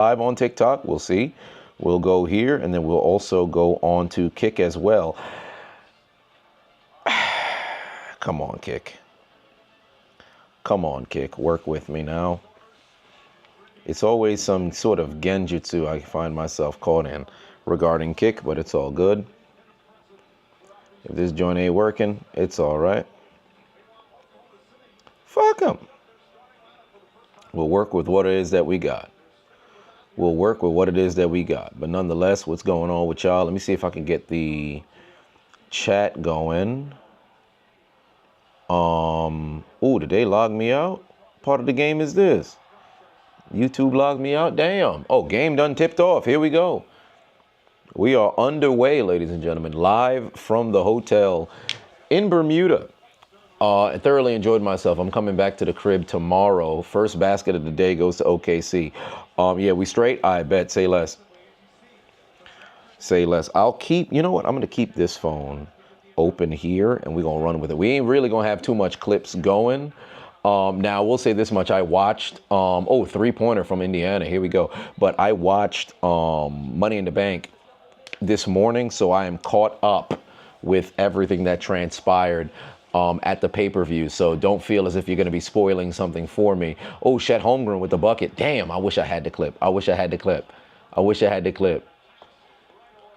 live on TikTok. We'll see. We'll go here, and then we'll also go on to Kick as well. Come on, Kick. Come on, Kick. Work with me now. It's always some sort of genjutsu I find myself caught in regarding Kick, but it's all good. If this joint ain't working, it's all right. Fuck them. We'll work with what it is that we got. We'll work with what it is that we got. But nonetheless, what's going on with y'all? Let me see if I can get the chat going. Ooh, did they log me out? Part of the game is this. YouTube logged me out? Damn. Oh, game done tipped off. Here we go. We are underway, ladies and gentlemen, live from the hotel in Bermuda. I thoroughly enjoyed myself. I'm coming back to the crib tomorrow. First basket of the day goes to OKC. Yeah, we straight? I bet. Say less. Say less. I'll keep, you know what? I'm going to keep this phone open here, and we're going to run with it. We ain't really going to have too much clips going. Now, we'll say this much. I watched, three-pointer from Indiana. Here we go. But I watched Money in the Bank this morning, so I am caught up with everything that transpired at the pay-per-view. So don't feel as if you're going to be spoiling something for me. Oh, Chet Holmgren with the bucket. Damn, I wish I had the clip. I wish I had the clip. I wish I had the clip.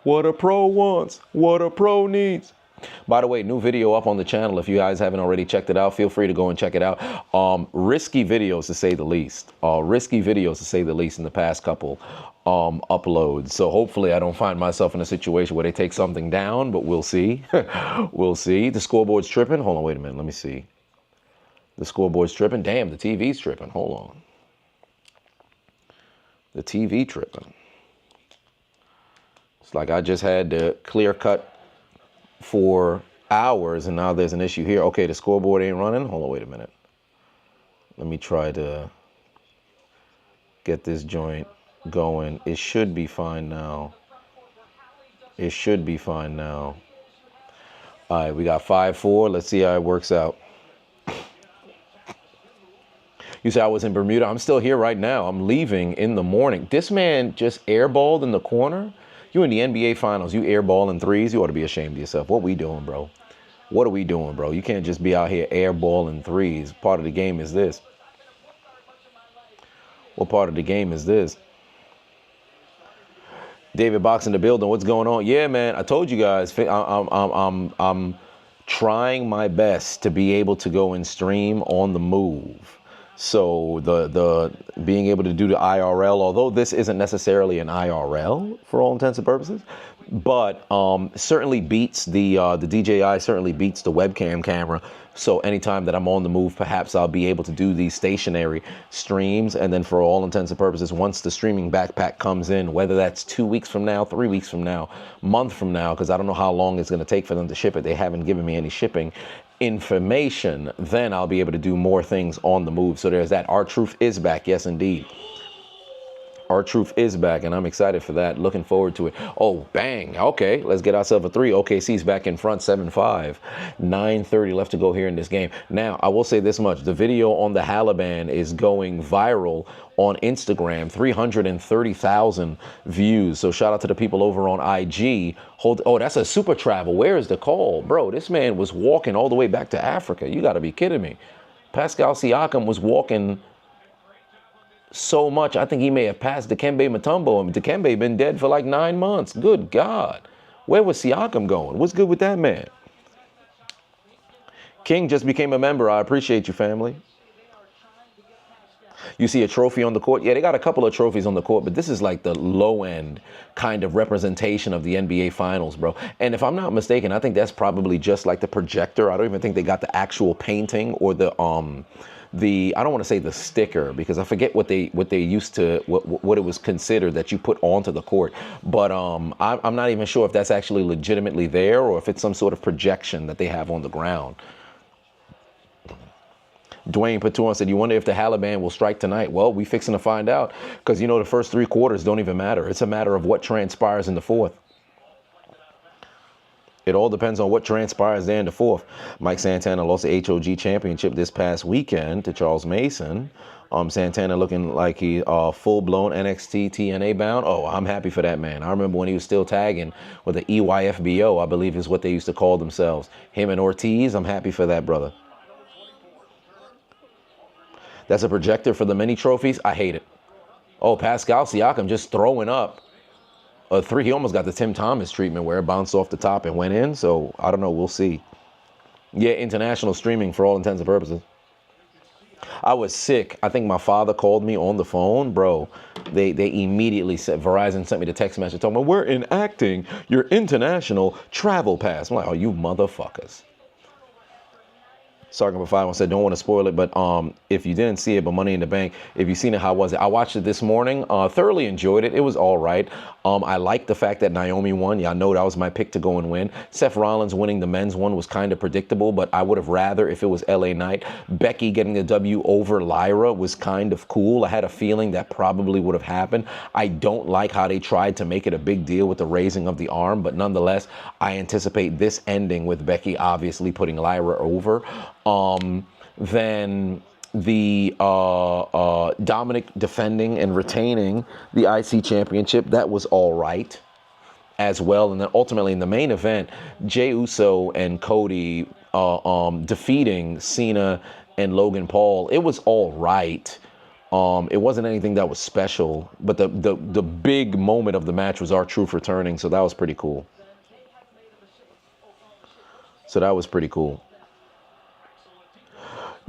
What a pro wants, what a pro needs. By the way, new video up on the channel. If you guys haven't already checked it out, feel free to go and check it out. Risky videos, to say the least. Risky videos, to say the least, in the past couple uploads. So hopefully I don't find myself in a situation where they take something down, but we'll see. We'll see. The scoreboard's tripping. Hold on, wait a minute. Let me see. The scoreboard's tripping. Damn, the TV's tripping. Hold on. The TV tripping. It's like I just had to clear cut for hours, and now there's an issue here. Okay, the scoreboard ain't running. Hold on, wait a minute. Let me try to get this joint going. It should be fine now. It should be fine now. All right, we got 5-4. Let's see how it works out. You say I was in Bermuda. I'm still here right now. I'm leaving in the morning. This man just airballed in the corner. You in the NBA Finals, you airballing threes, you ought to be ashamed of yourself. What we doing, bro? What are we doing, bro? You can't just be out here airballing threes. Part of the game is this. What part of the game is this? David Box in the building. What's going on? Yeah, man. I told you guys. I'm trying my best to be able to go and stream on the move. So the being able to do the IRL, although this isn't necessarily an IRL for all intents and purposes, but certainly beats the DJI certainly beats the webcam camera. So anytime that I'm on the move, perhaps I'll be able to do these stationary streams. And then for all intents and purposes, once the streaming backpack comes in, whether that's 2 weeks from now, 3 weeks from now, month from now, because I don't know how long it's going to take for them to ship it. They haven't given me any shipping information. Then I'll be able to do more things on the move. So there's that. Our Truth is back. Yes, indeed. Our Truth is back, and I'm excited for that. Looking forward to it. Oh, bang. Okay, let's get ourselves a three. OKC's back in front, 7-5. 9:30 left to go here in this game. Now, I will say this much. The video on the Halaban is going viral on Instagram. 330,000 views. So shout out to the people over on IG. Oh, that's a super travel. Where is the call? Bro, this man was walking all the way back to Africa. You got to be kidding me. Pascal Siakam was walking so much, I think he may have passed Dikembe Mutombo, and Dikembe been dead for like 9 months. Good God. Where was Siakam going? What's good with that man? King just became a member. I appreciate you, family. You see a trophy on the court? Yeah, they got a couple of trophies on the court, but this is like the low-end kind of representation of the NBA Finals, bro. And if I'm not mistaken, I think that's probably just like the projector. I don't even think they got the actual painting or the I don't want to say the sticker, because I forget what they used to, what it was considered that you put onto the court. But I'm not even sure if that's actually legitimately there or if it's some sort of projection that they have on the ground. Dwayne Patuan said, you wonder if the Halaban will strike tonight? Well, we fixing to find out, because, you know, the first 3 quarters don't even matter. It's a matter of what transpires in the fourth. It all depends on what transpires there in the fourth. Mike Santana lost the HOG championship this past weekend to Charles Mason. Santana looking like he full-blown NXT TNA bound. Oh, I'm happy for that man. I remember when he was still tagging with the EYFBO, I believe is what they used to call themselves. Him and Ortiz, I'm happy for that, brother. That's a projector for the mini trophies. I hate it. Oh, Pascal Siakam just throwing up a 3. He almost got the Tim Thomas treatment where it bounced off the top and went in. So, I don't know. We'll see. Yeah, international streaming for all intents and purposes. I was sick. I think my father called me on the phone. Bro, they immediately said, Verizon sent me the text message telling me, we're enacting your international travel pass. I'm like, oh, you motherfuckers. Sergeant Five said, don't want to spoil it, but if you didn't see it, but Money in the Bank, if you've seen it, how was it? I watched it this morning, thoroughly enjoyed it. It was all right. I liked the fact that Naomi won. Yeah, I know that was my pick to go and win. Seth Rollins winning the men's one was kind of predictable, but I would have rather if it was LA Knight. Becky getting the W over Lyra was kind of cool. I had a feeling that probably would have happened. I don't like how they tried to make it a big deal with the raising of the arm, but nonetheless, I anticipate this ending with Becky obviously putting Lyra over. Then the Dominic defending and retaining the IC championship, that was all right as well. And then ultimately in the main event, Jey Uso and Cody defeating Cena and Logan Paul, it was all right. It wasn't anything that was special, but the big moment of the match was R-Truth returning, so that was pretty cool.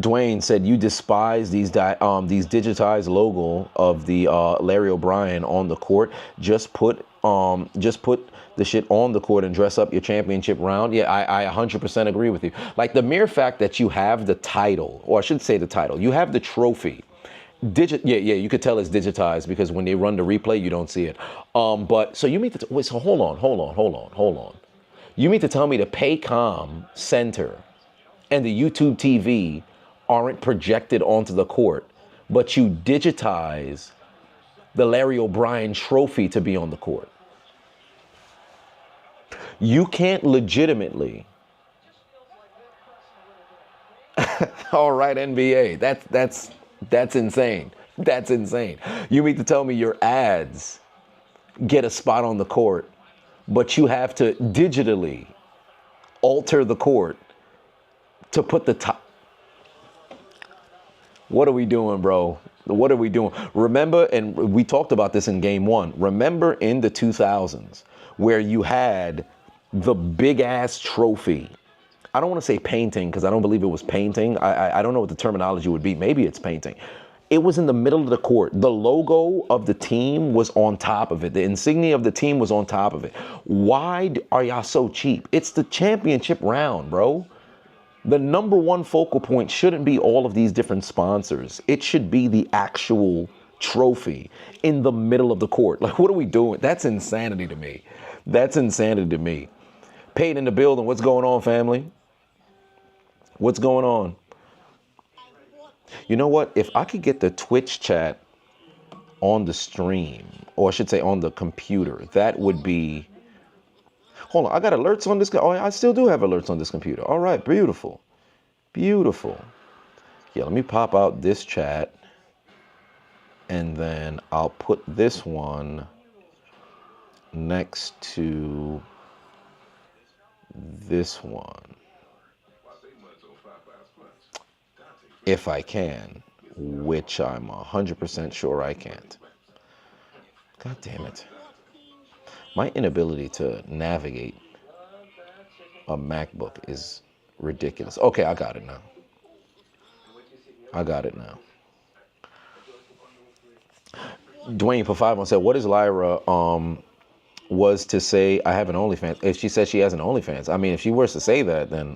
Dwayne said you despise these digitized logo of the Larry O'Brien on the court. Just put the shit on the court and dress up your championship round. Yeah, I 100% agree with you. Like the mere fact that you have the title, or I should say the title, you have the trophy. Yeah, you could tell it's digitized because when they run the replay, you don't see it. But so you mean to wait? So hold on. You mean to tell me the Paycom Center and the YouTube TV aren't projected onto the court, but you digitize the Larry O'Brien trophy to be on the court? You can't legitimately. All right, NBA. That's insane. That's insane. You mean to tell me your ads get a spot on the court, but you have to digitally alter the court to put the top. What are we doing, bro? What are we doing? Remember, and we talked about this in game one. Remember in the 2000s where you had the big ass trophy. I don't want to say painting because I don't believe it was painting. I don't know what the terminology would be. Maybe it's painting. It was in the middle of the court. The logo of the team was on top of it. The insignia of the team was on top of it. Why are y'all so cheap? It's the championship round, bro. The number one focal point shouldn't be all of these different sponsors. It should be the actual trophy in the middle of the court. Like, what are we doing? That's insanity to me. Peyton in the building. What's going on, family? What's going on? You know what? If I could get the Twitch chat on the stream, or I should say on the computer, that would be... Hold on, I got alerts on this. Oh, I still do have alerts on this computer. All right, beautiful. Beautiful. Yeah, let me pop out this chat. And then I'll put this one next to this one. If I can, which I'm 100% sure I can't. God damn it. My inability to navigate a MacBook is ridiculous. Okay, I got it now. Dwayne for 5 said, what is Lyra was to say I have an OnlyFans? If she says she has an OnlyFans, I mean, if she were to say that, then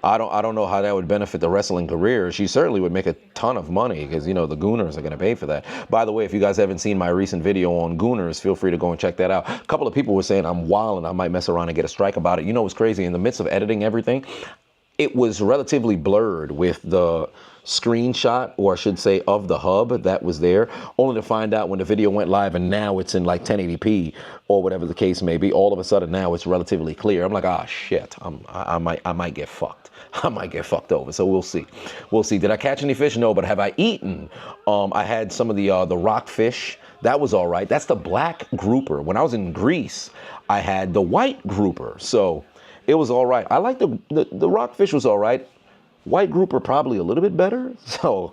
I don't know how that would benefit the wrestling career. She certainly would make a ton of money because, you know, the Gooners are going to pay for that. By the way, if you guys haven't seen my recent video on Gooners, feel free to go and check that out. A couple of people were saying I'm wild and I might mess around and get a strike about it. You know what's crazy? In the midst of editing everything, it was relatively blurred with the screenshot, or I should say of the hub that was there, only to find out when the video went live and now it's in like 1080p or whatever the case may be. All of a sudden now it's relatively clear. I'm like, ah, shit, I might get fucked. I might get fucked over. So we'll see. We'll see. Did I catch any fish? No, but have I eaten? I had some of the rockfish. That was all right. That's the black grouper. When I was in Greece, I had the white grouper. So it was all right. I like the rockfish was all right. White grouper probably a little bit better. So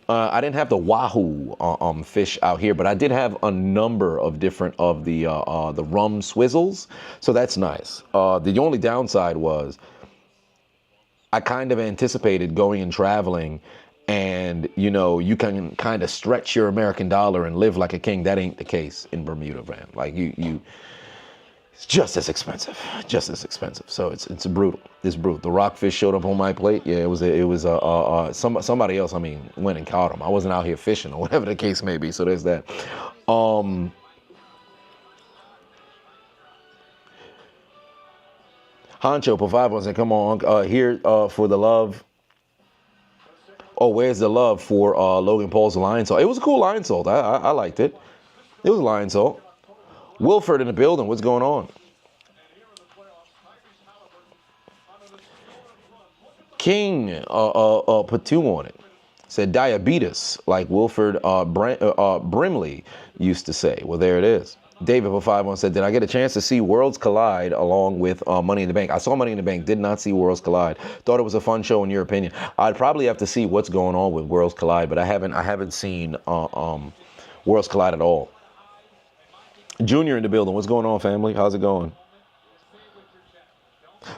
I didn't have the wahoo fish out here, but I did have a number of different of the rum swizzles. So that's nice. The only downside was I kind of anticipated going and traveling, and you can kind of stretch your American dollar and live like a king. That ain't the case in Bermuda, man. Like it's just as expensive, So it's brutal. It's brutal. The rockfish showed up on my plate. Yeah, it was somebody else. I mean, went and caught them. I wasn't out here fishing or whatever the case may be. So there's that. Honcho Pavavon said, "Come on, here for the love." Oh, where's the love for Logan Paul's lion salt? It was a cool lion salt. I liked it. It was lion salt. Wilford in the building. What's going on? King put two on it. Said diabetes, like Wilford Brimley used to say. Well, there it is. David for 5-1 said, did I get a chance to see Worlds Collide along with Money in the Bank? I saw Money in the Bank, did not see Worlds Collide. Thought it was a fun show in your opinion. I'd probably have to see what's going on with Worlds Collide, but I haven't seen Worlds Collide at all. Junior in the building. What's going on, family? How's it going?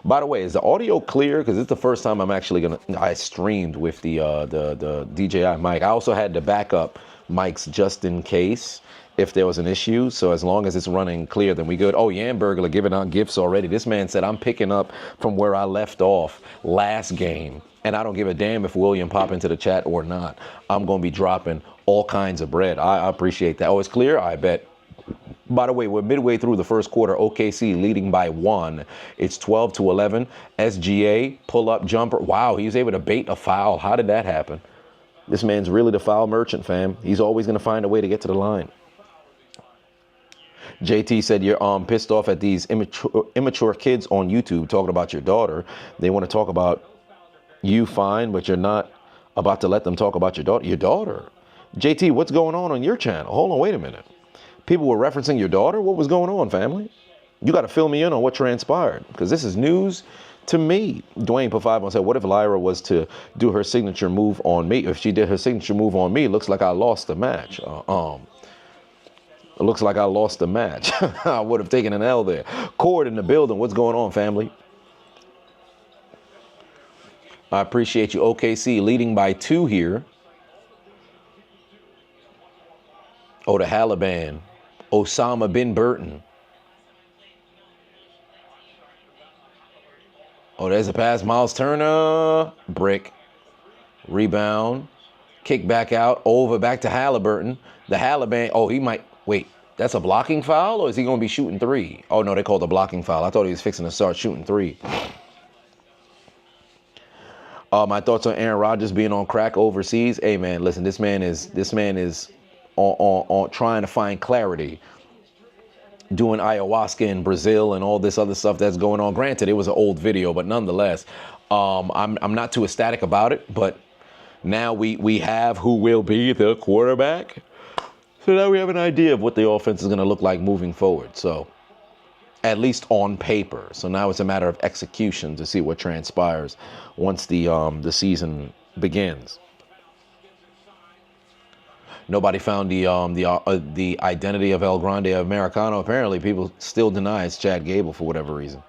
By the way, is the audio clear? Because it's the first time I streamed with the DJI mic. I also had the backup mics just in case if there was an issue. So as long as it's running clear, then we good. Oh, Yamburglar giving out gifts already. This man said, I'm picking up from where I left off last game. And I don't give a damn if William pop into the chat or not. I'm going to be dropping all kinds of bread. I appreciate that. Oh, it's clear? I bet. By the way, we're midway through the first quarter. OKC leading by 1. It's 12-11. SGA, pull-up jumper. Wow, he was able to bait a foul. How did that happen? This man's really the foul merchant, fam. He's always going to find a way to get to the line. JT said you're pissed off at these immature kids on YouTube talking about your daughter. They want to talk about you fine, but you're not about to let them talk about your daughter. Your daughter? JT, what's going on your channel? Hold on, wait a minute. People were referencing your daughter? What was going on, family? You got to fill me in on what transpired, because this is news to me. Dwayne Pafavon said, what if Lyra was to do her signature move on me? If she did her signature move on me, it looks like I lost the match. It looks like I lost the match. I would have taken an L there. Cord in the building. What's going on, family? I appreciate you. OKC leading by 2 here. Oh, the Haliban. Osama bin Burton. Oh, there's a pass. Miles Turner. Brick. Rebound. Kick back out. Over back to Halliburton. The Haliban. Oh, he might. Wait, that's a blocking foul, or is he going to be shooting 3? Oh, no, they called a blocking foul. I thought he was fixing to start shooting 3. My thoughts on Aaron Rodgers being on crack overseas. Hey, man, listen, this man is on trying to find clarity, doing ayahuasca in Brazil and all this other stuff that's going on. Granted, it was an old video, but nonetheless, I'm not too ecstatic about it. But now we have who will be the quarterback. So now we have an idea of what the offense is going to look like moving forward. So at least on paper. So now it's a matter of execution to see what transpires once the season begins. Nobody found the identity of El Grande Americano. Apparently, people still deny it's Chad Gable for whatever reason.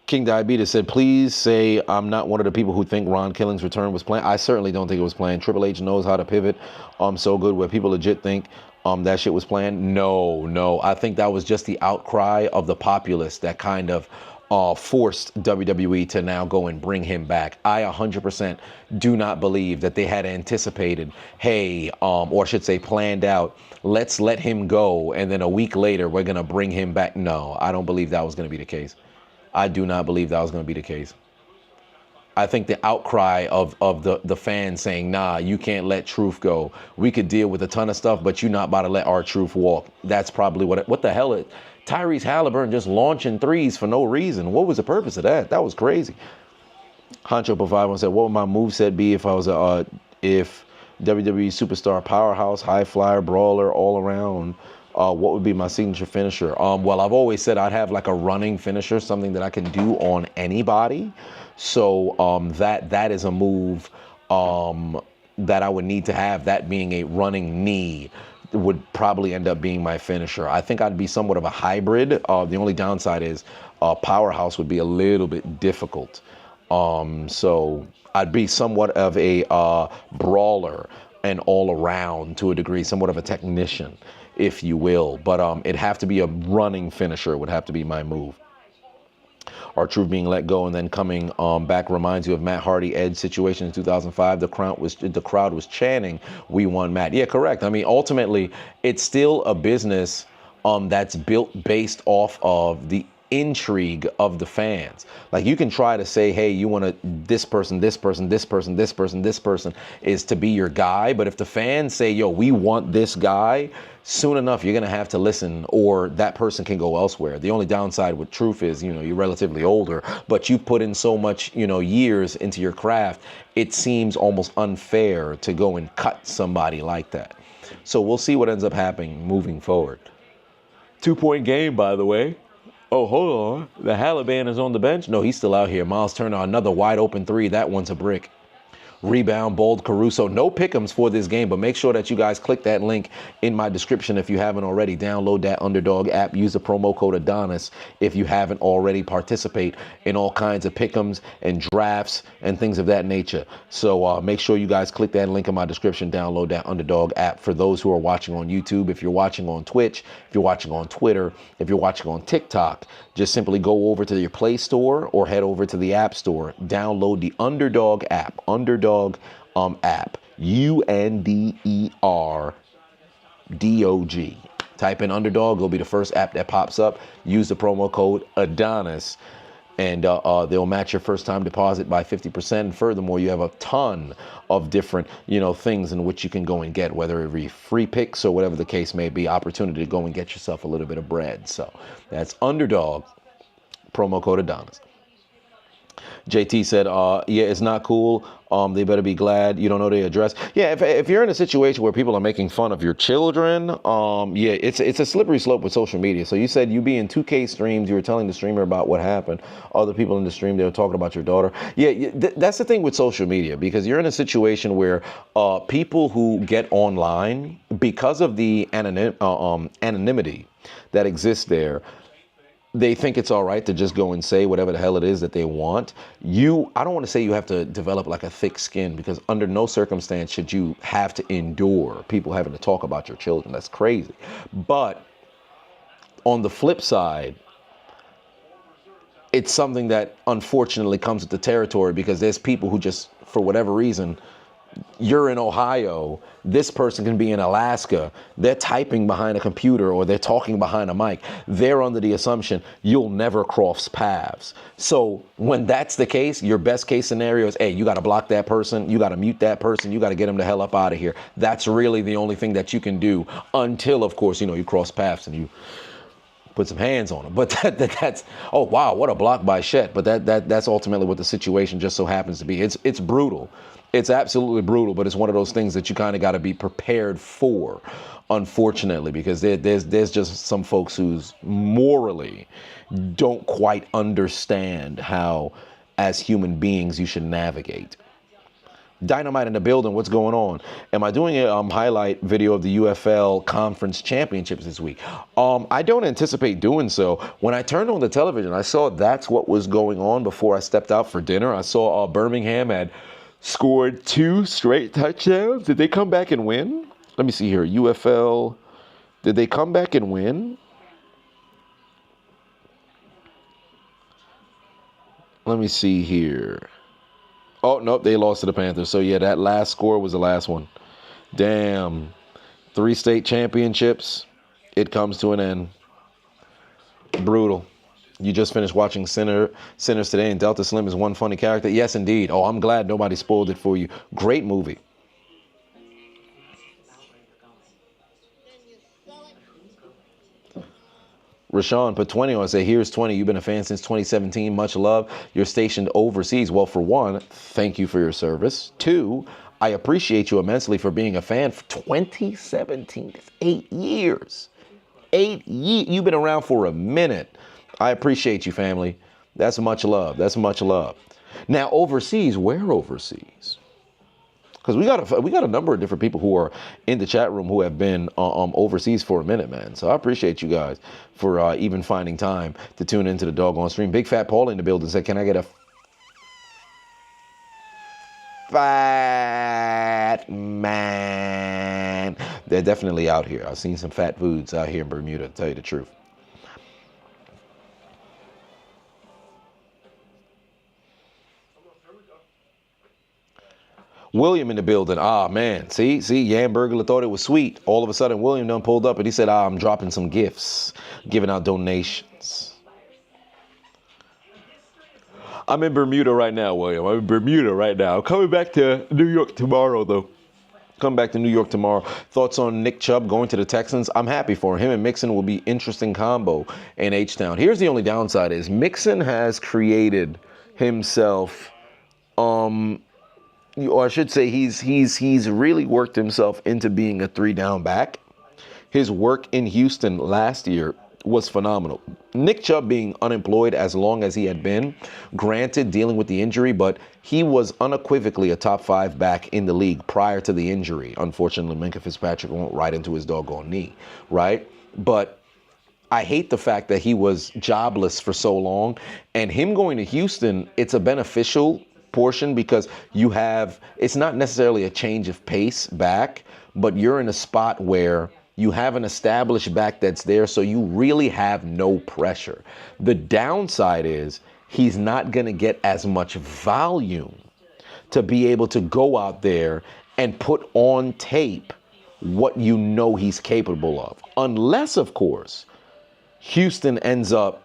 King Diabetes said, please say I'm not one of the people who think Ron Killing's return was planned. I certainly don't think it was planned. Triple H knows how to pivot so good where people legit think that shit was planned. No. I think that was just the outcry of the populace that kind of forced WWE to now go and bring him back. I 100% do not believe that they had anticipated, hey, or I should say planned out, let's let him go, and then a week later we're going to bring him back. No, I don't believe that was going to be the case. I do not believe that was going to be the case. I think the outcry of the fans saying, nah, you can't let Truth go. We could deal with a ton of stuff, but you're not about to let our Truth walk. That's probably what the hell it. Tyrese Halliburton just launching threes for no reason. What was the purpose of that? That was crazy. Honcho Provide said, what would my moveset be if I was if WWE superstar powerhouse, high flyer, brawler, all around? What would be my signature finisher? Well, I've always said I'd have like a running finisher, something that I can do on anybody. So that is a move that I would need to have. That being a running knee would probably end up being my finisher. I think I'd be somewhat of a hybrid. The only downside is powerhouse would be a little bit difficult. So I'd be somewhat of a brawler and all around to a degree, somewhat of a technician, if you will. But it'd have to be a running finisher would have to be my move. R-Truth being let go and then coming back reminds you of Matt Hardy Edge situation in 2005. The crowd was chanting, "We won, Matt." Yeah, correct. I mean, ultimately, it's still a business that's built based off of the intrigue of the fans. Like, you can try to say, hey, you want this person is to be your guy, but if the fans say, yo, we want this guy, soon enough you're gonna have to listen, or that person can go elsewhere. The only downside with Truth is, you're relatively older, but you've put in so much, years into your craft. It seems almost unfair to go and cut somebody like that. So we'll see what ends up happening moving forward. 2-point game, by the way. Oh, hold on. The Halliburton is on the bench? No, he's still out here. Miles Turner, another wide open three. That one's a brick. Rebound, Bold, Caruso. No pick'ems for this game, but make sure that you guys click that link in my description if you haven't already. Download that Underdog app. Use the promo code Adonis if you haven't already. Participate in all kinds of pick'ems and drafts and things of that nature. So make sure you guys click that link in my description. Download that Underdog app. For those who are watching on YouTube, if you're watching on Twitch, if you're watching on Twitter, if you're watching on TikTok, just simply go over to your Play Store or head over to the App Store. Download the Underdog app. Underdog app. UNDERDOG. Type in Underdog. It'll be the first app that pops up. Use the promo code Adonis, and they'll match your first time deposit by 50%. And furthermore, you have a ton of different, things in which you can go and get, whether it be free picks or whatever the case may be, opportunity to go and get yourself a little bit of bread. So that's Underdog, promo code Adonis. JT said, yeah, it's not cool. They better be glad you don't know the address. Yeah, if you're in a situation where people are making fun of your children, yeah, it's a slippery slope with social media. So you said you be in 2K streams, you were telling the streamer about what happened. Other people in the stream, they were talking about your daughter. Yeah, that's the thing with social media, because you're in a situation where people who get online, because of the anonymity that exists there, they think it's all right to just go and say whatever the hell it is that they want. I don't want to say you have to develop like a thick skin, because under no circumstance should you have to endure people having to talk about your children. That's crazy. But on the flip side, it's something that unfortunately comes with the territory, because there's people who just, for whatever reason, you're in Ohio, this person can be in Alaska, they're typing behind a computer or they're talking behind a mic. They're under the assumption you'll never cross paths. So when that's the case, your best case scenario is, hey, you got to block that person, you got to mute that person, you got to get them the hell up out of here. That's really the only thing that you can do until, of course, you cross paths and you put some hands on them. But that's, oh wow, what a block by Shet. But that's ultimately what the situation just so happens to be. It's brutal. It's absolutely brutal, but it's one of those things that you kind of got to be prepared for, unfortunately, because there's just some folks who's morally don't quite understand how, as human beings, you should navigate. Dynamite in the building. What's going on? Am I doing a highlight video of the UFL Conference Championships this week? I don't anticipate doing so. When I turned on the television, I saw that's what was going on before I stepped out for dinner. I saw Birmingham had scored 2 straight touchdowns. Did they come back and win? Let me see here. UFL. Did they come back and win? Let me see here. Oh, nope, they lost to the Panthers. So, yeah, that last score was the last one. Damn. 3 state championships. It comes to an end. Brutal. You just finished watching Sinners today, and Delta Slim is one funny character. Yes, indeed. Oh, I'm glad nobody spoiled it for you. Great movie. Rashawn put 20 on. Say, here's 20. You've been a fan since 2017. Much love. You're stationed overseas. Well, for one, thank you for your service. Two, I appreciate you immensely for being a fan for 2017. That's 8 years. 8 years. You've been around for a minute. I appreciate you, family. That's much love. That's much love. Now, overseas, where overseas? Because we got a number of different people who are in the chat room who have been overseas for a minute, man. So I appreciate you guys for even finding time to tune into the doggone stream. Big Fat Paul in the building said, "Can I get a fat man?" They're definitely out here. I've seen some fat foods out here in Bermuda, to tell you the truth. William in the building. Ah, man. See, Yan Burglar thought it was sweet. All of a sudden, William done pulled up and he said, I'm dropping some gifts, giving out donations. I'm in Bermuda right now, William. I'm in Bermuda right now. I'm coming back to New York tomorrow, though. Come back to New York tomorrow. Thoughts on Nick Chubb going to the Texans? I'm happy for him. And Mixon will be interesting combo in H-Town. Here's the only downside is Mixon has created himself, or I should say he's really worked himself into being a 3-down back. His work in Houston last year was phenomenal. Nick Chubb being unemployed as long as he had been, granted dealing with the injury, but he was unequivocally a top 5 back in the league prior to the injury. Unfortunately, Minkah Fitzpatrick went right into his doggone knee, right? But I hate the fact that he was jobless for so long, and him going to Houston, it's a beneficial portion because you have, it's not necessarily a change of pace back, but you're in a spot where you have an established back that's there, so you really have no pressure. The downside is he's not going to get as much volume to be able to go out there and put on tape what you know he's capable of. Unless, of course, Houston ends up,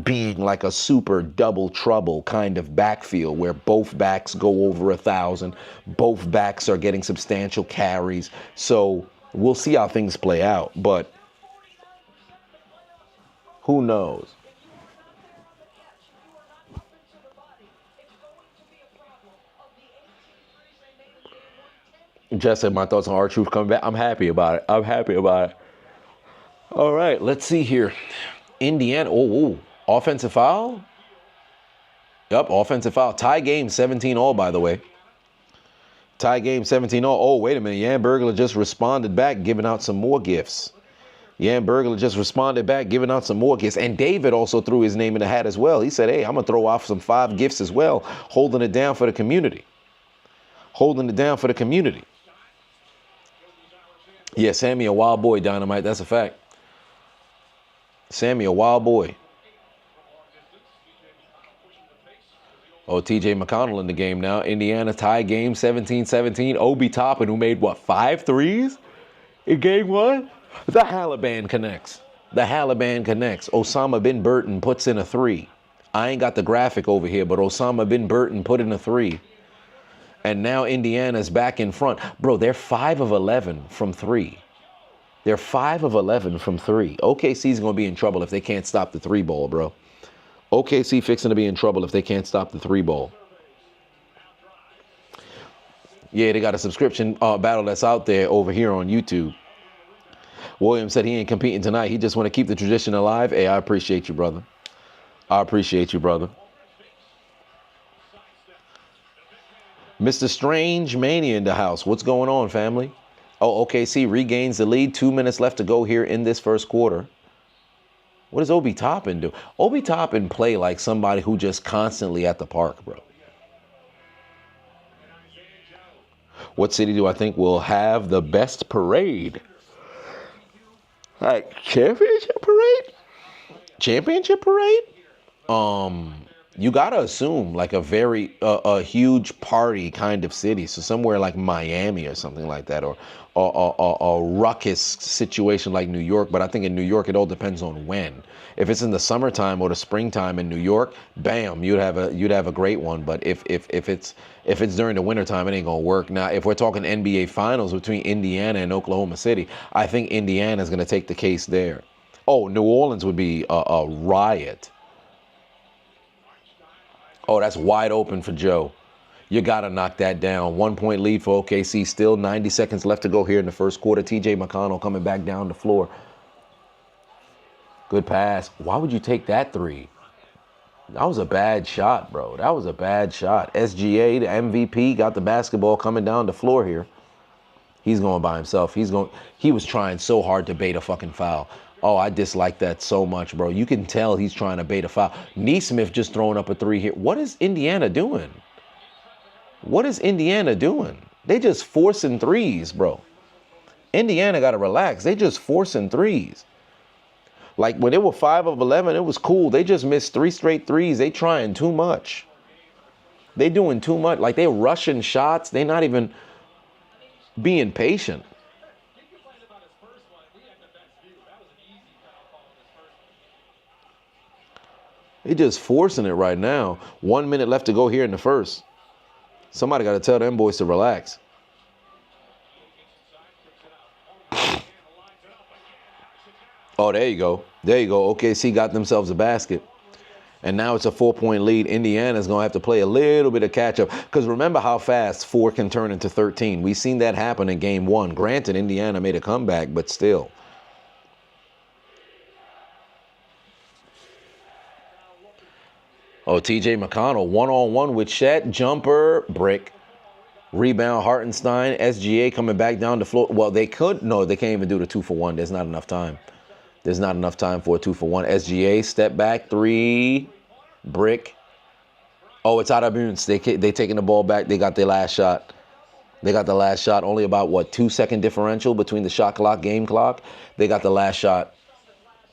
being like a super double trouble kind of backfield where both backs go over 1,000. Both backs are getting substantial carries. So we'll see how things play out. But who knows? Jess said, my thoughts on R-Truth coming back. I'm happy about it. I'm happy about it. All right, let's see here. Indiana, offensive foul? Yep, offensive foul. Tie game 17-all, by the way. Tie game 17-all. Oh, wait a minute. Yan Burglar just responded back, giving out some more gifts. Yan Burglar just responded back, giving out some more gifts. And David also threw his name in the hat as well. He said, hey, I'm going to throw off some 5 gifts as well, holding it down for the community. Holding it down for the community. Yeah, Sammy, a wild boy, Dynamite. That's a fact. Sammy, a wild boy. Oh, TJ McConnell in the game now. Indiana tie game 17-17. Obi Toppin, who made, 5 threes in game 1? The Halaban connects. The Halaban connects. Osama bin Burton puts in a 3. I ain't got the graphic over here, but Osama bin Burton put in a 3. And now Indiana's back in front. Bro, they're 5 of 11 from 3. They're 5 of 11 from 3. OKC's going to be in trouble if they can't stop the 3 ball, bro. OKC fixing to be in trouble if they can't stop the 3 ball. Yeah, they got a subscription battle that's out there over here on YouTube. William said he ain't competing tonight. He just want to keep the tradition alive. Hey, I appreciate you, brother. I appreciate you, brother. Mr. Strange Mania in the house. What's going on, family? Oh, OKC regains the lead. 2 minutes left to go here in this first quarter. What does Obi Toppin do? Obi Toppin play like somebody who just constantly at the park, bro. What city do I think will have the best parade? Like championship parade? Championship parade? You gotta assume like a huge party kind of city, so somewhere like Miami or something like that, or a ruckus situation like New York. But I think in New York it all depends on when. If it's in the summertime or the springtime in New York, bam, you'd have a great one. But if it's during the wintertime, it ain't gonna work. Now, if we're talking NBA Finals between Indiana and Oklahoma City, I think Indiana's gonna take the case there. Oh, New Orleans would be a riot. Oh, that's wide open for Joe. You got to knock that down. 1 point lead for OKC. Still 90 seconds left to go here in the first quarter. TJ McConnell coming back down the floor. Good pass. Why would you take that three? That was a bad shot, bro. That was a bad shot. SGA, the MVP, got the basketball coming down the floor here. He's going by himself. He was trying so hard to bait a fucking foul. Oh, I dislike that so much, bro. You can tell he's trying to bait a foul. Neesmith just throwing up a three here. What is Indiana doing? What is Indiana doing? They just forcing threes, bro. Indiana got to relax. They just forcing threes. Like when they were 5 of 11, it was cool. They just missed 3 straight threes. They trying too much. They doing too much. Like they rushing shots. They not even being patient. They just forcing it right now. 1 minute left to go here in the first. Somebody got to tell them boys to relax. Oh, there you go. There you go. OKC got themselves a basket. And now it's a 4-point lead. Indiana's going to have to play a little bit of catch up. Because remember how fast 4 can turn into 13. We've seen that happen in game 1. Granted, Indiana made a comeback, but still. Oh, TJ McConnell, one-on-one with Chet. Jumper, brick. Rebound, Hartenstein. SGA coming back down the floor. Well, they could. No, they can't even do the 2-for-1. There's not enough time. There's not enough time for a 2-for-1. SGA, step back, 3, brick. Oh, it's out of bounds. They taking the ball back. They got their last shot. They got the last shot. Only about, 2-second differential between the shot clock, game clock. They got the last shot.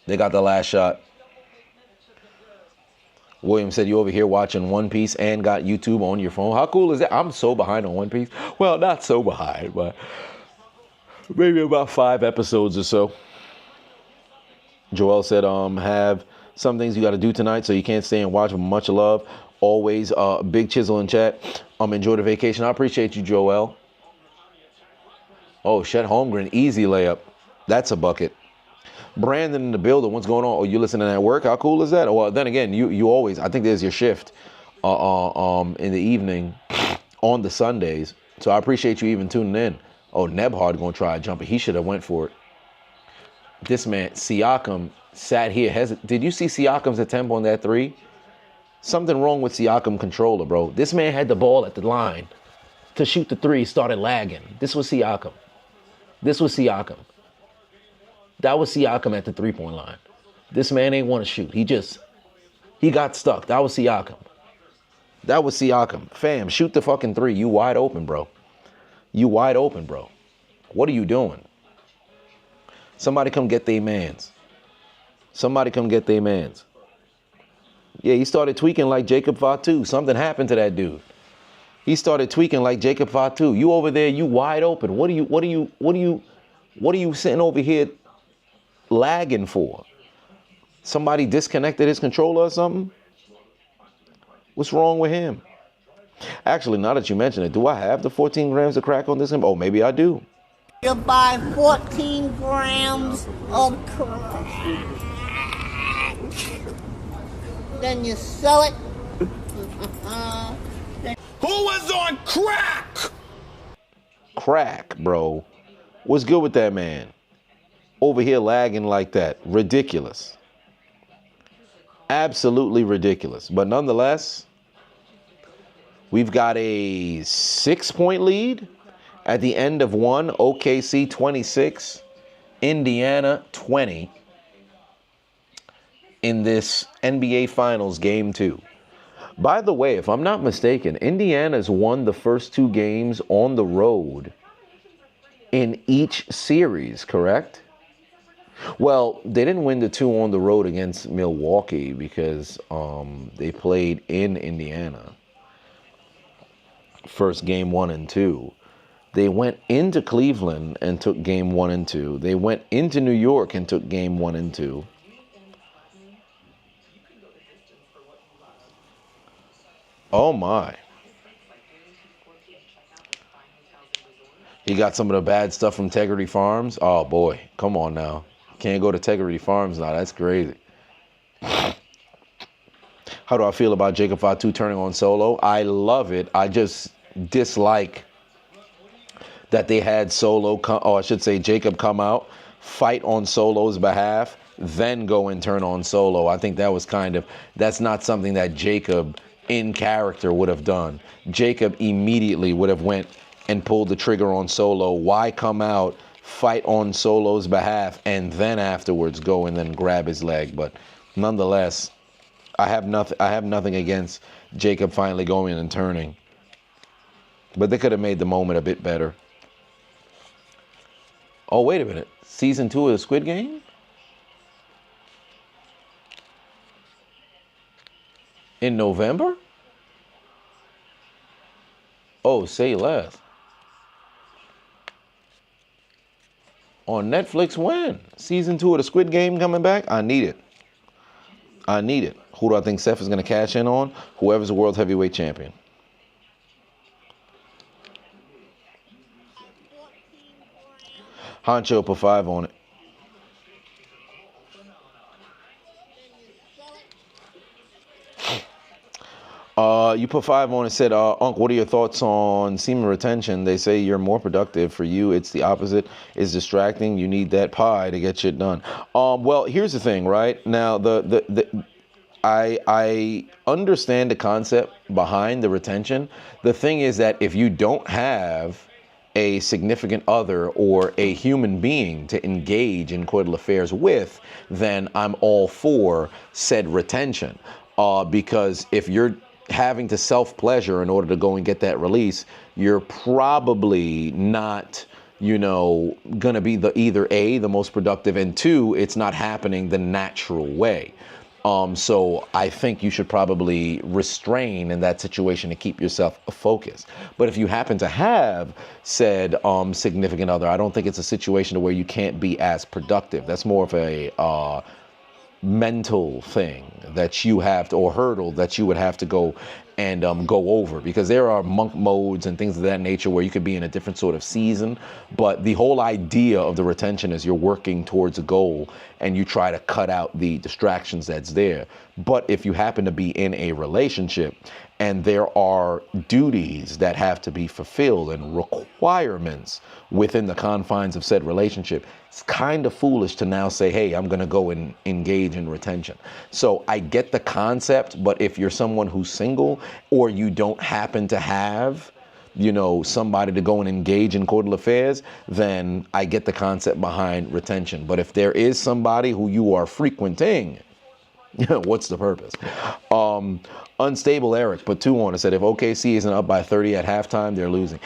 They got the last shot. William said, you over here watching One Piece and got YouTube on your phone. How cool is that? I'm so behind on One Piece. Well, not so behind, but maybe about 5 episodes or so. Joel said, have some things you got to do tonight, so you can't stay and watch. Much love. Always big chisel in chat. Enjoy the vacation. I appreciate you, Joel. Oh, Chet Holmgren, easy layup. That's a bucket. Brandon in the building. What's going on? Oh, you listening at work? How cool is that? Well, then again, you always, I think there's your shift in the evening on the Sundays. So I appreciate you even tuning in. Oh, Nebhard going to try a jumper. He should have went for it. This man, Siakam, sat here. Did you see Siakam's attempt on that 3? Something wrong with Siakam controller, bro. This man had the ball at the line to shoot the 3, started lagging. This was Siakam. This was Siakam. That was Siakam at the 3-point line. This man ain't want to shoot. He got stuck. That was Siakam. That was Siakam. Fam, shoot the fucking 3. You wide open, bro. You wide open, bro. What are you doing? Somebody come get their mans. Somebody come get their mans. Yeah, he started tweaking like Jacob Fatu. Something happened to that dude. He started tweaking like Jacob Fatu. You over there, you wide open. What are you sitting over here lagging for? Somebody disconnected his controller or something? What's wrong with him? Actually, now that you mention it, do I have the 14 grams of crack on this? Oh, maybe I do. You buy 14 grams of crack. Then you sell it. Who was on crack? Crack, bro. What's good with that man? Over here lagging like that. Ridiculous. Absolutely ridiculous. But nonetheless, we've got a 6-point lead at the end of 1. OKC 26, Indiana 20 in this NBA Finals Game 2. By the way, if I'm not mistaken, Indiana's won the first 2 games on the road in each series, correct? Well, they didn't win the two on the road against Milwaukee because they played in Indiana. First game 1 and 2. They went into Cleveland and took game 1 and 2. They went into New York and took game 1 and 2. Oh my. He got some of the bad stuff from Integrity Farms. Oh boy, come on now. Can't go to Integrity Farms now. That's crazy. How do I feel about Jacob Fatu turning on Solo? I love it. I just dislike that they had Jacob come out, fight on Solo's behalf, then go and turn on Solo. I think that's not something that Jacob in character would have done. Jacob immediately would have went and pulled the trigger on Solo. Why come out, fight on Solo's behalf, and then afterwards go and then grab his leg? But nonetheless, I have nothing against Jacob finally going and turning. But they could have made the moment a bit better. Oh, wait a minute. Season 2 of the Squid Game? In November? Oh, say less. On Netflix when? Season 2 of the Squid Game coming back? I need it. Who do I think Seth is going to cash in on? Whoever's the world heavyweight champion. Honcho put 5 on it. You put 5 on it, said, Unc, what are your thoughts on semen retention? They say you're more productive. For you, it's the opposite. It's distracting. You need that pie to get shit done. Well, here's the thing, right? Now, I understand the concept behind the retention. The thing is that if you don't have a significant other or a human being to engage in coital affairs with, then I'm all for said retention. Because if you're having to self-pleasure in order to go and get that release, you're probably not, gonna be either A, the most productive, and 2, it's not happening the natural way. So I think you should probably restrain in that situation to keep yourself focused. But if you happen to have said significant other, I don't think it's a situation where you can't be as productive. That's more of a mental thing that you have to, or hurdle that you would have to go and go over, because there are monk modes and things of that nature where you could be in a different sort of season. But the whole idea of the retention is you're working towards a goal and you try to cut out the distractions that's there. But if you happen to be in a relationship and there are duties that have to be fulfilled and requirements within the confines of said relationship, it's kind of foolish to now say, hey, I'm going to go and engage in retention. So I get the concept, but if you're someone who's single or you don't happen to have, somebody to go and engage in coital affairs, then I get the concept behind retention. But if there is somebody who you are frequenting, what's the purpose? Unstable Eric put 2 on and said, if OKC isn't up by 30 at halftime, they're losing.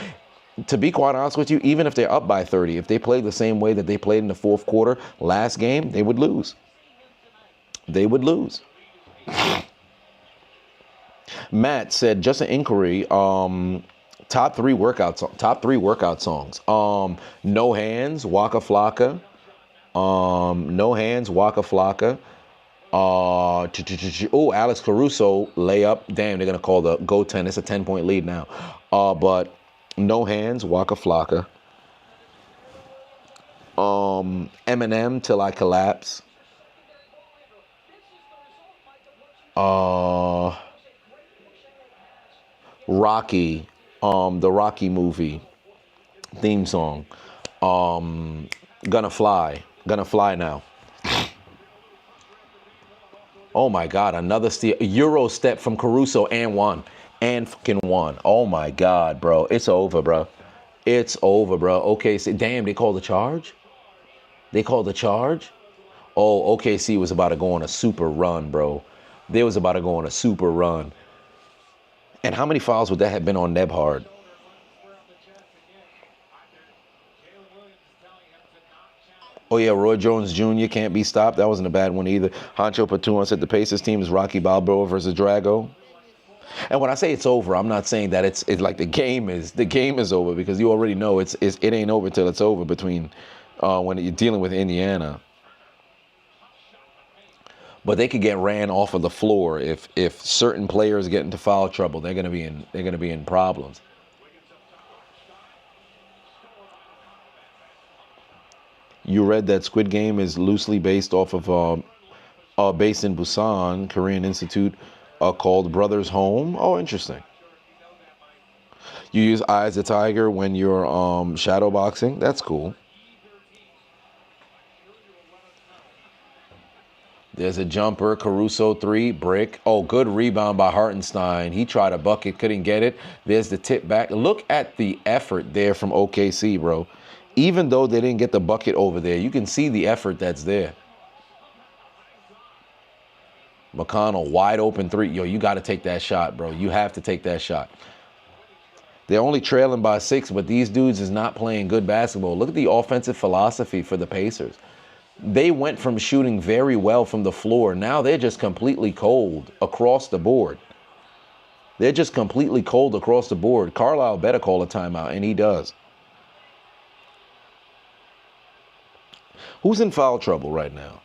To be quite honest with you, even if they're up by 30, if they played the same way that they played in the fourth quarter last game, they would lose. Matt said, just an inquiry, top three workout songs. No Hands, Waka Flocka. No Hands, Waka Flocka. Alex Caruso, layup. Damn, they're going to call the go 10. It's a 10-point lead now. But No Hands, Waka Flocka. Eminem, Till I Collapse. Rocky, the Rocky movie theme song. Gonna Fly Now. Oh my God, another steal. Euro step from Caruso and won. Oh my God, bro. It's over, bro. Okay, so, damn, they called the charge? Oh, OKC was about to go on a super run, bro. They was about to go on a super run. And how many fouls would that have been on Nebhard? Oh, yeah, Roy Jones Jr. can't be stopped. That wasn't a bad one either. Honcho Patuan said the Pacers team is Rocky Balboa versus Drago. And when I say it's over, I'm not saying that it's like the game is over, because you already know it ain't over till it's over between when you're dealing with Indiana. But they could get ran off of the floor if certain players get into foul trouble. They're gonna be in problems. You read that Squid Game is loosely based off of based in Busan, Korean Institute, called Brothers Home. Oh, interesting. You use Eye as a Tiger when you're shadow boxing. That's cool. There's a jumper, Caruso 3, brick. Oh, good rebound by Hartenstein. He tried a bucket, couldn't get it. There's the tip back. Look at the effort there from OKC, bro. Even though they didn't get the bucket over there, you can see the effort that's there. McConnell, wide open 3. Yo, you got to take that shot, bro. You have to take that shot. They're only trailing by 6, but these dudes is not playing good basketball. Look at the offensive philosophy for the Pacers. They went from shooting very well from the floor. Now they're just completely cold across the board. They're just completely cold across the board. Carlisle better call a timeout, and he does. Who's in foul trouble right now?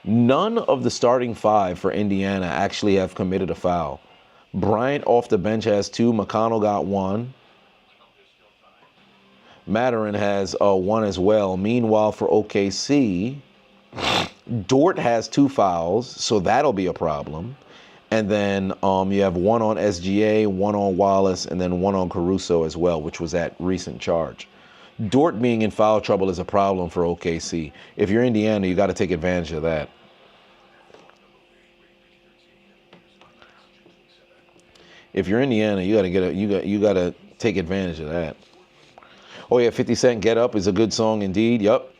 None of the starting 5 for Indiana actually have committed a foul. Bryant off the bench has 2. McConnell got 1. Mathurin has 1 as well. Meanwhile, for OKC, Dort has 2 fouls, so that'll be a problem. And then you have 1 on SGA, 1 on Wallace, and then 1 on Caruso as well, which was that recent charge. Dort being in foul trouble is a problem for OKC. If you're Indiana, you got to take advantage of that. If you're Indiana, you got to take advantage of that. Oh yeah, 50 Cent Get Up is a good song indeed. Yup.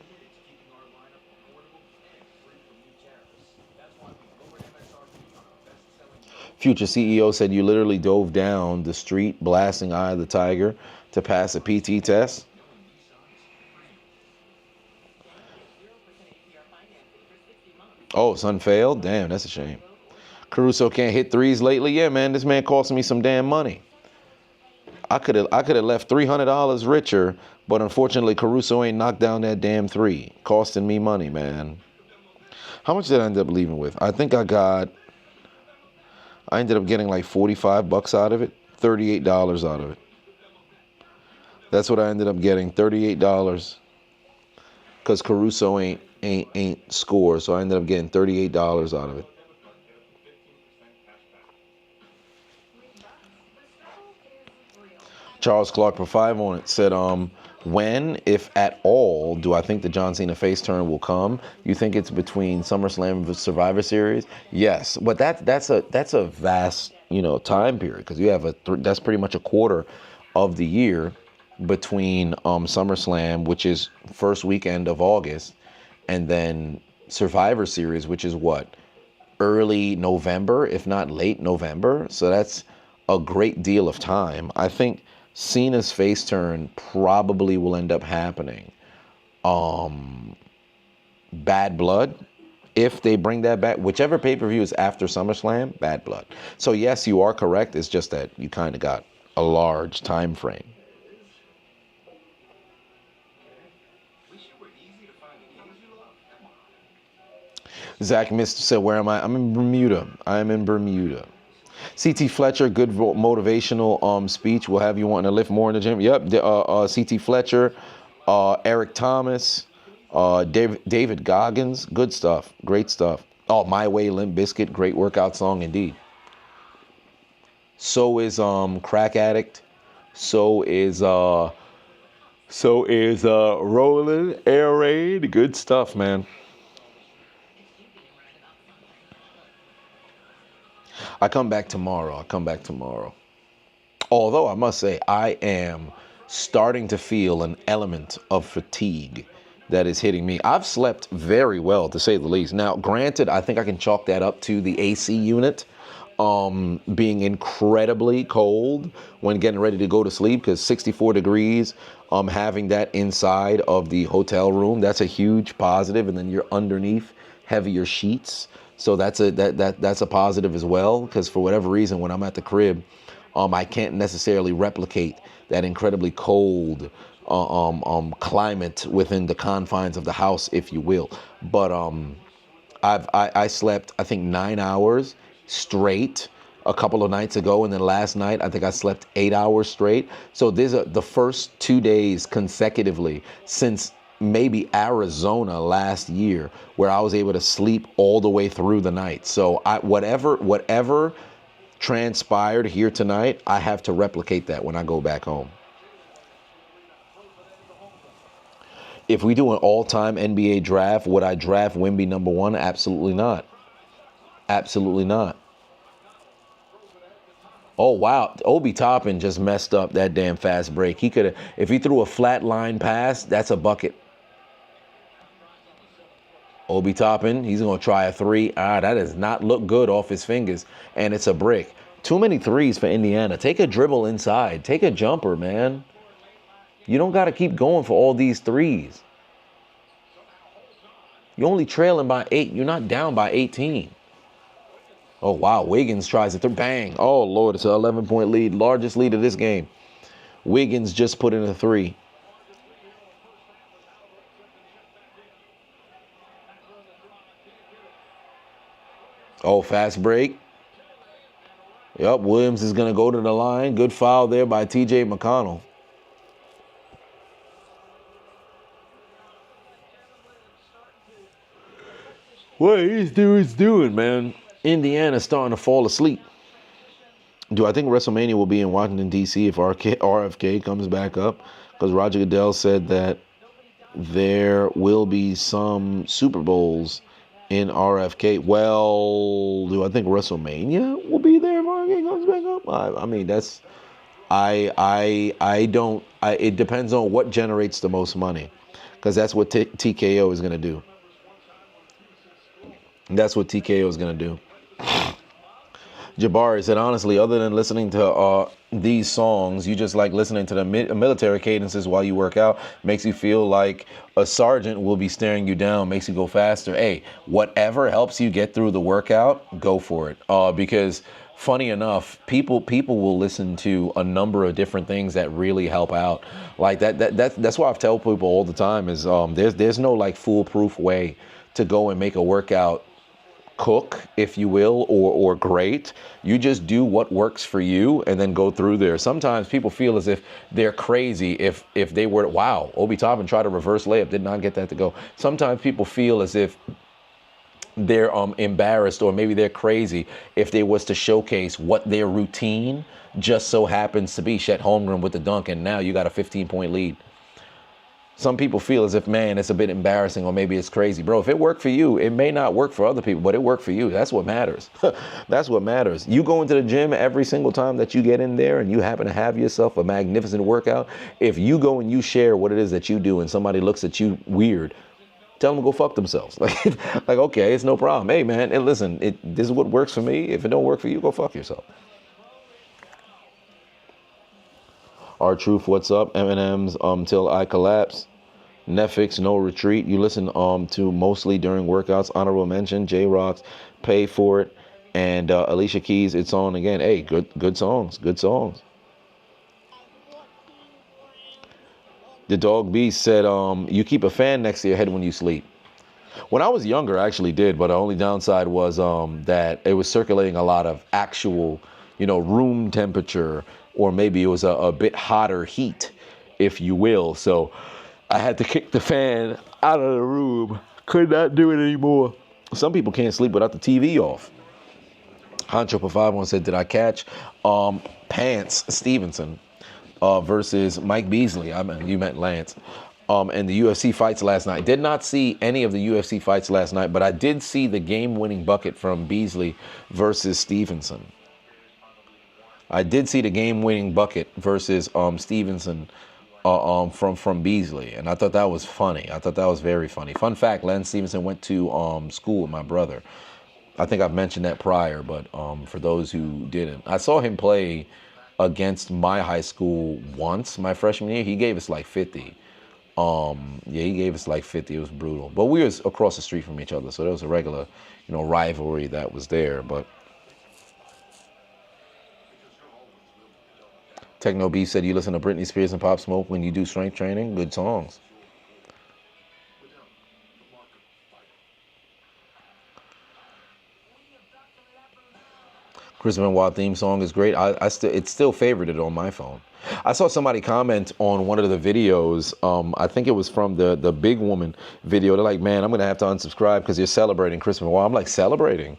Future CEO said you literally dove down the street blasting Eye of the Tiger to pass a PT test. Oh, son failed? Damn, that's a shame. Caruso can't hit threes lately. Yeah, man, this man costing me some damn money. I could have left $300 richer, but unfortunately Caruso ain't knocked down that damn 3. Costing me money, man. How much did I end up leaving with? I think I ended up getting like $45 out of it, $38 out of it. That's what I ended up getting, $38. Because Caruso ain't score, so I ended up getting $38 out of it. Charles Clark for 5 on it said, when, if at all, do I think the John Cena face turn will come? You think it's between SummerSlam and Survivor Series? Yes, but that's a vast time period, because you have that's pretty much a quarter of the year between SummerSlam, which is first weekend of August, and then Survivor Series, which is what, early November, if not late November. So that's a great deal of time. I think Cena's face turn probably will end up happening. Bad Blood, if they bring that back, whichever pay-per-view is after SummerSlam, Bad Blood. So yes, you are correct. It's just that you kind of got a large time frame. Zach Mist said, where am I? I'm in Bermuda. I'm in Bermuda. CT Fletcher, good motivational speech. Will have you wanting to lift more in the gym. Yep. CT Fletcher, Eric Thomas, David Goggins. Good stuff. Great stuff. Oh, My Way, Limp Bizkit. Great workout song indeed. So is Crack Addict. So is Rollin', Air Raid. Good stuff, man. I come back tomorrow. Although I must say, I am starting to feel an element of fatigue that is hitting me. I've slept very well, to say the least. Now, granted, I think I can chalk that up to the AC unit. being incredibly cold when getting ready to go to sleep, because 64 degrees, having that inside of the hotel room, that's a huge positive. And then you're underneath heavier sheets, so that's a positive as well, because for whatever reason when I'm at the crib, I can't necessarily replicate that incredibly cold climate within the confines of the house, if you will. But I slept, I think, 9 hours straight a couple of nights ago, and then last night I think I slept 8 hours straight. So these are the first 2 days consecutively since maybe Arizona last year where I was able to sleep all the way through the night. So whatever transpired here tonight, I have to replicate that when I go back home. If we do an all-time NBA draft, would I draft Wemby number one? Absolutely not. Absolutely not. Oh, wow. Obi Toppin just messed up that damn fast break. He could have, if he threw a flat line pass, that's a bucket. Obi Toppin, he's going to try a three. That does not look good off his fingers, and it's a brick. Too many threes for Indiana. Take a dribble inside. Take a jumper, man. You don't got to keep going for all these threes. You're only trailing by 8. You're not down by 18. Oh, wow. Wiggins tries it. Bang. Oh, Lord. It's an 11-point lead. Largest lead of this game. Wiggins just put in a 3. Oh, fast break. Yep, Williams is going to go to the line. Good foul there by T.J. McConnell. What are these dudes doing, man? Indiana's starting to fall asleep. Do I think WrestleMania will be in Washington, D.C. if RFK comes back up? Because Roger Goodell said that there will be some Super Bowls in RFK. Well, do I think WrestleMania will be there if RFK comes back up? I mean, that's... I don't... it depends on what generates the most money. Because that's what TKO is going to do. That's what TKO is going to do. Jabari said, honestly, other than listening to these songs, you just like listening to the military cadences while you work out. Makes you feel like a sergeant will be staring you down. Makes you go faster. Hey, whatever helps you get through the workout, go for it. Because funny enough, people will listen to a number of different things that really help out. Like that's why I've tell people all the time is there's no like foolproof way to go and make a workout cook, if you will, or great. You just do what works for you and then go through there. Sometimes people feel as if they're crazy if they were, wow, Obi Toppin tried a reverse layup, did not get that to go. Sometimes people feel as if they're embarrassed, or maybe they're crazy if they was to showcase what their routine just so happens to be. Chet Holmgren with the dunk, and now you got a 15-point lead. Some people feel as if, man, it's a bit embarrassing, or maybe it's crazy. Bro, if it worked for you, it may not work for other people, but it worked for you. That's what matters. That's what matters. You go into the gym every single time that you get in there and you happen to have yourself a magnificent workout. If you go and you share what it is that you do and somebody looks at you weird, tell them to go fuck themselves. Like okay, it's no problem. Hey, man, and listen, this is what works for me. If it don't work for you, go fuck yourself. R-Truth, what's up? Eminem's Till I Collapse. Netflix, No Retreat. You listen to mostly during workouts. Honorable mention, J-Rock's Pay For It. And Alicia Keys, It's On Again. Hey, good songs. Good songs. The Dog Beast said, you keep a fan next to your head when you sleep. When I was younger, I actually did, but the only downside was that it was circulating a lot of actual, room temperature, or maybe it was a bit hotter heat, if you will. So I had to kick the fan out of the room. Could not do it anymore. Some people can't sleep without the TV off. Honcho for 51 said, did I catch Pants Stevenson versus Mike Beasley? You meant Lance. And the UFC fights last night. Did not see any of the UFC fights last night, but I did see the game-winning bucket from Beasley versus Stevenson. I did see the game-winning bucket versus Stevenson from Beasley, and I thought that was funny. I thought that was very funny. Fun fact: Lance Stevenson went to school with my brother. I think I've mentioned that prior, but for those who didn't, I saw him play against my high school once my freshman year. He gave us like 50. Yeah, he gave us like 50. It was brutal. But we was across the street from each other, so there was a regular, rivalry that was there. But Techno B said you listen to Britney Spears and Pop Smoke when you do strength training. Good songs. Chris Benoit theme song is great. It's still favorited on my phone. I saw somebody comment on one of the videos. I think it was from the Big Woman video. They're like, man, I'm gonna have to unsubscribe because you're celebrating Chris Benoit. I'm like, celebrating.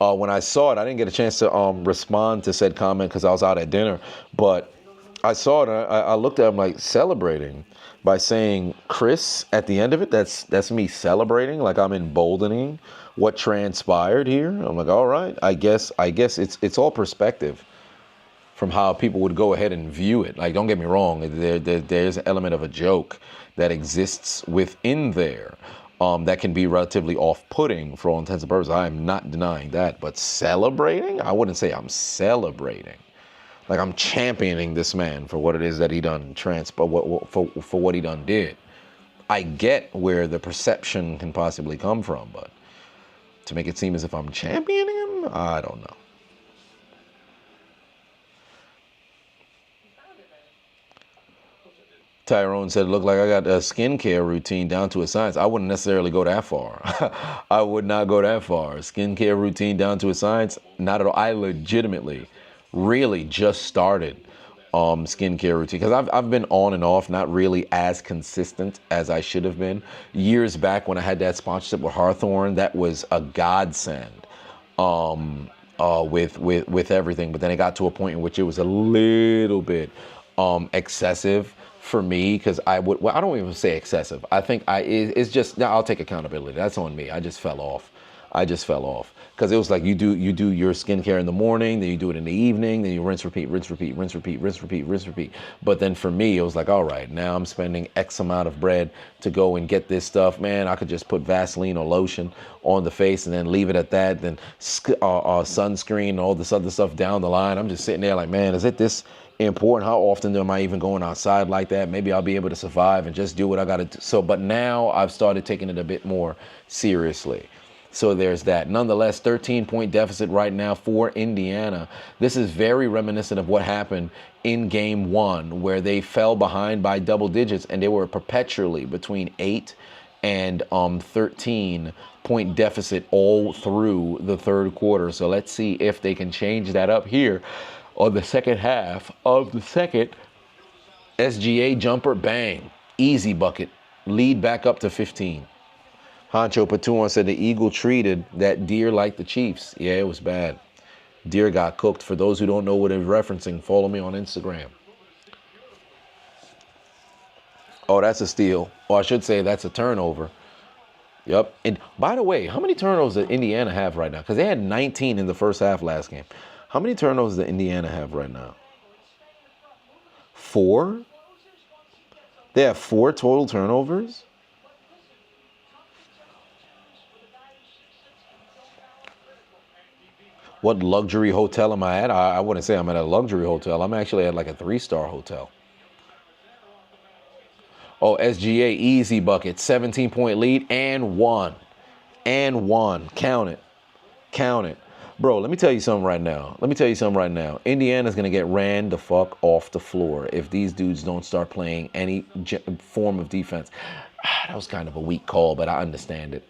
When I saw it, I didn't get a chance to respond to said comment because I was out at dinner. But I saw it. I looked at him like celebrating by saying Chris at the end of it. That's me celebrating, like I'm emboldening what transpired here. I'm like, all right, I guess it's all perspective from how people would go ahead and view it. Like, don't get me wrong, there's an element of a joke that exists within there that can be relatively off-putting for all intents and purposes. I am not denying that, but celebrating? I wouldn't say I'm celebrating. Like, I'm championing this man for what it is that he done for what he done did. I get where the perception can possibly come from, but to make it seem as if I'm championing him, I don't know. Tyrone said, look like I got a skincare routine down to a science. I wouldn't necessarily go that far. I would not go that far. Skincare routine down to a science? Not at all. I legitimately really just started skincare routine because I've been on and off, not really as consistent as I should have been. Years back when I had that sponsorship with Hawthorne, that was a godsend with everything. But then it got to a point in which it was a little bit excessive for me because I don't even say excessive. I think it's just, I'll take accountability. That's on me. I just fell off because it was like you do your skincare in the morning, then you do it in the evening, then you rinse, repeat. But then for me, it was like, all right, now I'm spending X amount of bread to go and get this stuff. Man, I could just put Vaseline or lotion on the face and then leave it at that. Then sunscreen and all this other stuff down the line. I'm just sitting there like, man, is it this important? How often am I even going outside like that? Maybe I'll be able to survive and just do what I got to do. So, but now I've started taking it a bit more seriously. So there's that. Nonetheless, 13-point deficit right now for Indiana. This is very reminiscent of what happened in game one, where they fell behind by double digits and they were perpetually between 8 and 13-point deficit all through the third quarter. So let's see if they can change that up here on the second half of the second. SGA jumper, bang, easy bucket, lead back up to 15. Hancho Patuan said the Eagle treated that deer like the Chiefs. Yeah, it was bad. Deer got cooked. For those who don't know what it's referencing, follow me on Instagram. Oh, that's a steal. Or I should say that's a turnover. Yep. And by the way, how many turnovers does Indiana have right now? Because they had 19 in the first half last game. How many turnovers does Indiana have right now? 4? They have 4 total turnovers? What luxury hotel am I at? I wouldn't say I'm at a luxury hotel. I'm actually at like a 3-star hotel. Oh, SGA, easy bucket. 17-point lead and one. And one. Count it. Count it. Bro, let me tell you something right now. Indiana's going to get ran the fuck off the floor if these dudes don't start playing any form of defense. That was kind of a weak call, but I understand it.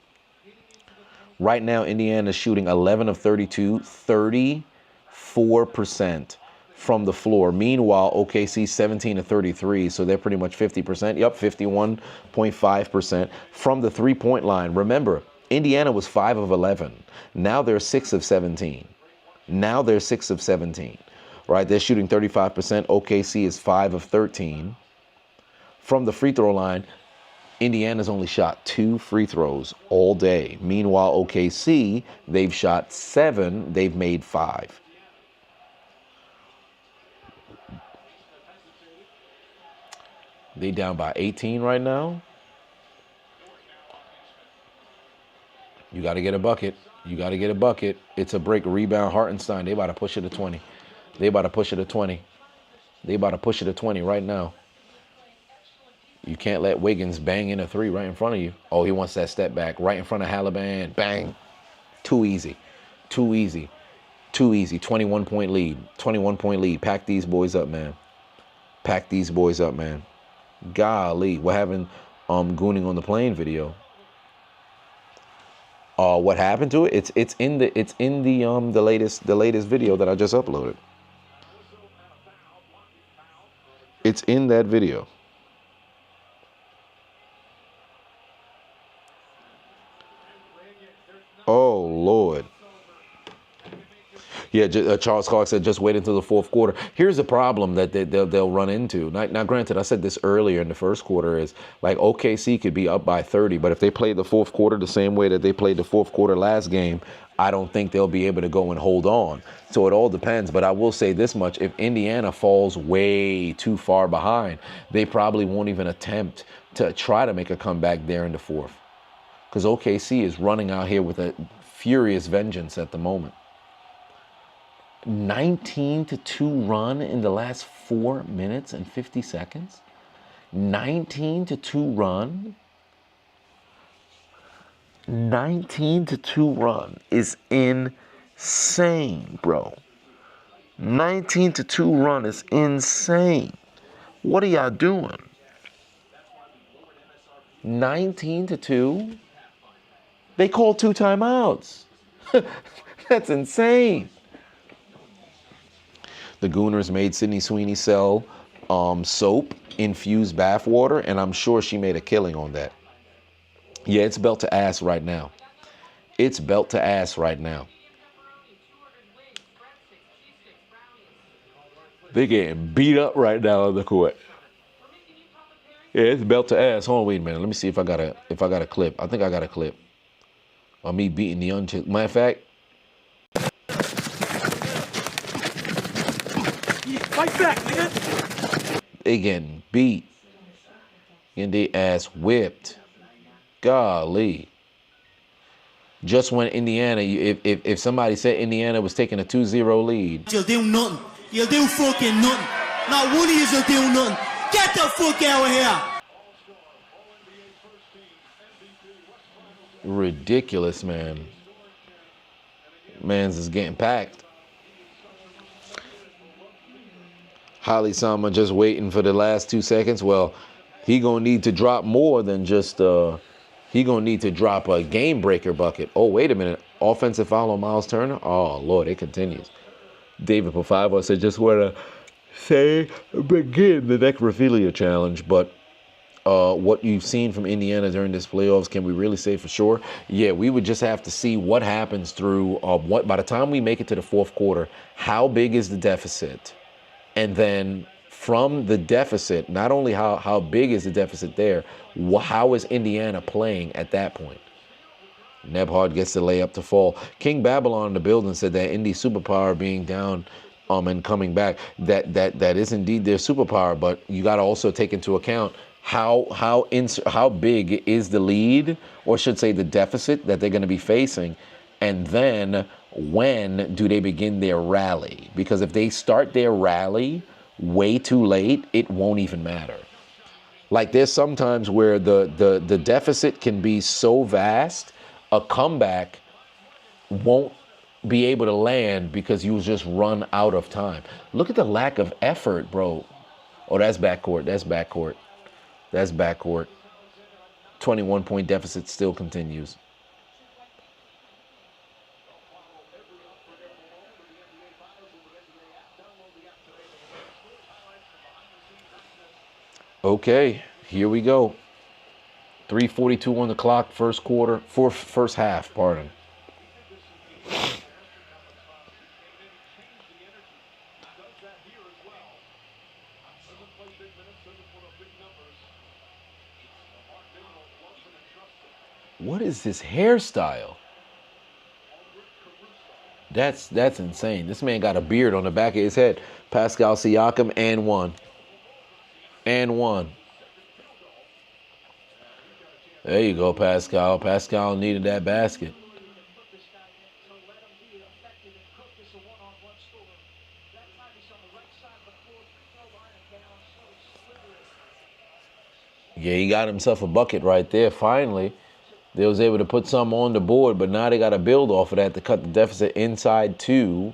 Right now, Indiana is shooting 11 of 32, 34% from the floor. Meanwhile, OKC 17 of 33, so they're pretty much 50%. Yep, 51.5% from the three-point line. Remember, Indiana was 5 of 11. Now they're 6 of 17. Right, they're shooting 35%. OKC is 5 of 13. From the free throw line, Indiana's only shot 2 free throws all day. Meanwhile, OKC, they've shot 7. They've made 5. They down by 18 right now. You got to get a bucket. You got to get a bucket. It's a break, rebound, Hartenstein. They about to push it to 20. They about to push it to 20. They about to push it to 20 right now. You can't let Wiggins bang in a three right in front of you. Oh, he wants that step back right in front of Halliburton. Bang. Too easy. Too easy. Too easy. 21-point lead. 21-point lead. Pack these boys up, man. Pack these boys up, man. Golly. What happened gooning on the plane video? What happened to it? It's in the latest video that I just uploaded. It's in that video. Oh Lord. Yeah, Charles Clark said just wait until the fourth quarter. Here's the problem that they'll run into. Now, granted, I said this earlier in the first quarter is like OKC could be up by 30, but if they play the fourth quarter the same way that they played the fourth quarter last game, I don't think they'll be able to go and hold on. So it all depends. But I will say this much. If Indiana falls way too far behind, they probably won't even attempt to try to make a comeback there in the fourth. Because OKC is running out here with a furious vengeance at the moment. 19-2 run in the last 4 minutes and 50 seconds. 19-2 run. 19-2 run is insane, bro. 19-2 run is insane. What are y'all doing? 19-2? They called 2 timeouts. That's insane. The Gooners made Sydney Sweeney sell soap infused bath water, and I'm sure she made a killing on that. Yeah, it's belt to ass right now. It's belt to ass right now. They're getting beat up right now on the court. Yeah, it's belt to ass. Hold on, wait a minute. Let me see if I got a clip. I think I got a clip of me beating the unchick. Matter of fact. Fight back, nigga. They getting beat. Getting their ass whipped. Golly. Just when Indiana, if somebody said Indiana was taking a 2-0 lead. You'll do nothing. You'll do fucking nothing. Not one of you will do nothing. Get the fuck out of here. Ridiculous, man. Man's is getting packed. Holly Sama just waiting for the last 2 seconds. Well, he gonna need to drop more than just he gonna need to drop a game breaker bucket. Oh, wait a minute. Offensive foul on Miles Turner. Oh Lord, it continues. David Pofavo said just want to say begin the necrophilia challenge, but what you've seen from Indiana during this playoffs, can we really say for sure? Yeah, we would just have to see what happens through what by the time we make it to the fourth quarter, how big is the deficit? And then from the deficit, not only how big is the deficit there, how is Indiana playing at that point? Nebhard gets the layup to fall. King Babylon in the building said that Indy superpower being down and coming back, that is indeed their superpower, but you got to also take into account how big is the lead, or should say the deficit that they're going to be facing, and then when do they begin their rally? Because if they start their rally way too late, it won't even matter. Like there's sometimes where the deficit can be so vast, a comeback won't be able to land because you just run out of time. Look at the lack of effort, bro. Oh, that's backcourt. That's backcourt. That's backcourt. 21-point deficit still continues. Okay, here we go. 3:42 on the clock, first quarter, first half, pardon. What is this hairstyle? That's insane. This man got a beard on the back of his head. Pascal Siakam and one. And one. There you go, Pascal. Pascal needed that basket. Yeah, he got himself a bucket right there. Finally, they was able to put some on the board, but now they got to build off of that to cut the deficit inside 2,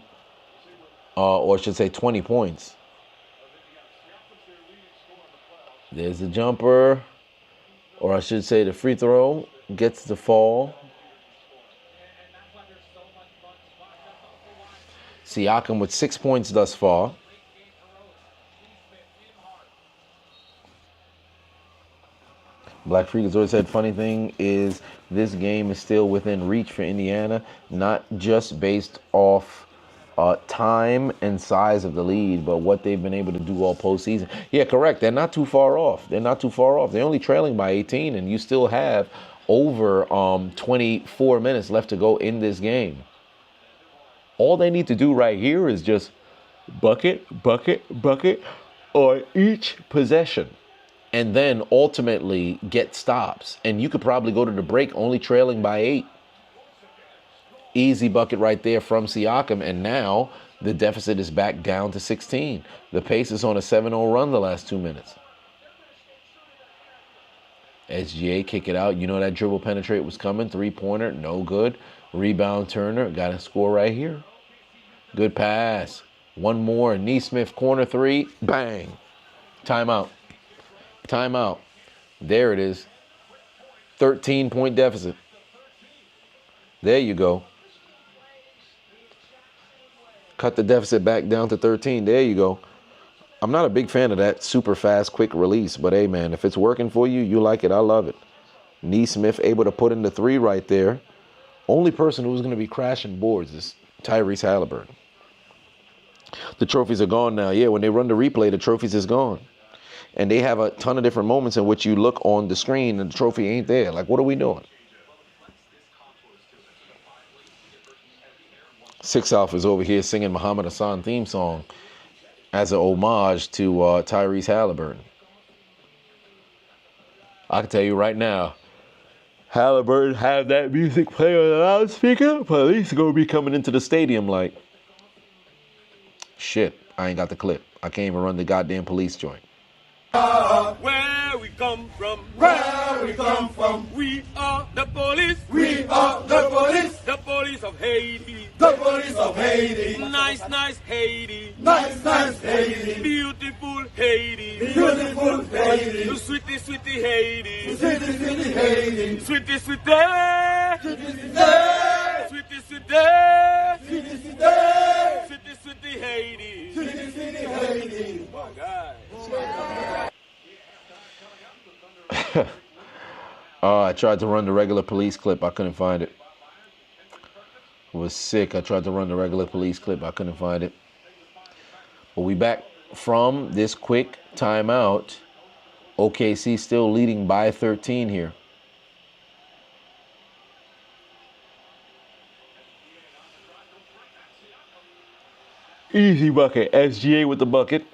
or I should say 20 points. There's the jumper, or I should say the free throw gets the fall. Siakam with 6 points thus far. Black Freak has always said, funny thing is this game is still within reach for Indiana, not just based off time and size of the lead, but what they've been able to do all postseason. Yeah, correct. They're not too far off. They're not too far off. They're only trailing by 18, and you still have over 24 minutes left to go in this game. All they need to do right here is just bucket, bucket, bucket on each possession, and then ultimately get stops. And you could probably go to the break only trailing by 8. Easy bucket right there from Siakam, and now the deficit is back down to 16. The pace is on a 7-0 run the last 2 minutes. SGA kick it out. You know that dribble penetrate was coming. 3-pointer, no good. Rebound Turner, got to score right here. Good pass. One more. Neesmith corner 3. Bang. Timeout. Timeout. There it is. 13-point deficit. There you go. Cut the deficit back down to 13. There you go. I'm not a big fan of that super fast, quick release, but hey, man, if it's working for you, you like it. I love it. Neesmith able to put in the 3 right there. Only person who's going to be crashing boards is Tyrese Halliburton. The trophies are gone now. Yeah, when they run the replay, the trophies is gone. And they have a ton of different moments in which you look on the screen and the trophy ain't there. Like, what are we doing? 6 Alpha is over here singing Muhammad Hassan theme song as an homage to Tyrese Halliburton. I can tell you right now, Halliburton have that music play on the loudspeaker, police gonna be coming into the stadium like, shit, I ain't got the clip. I can't even run the goddamn police joint. Where we come from, where we come from, we are the police, we are the police, the police of Haiti, the police of Haiti, nice, nice Haiti, nice, nice Haiti, beautiful Haiti, beautiful Haiti, sweetie, sweetie Haiti, sweetie, sweetie Haiti, sweetie, sweetie, sweetie, sweetie, sweetie, sweetie, sweetie, sweetie Haiti, sweetie, sweetie Haiti, oh my God. I tried to run the regular police clip. I couldn't find it. It was sick. I tried to run the regular police clip. I couldn't find it. But we back from this quick timeout. OKC still leading by 13 here. Easy bucket. SGA with the bucket.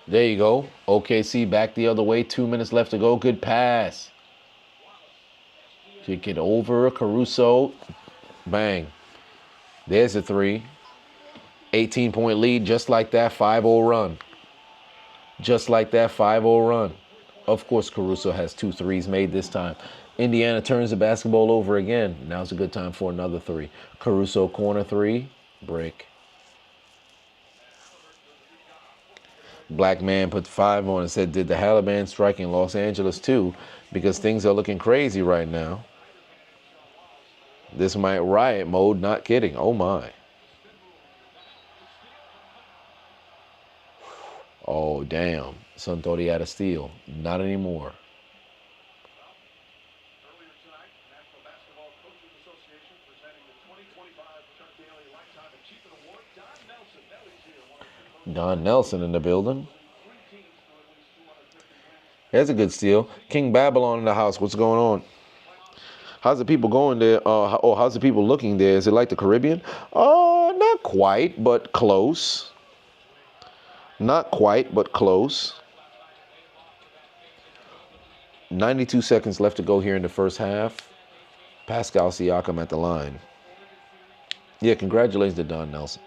There you go. OKC back the other way. 2 minutes left to go. Good pass. Kick it over. Caruso. Bang. There's a 3. 18-point lead. Just like that. 5-0 run. Just like that. 5-0 run. Of course, Caruso has 2 threes made this time. Indiana turns the basketball over again. Now's a good time for another 3. Caruso corner 3. Break. Black man put 5 on and said, did the Halliburton strike in Los Angeles too? Because things are looking crazy right now. This might riot mode, not kidding. Oh my. Oh damn. Son thought he had a steal. Not anymore. Don Nelson in the building. There's a good steal. King Babylon in the house. What's going on? How's the people going there? How's the people looking there? Is it like the Caribbean? Not quite, but close. Not quite, but close. 92 seconds left to go here in the first half. Pascal Siakam at the line. Yeah, congratulations to Don Nelson.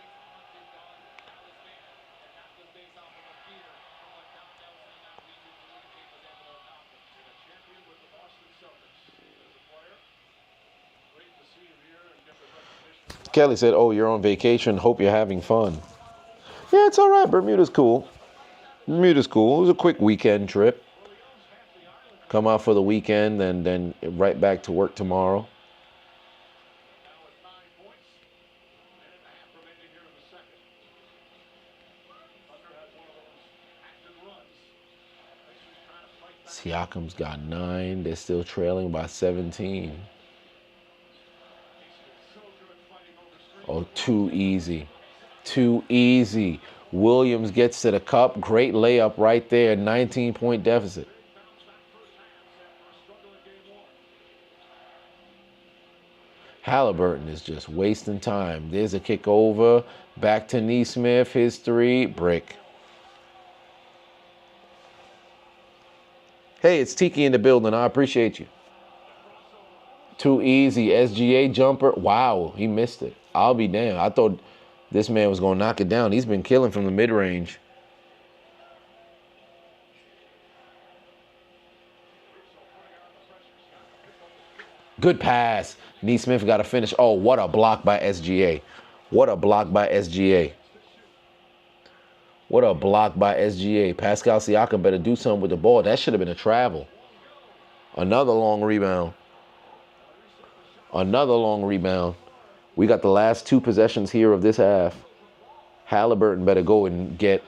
Kelly said, "Oh, you're on vacation. Hope you're having fun." Yeah, it's all right. Bermuda's cool. Bermuda's cool. It was a quick weekend trip. Come out for the weekend and then right back to work tomorrow. Siakam's got 9. They're still trailing by 17. Oh, too easy. Too easy. Williams gets to the cup. Great layup right there. 19-point deficit. Halliburton is just wasting time. There's a kick over. Back to Neesmith. His 3. Brick. Hey, it's Tiki in the building. I appreciate you. Too easy. SGA jumper. Wow, he missed it. I'll be damned. I thought this man was going to knock it down. He's been killing from the mid-range. Good pass. Neesmith got to finish. Oh, what a block by SGA. What a block by SGA. What a block by SGA. Pascal Siakam better do something with the ball. That should have been a travel. Another long rebound. Another long rebound. We got the last 2 possessions here of this half. Halliburton better go and get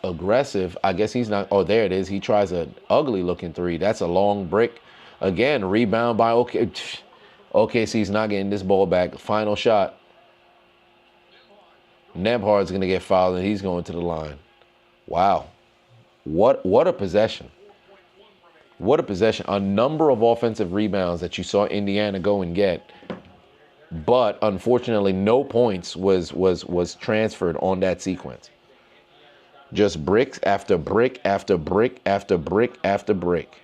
aggressive. I guess he's not. Oh, there it is. He tries an ugly looking 3. That's a long brick. Again, rebound by OKC's not getting this ball back. Final shot. Nebhard's going to get fouled, and he's going to the line. Wow. What a possession. What a possession. A number of offensive rebounds that you saw Indiana go and get. But unfortunately, no points was transferred on that sequence. Just bricks after brick after brick after brick after brick.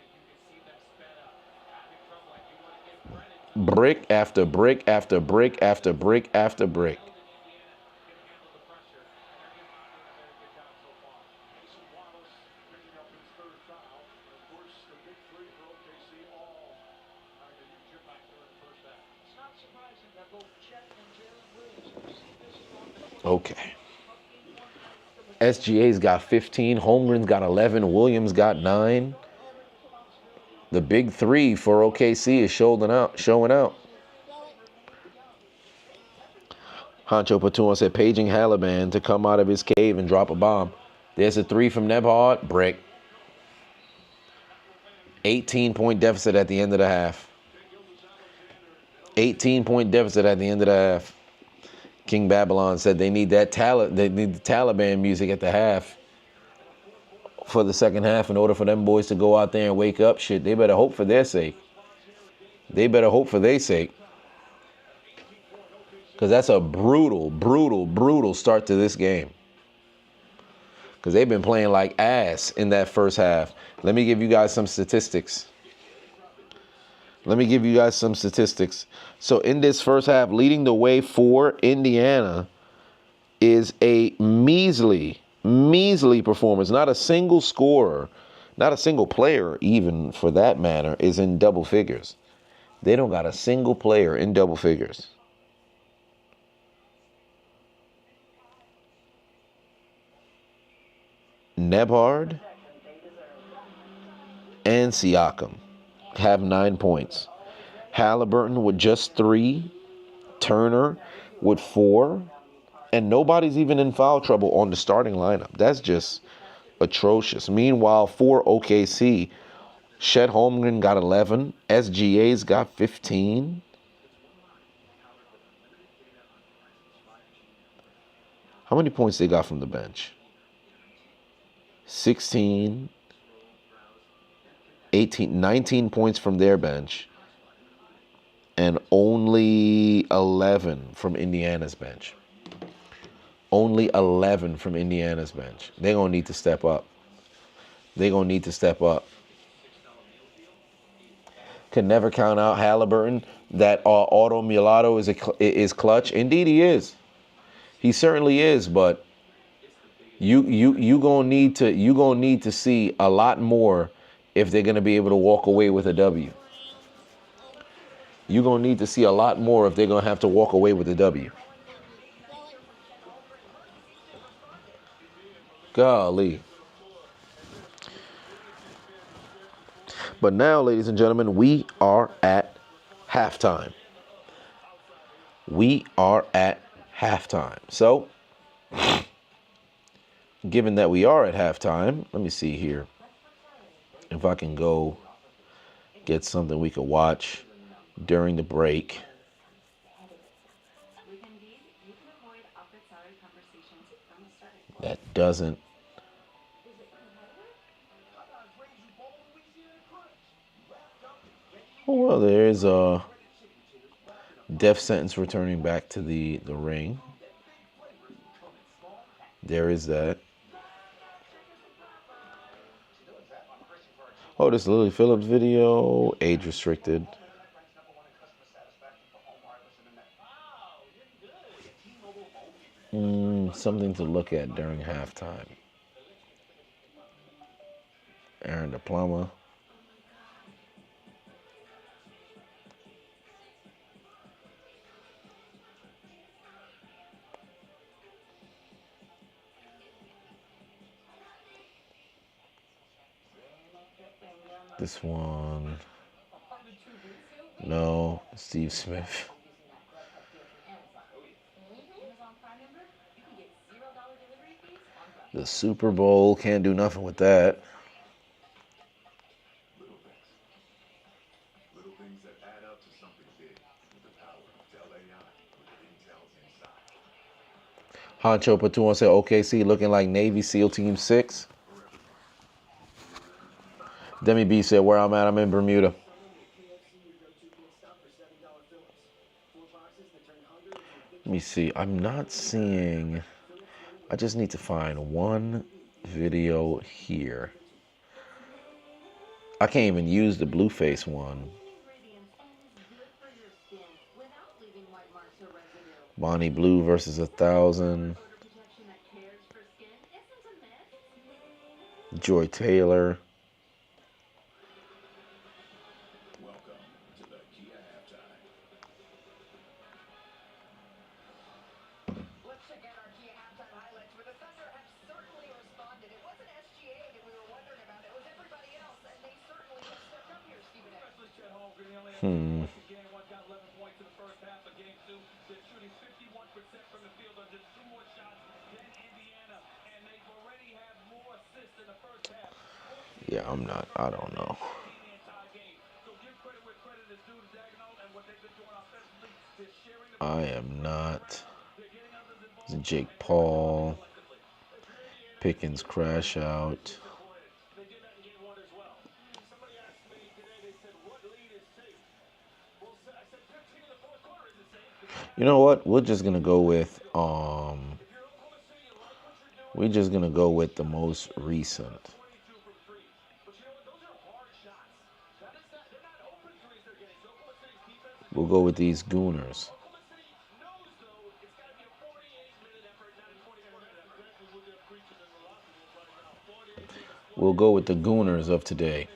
Brick after brick after brick after brick after brick. Okay. SGA's got 15. Holmgren's got 11. Williams got 9. The big 3 for OKC is showing out. Hancho Patuma said, paging Halliburton to come out of his cave and drop a bomb. There's a 3 from Nebhard. Brick. 18-point deficit at the end of the half. 18-point deficit at the end of the half. King Babylon said they need that they need the Taliban music at the half for the second half in order for them boys to go out there and wake up. Shit, they better hope for their sake. They better hope for their sake. Because that's a brutal start to this game. Because they've been playing like ass in that first half. Let me give you guys some statistics. So in this first half, leading the way for Indiana is a measly performance. Not a single scorer, not a single player even for that matter, is in double figures. They don't got a single player in double figures. Nebhard and Siakam have 9 points. Halliburton with just 3. Turner with 4. And nobody's even in foul trouble on the starting lineup. That's just atrocious. Meanwhile, for OKC, Chet Holmgren got 11. SGA's got 15. How many points they got from the bench? 16. 18, 19 points from their bench, and only 11 from Indiana's bench. Only 11 from Indiana's bench. They're going to need to step up. Could never count out Halliburton. That Auto Mulatto is clutch. Indeed, he is. He certainly is. But you gonna need to see a lot more if they're gonna be able to walk away with a W. You're gonna need to see a lot more if they're gonna have to walk away with a W. Golly. But now, ladies and gentlemen, we are at halftime. We are at halftime. So, given that we are at halftime, let me see here. If I can go get something we could watch during the break. That doesn't. Oh, well, there is a death sentence returning back to the ring. There is that. Oh, this Lily Phillips video, age restricted. Something to look at during halftime. Aaron Diploma. This one. No, Steve Smith. The Super Bowl, can't do nothing with that. Honcho Patuan said OKC looking like Navy SEAL Team 6. Demi B said where I'm at, I'm in Bermuda. Let me see. I'm not seeing. I just need to find one video here. I can't even use the Blueface one. Bonnie Blue versus 1,000. Joy Taylor. Yeah, I don't know. I am not. Jake Paul. Pickens crash out. You know what? We're just gonna go with the most recent. We'll go with these Gooners. We'll go with the Gooners of today.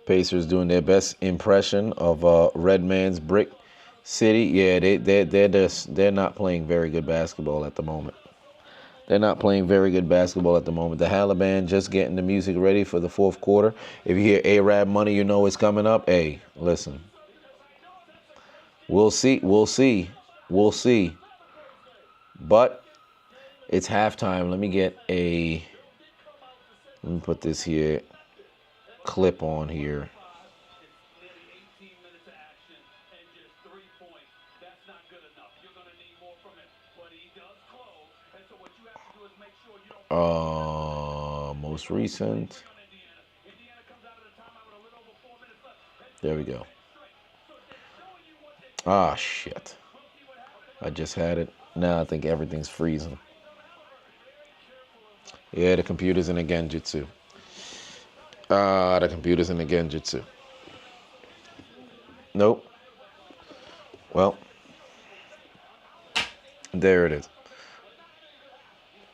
Pacers doing their best impression of Redman's Brick City. Yeah, they're not playing very good basketball at the moment. They're not playing very good basketball at the moment. The Halliburton just getting the music ready for the fourth quarter. If you hear Arab money, you know it's coming up. Hey, listen. We'll see. But it's halftime. Let me put this here. Clip on here. Most recent. There we go. Ah, shit. I just had it. Now I think everything's freezing. Yeah, the computer's in a genjutsu. The computer's in the genjutsu. Nope. Well, there it is.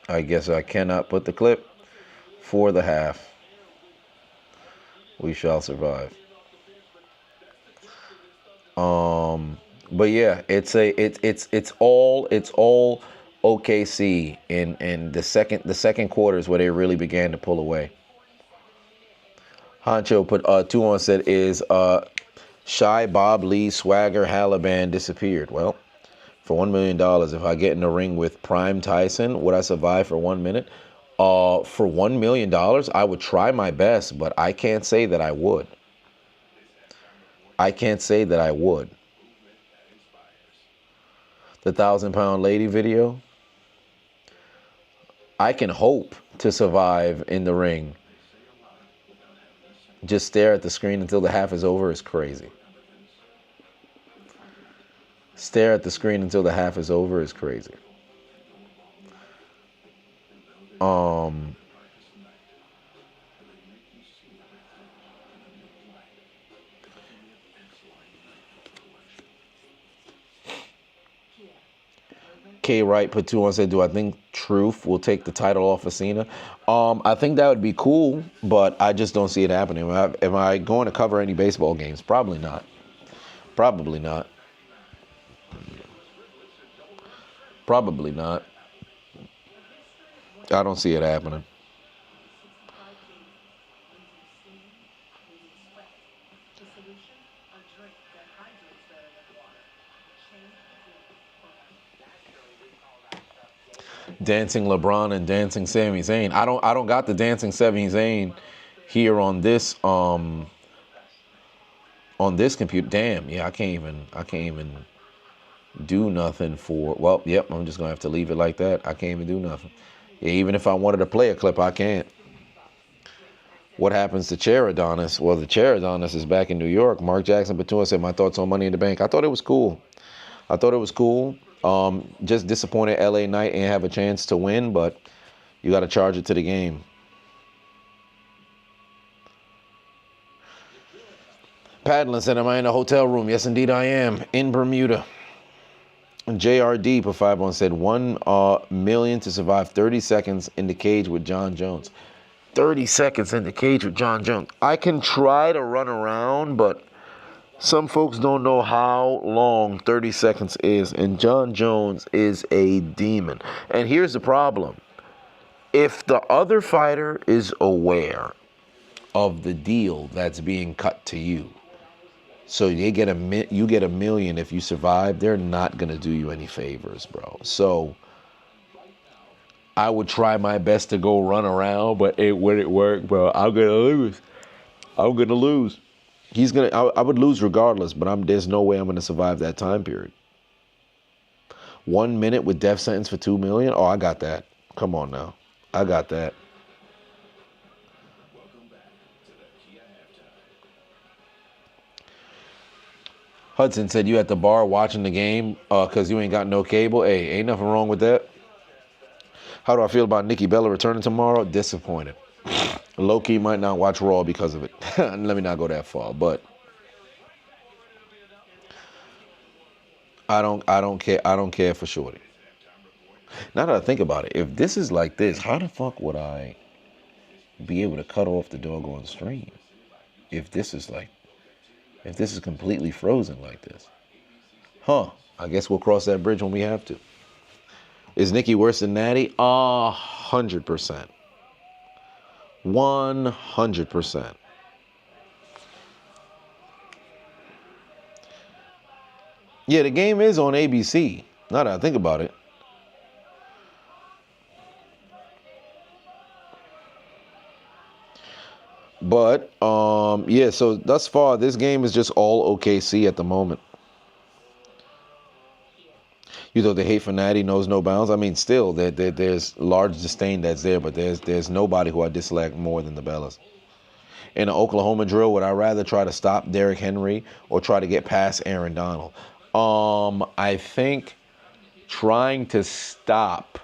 I guess I cannot put the clip for the half. We shall survive. But yeah, it's all OKC in the second quarter is where they really began to pull away. Honcho put 2 on, said is Shy Bob Lee Swagger Halliban disappeared. Well, for $1 million, if I get in the ring with Prime Tyson, would I survive for 1 minute? For $1 million, I would try my best, but I can't say that I would. I can't say that I would. The 1,000-pound lady video, I can hope to survive in the ring. Just stare at the screen until the half is over is crazy. Stare at the screen until the half is over is crazy. K Wright put 2 on, said, do I think Truth will take the title off of Cena? I think that would be cool, but I just don't see it happening. Am I going to cover any baseball games? Probably not. Probably not. Probably not. I don't see it happening. Dancing LeBron and Dancing Sami Zayn. I don't got the Dancing Sami Zayn here on this computer. Damn, yeah, I can't even do nothing for. Well, yep, I'm just gonna have to leave it like that. I can't even do nothing. Yeah, even if I wanted to play a clip, I can't. What happens to Chair Adonis? Well, the Chair Adonis is back in New York. Mark Jackson Batua said, my thoughts on Money in the Bank. I thought it was cool. Just disappointed LA Knight ain't have a chance to win, but you got to charge it to the game. Padlin said, am I in a hotel room? Yes, indeed I am. In Bermuda. JRD put 5 on, said, 1 million to survive 30 seconds in the cage with John Jones. 30 seconds in the cage with John Jones. I can try to run around, but some folks don't know how long 30 seconds is, and John Jones is a demon. And here's the problem. If the other fighter is aware of the deal that's being cut to you, so you get $1 million if you survive, they're not going to do you any favors, bro. So I would try my best to go run around, but it wouldn't work, bro. I'm going to lose. I would lose regardless, but there's no way I'm gonna survive that time period. 1 minute with death sentence for $2 million? Oh, I got that. Come on now. I got that. Hudson said, you at the bar watching the game because you ain't got no cable? Hey, ain't nothing wrong with that. How do I feel about Nikki Bella returning tomorrow? Disappointed. Low-key might not watch Raw because of it. Let me not go that far, but I don't care for Shorty. Now that I think about it, if this is like this, how the fuck would I be able to cut off the doggone stream? If this is completely frozen like this. Huh. I guess we'll cross that bridge when we have to. Is Nikki worse than Natty? 100%. 100%. Yeah, the game is on ABC. Now that I think about it. But, yeah, so thus far, this game is just all OKC at the moment. You know, the hate for Natty knows no bounds. I mean, still, there's large disdain that's there, but there's nobody who I dislike more than the Bellas. In an Oklahoma drill, would I rather try to stop Derrick Henry or try to get past Aaron Donald? I think trying to stop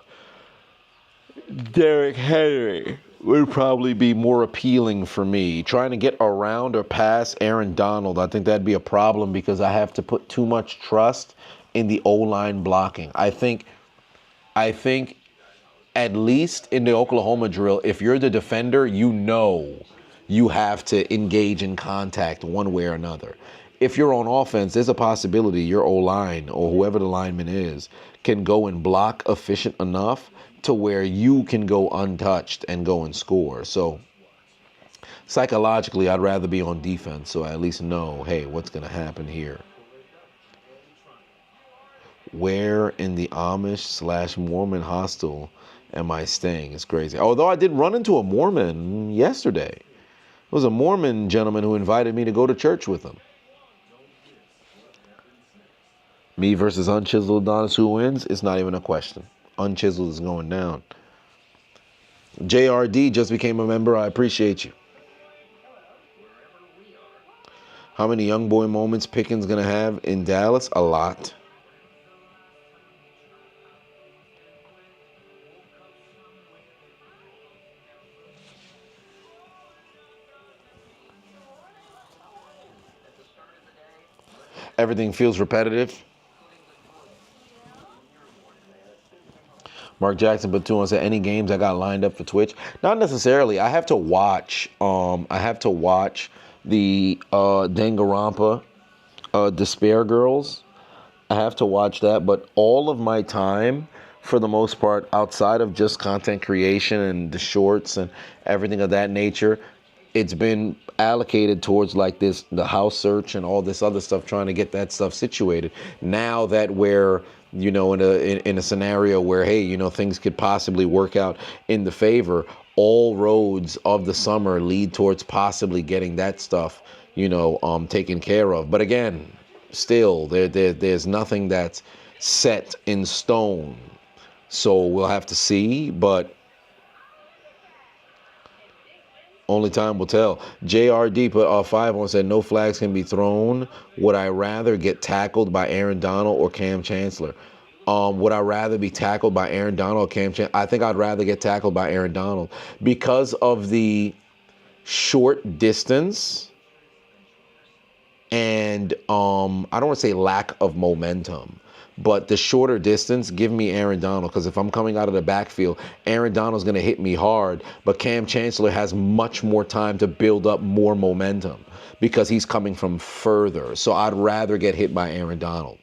Derrick Henry would probably be more appealing for me. Trying to get around or past Aaron Donald, I think that'd be a problem because I have to put too much trust in the O-line blocking. I think at least in the Oklahoma drill, if you're the defender, you know you have to engage in contact one way or another. If you're on offense, there's a possibility your O-line or whoever the lineman is can go and block efficient enough to where you can go untouched and go and score. So psychologically, I'd rather be on defense so I at least know, hey, what's going to happen here. Where in the Amish/Mormon hostel am I staying? It's crazy. Although I did run into a Mormon yesterday. It was a Mormon gentleman who invited me to go to church with him. Me versus Unchiseled Adonis, who wins? It's not even a question. Unchiseled is going down. JRD just became a member. I appreciate you. How many young boy moments Pickens gonna have in Dallas? A lot. Everything feels repetitive. Mark Jackson put 2 on, said any games I got lined up for Twitch? Not necessarily. I have to watch the Danganronpa Despair Girls. I have to watch that, but all of my time, for the most part, outside of just content creation and the shorts and everything of that nature, it's been allocated towards like this, the house search and all this other stuff, trying to get that stuff situated. Now that we're, you know, in a scenario where, hey, you know, things could possibly work out in the favor, all roads of the summer lead towards possibly getting that stuff, you know, taken care of. But again, still, there's nothing that's set in stone. So we'll have to see, but only time will tell. JRD put 5 on, said no flags can be thrown. Would I rather get tackled by Aaron Donald or Cam Chancellor? Would I rather be tackled by Aaron Donald or Cam Chancellor? I think I'd rather get tackled by Aaron Donald because of the short distance and I don't want to say lack of momentum, but the shorter distance, give me Aaron Donald, because if I'm coming out of the backfield, Aaron Donald's going to hit me hard, but Cam Chancellor has much more time to build up more momentum because he's coming from further. So I'd rather get hit by Aaron Donald.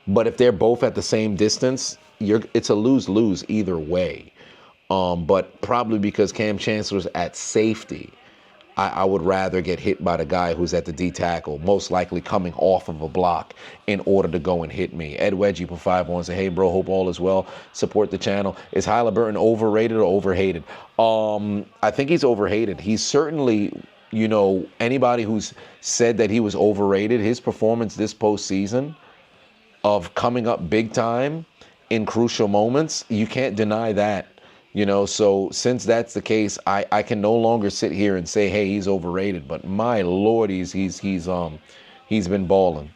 But if they're both at the same distance, it's a lose-lose either way. But probably because Cam Chancellor's at safety, I would rather get hit by the guy who's at the D tackle, most likely coming off of a block in order to go and hit me. Ed Wedgie put 5 on, say, hey, bro, hope all is well. Support the channel. Is Halliburton overrated or overhated? I think he's overhated. He's certainly, you know, anybody who's said that he was overrated, his performance this postseason of coming up big time in crucial moments, you can't deny that. You know, so since that's the case, I can no longer sit here and say, hey, he's overrated. But my Lord, he's been balling.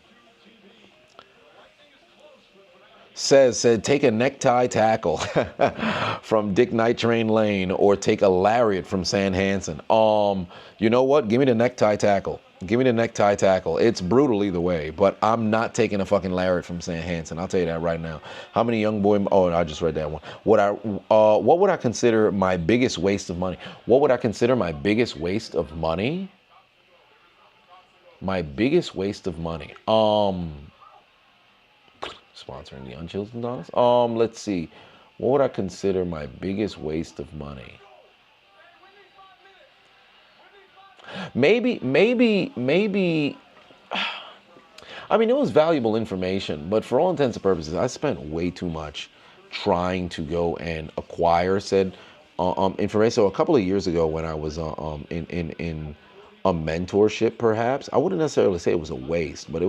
Said take a necktie tackle from Dick Night Train Lane or take a lariat from San Hansen. You know what? Give me the necktie tackle. Give me the necktie tackle. It's brutal either way, but I'm not taking a fucking lariat from San Hansen. I'll tell you that right now. How many young boy? Oh, I just read that one. What would I consider my biggest waste of money? What would I consider my biggest waste of money? My biggest waste of money. Sponsoring the Unchilled Adonis. Let's see. What would I consider my biggest waste of money? Maybe, I mean, it was valuable information, but for all intents and purposes, I spent way too much trying to go and acquire said information. So a couple of years ago when I was in a mentorship, perhaps, I wouldn't necessarily say it was a waste, but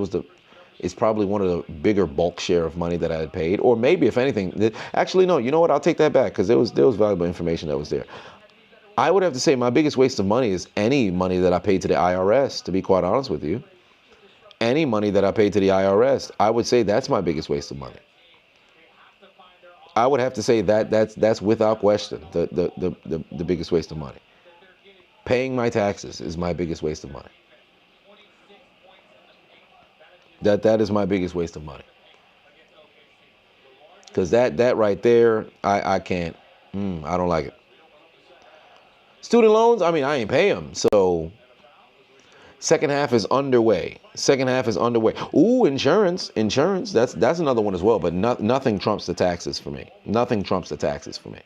it's probably one of the bigger bulk share of money that I had paid. Or maybe, if anything, actually, no, you know what? I'll take that back because there was valuable information that was there. I would have to say my biggest waste of money is any money that I paid to the IRS, to be quite honest with you. Any money that I paid to the IRS, I would say that's my biggest waste of money. I would have to say that's without question the biggest waste of money. Paying my taxes is my biggest waste of money. That is my biggest waste of money. Because that right there, I can't. I don't like it. Student loans, I mean, I ain't pay them. So second half is underway. Second half is underway. Ooh, insurance. That's another one as well. But nothing trumps the taxes for me. Nothing trumps the taxes for me.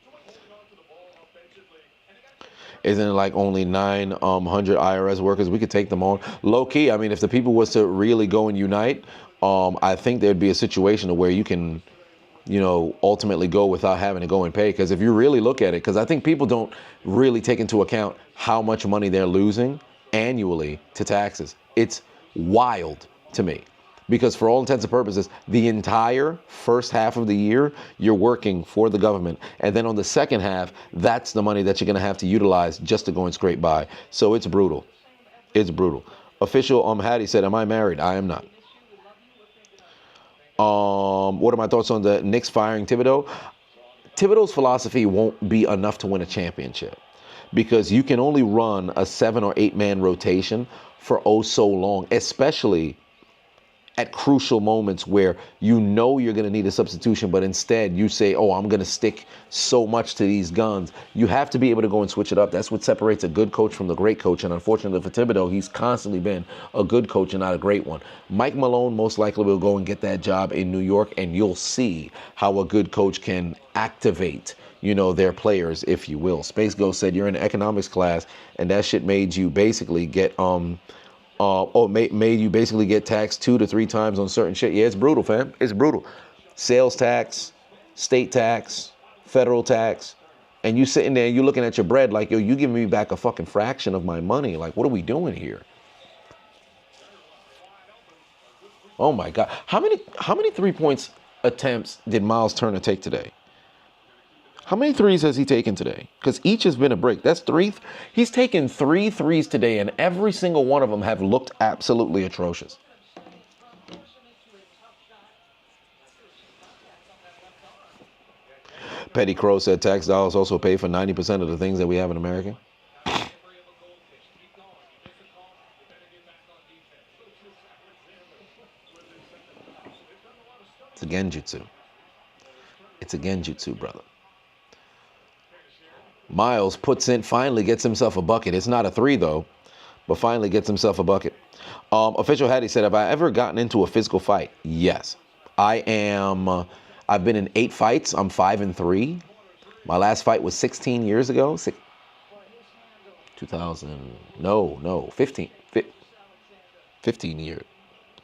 Isn't it like only 900 IRS workers? We could take them on. Low key, I mean, if the people was to really go and unite, I think there'd be a situation where you can, ultimately go without having to go and pay. Because if you really look at it, because I think people don't really take into account how much money they're losing annually to taxes. It's wild to me. Because for all intents and purposes, the entire first half of the year, you're working for the government. And then on the second half, that's the money that you're going to have to utilize just to go and scrape by. So it's brutal. It's brutal. Official Hattie said, am I married? I am not. What are my thoughts on the Knicks firing Thibodeau? Thibodeau's philosophy won't be enough to win a championship because you can only run a 7 or 8 man rotation for oh so long, especially at crucial moments where you're going to need a substitution, but instead you say, oh, I'm going to stick so much to these guns. You have to be able to go and switch it up. That's what separates a good coach from the great coach. And unfortunately for Thibodeau, he's constantly been a good coach and not a great one. Mike Malone most likely will go and get that job in New York, and you'll see how a good coach can activate, their players, if you will. Space Ghost said you're in an economics class, and that shit made you basically get made you basically get taxed 2 to 3 times on certain shit. Yeah, it's brutal, fam. It's brutal. Sales tax, state tax, federal tax, and you sitting there, you looking at your bread like, yo, you giving me back a fucking fraction of my money. Like, what are we doing here? Oh my God. How many 3-point attempts did Miles Turner take today? How many threes has he taken today? Because each has been a break. That's 3. He's taken 3 threes today, and every single one of them have looked absolutely atrocious. Petty Crow said tax dollars also pay for 90% of the things that we have in America. It's a genjutsu. It's a genjutsu, brother. Miles finally gets himself a bucket. It's not a 3 though, but finally gets himself a bucket. Official Hattie said, have I ever gotten into a physical fight? Yes. I am. I've been in 8 fights. I'm 5-3. My last fight was 16 years ago. 15 years.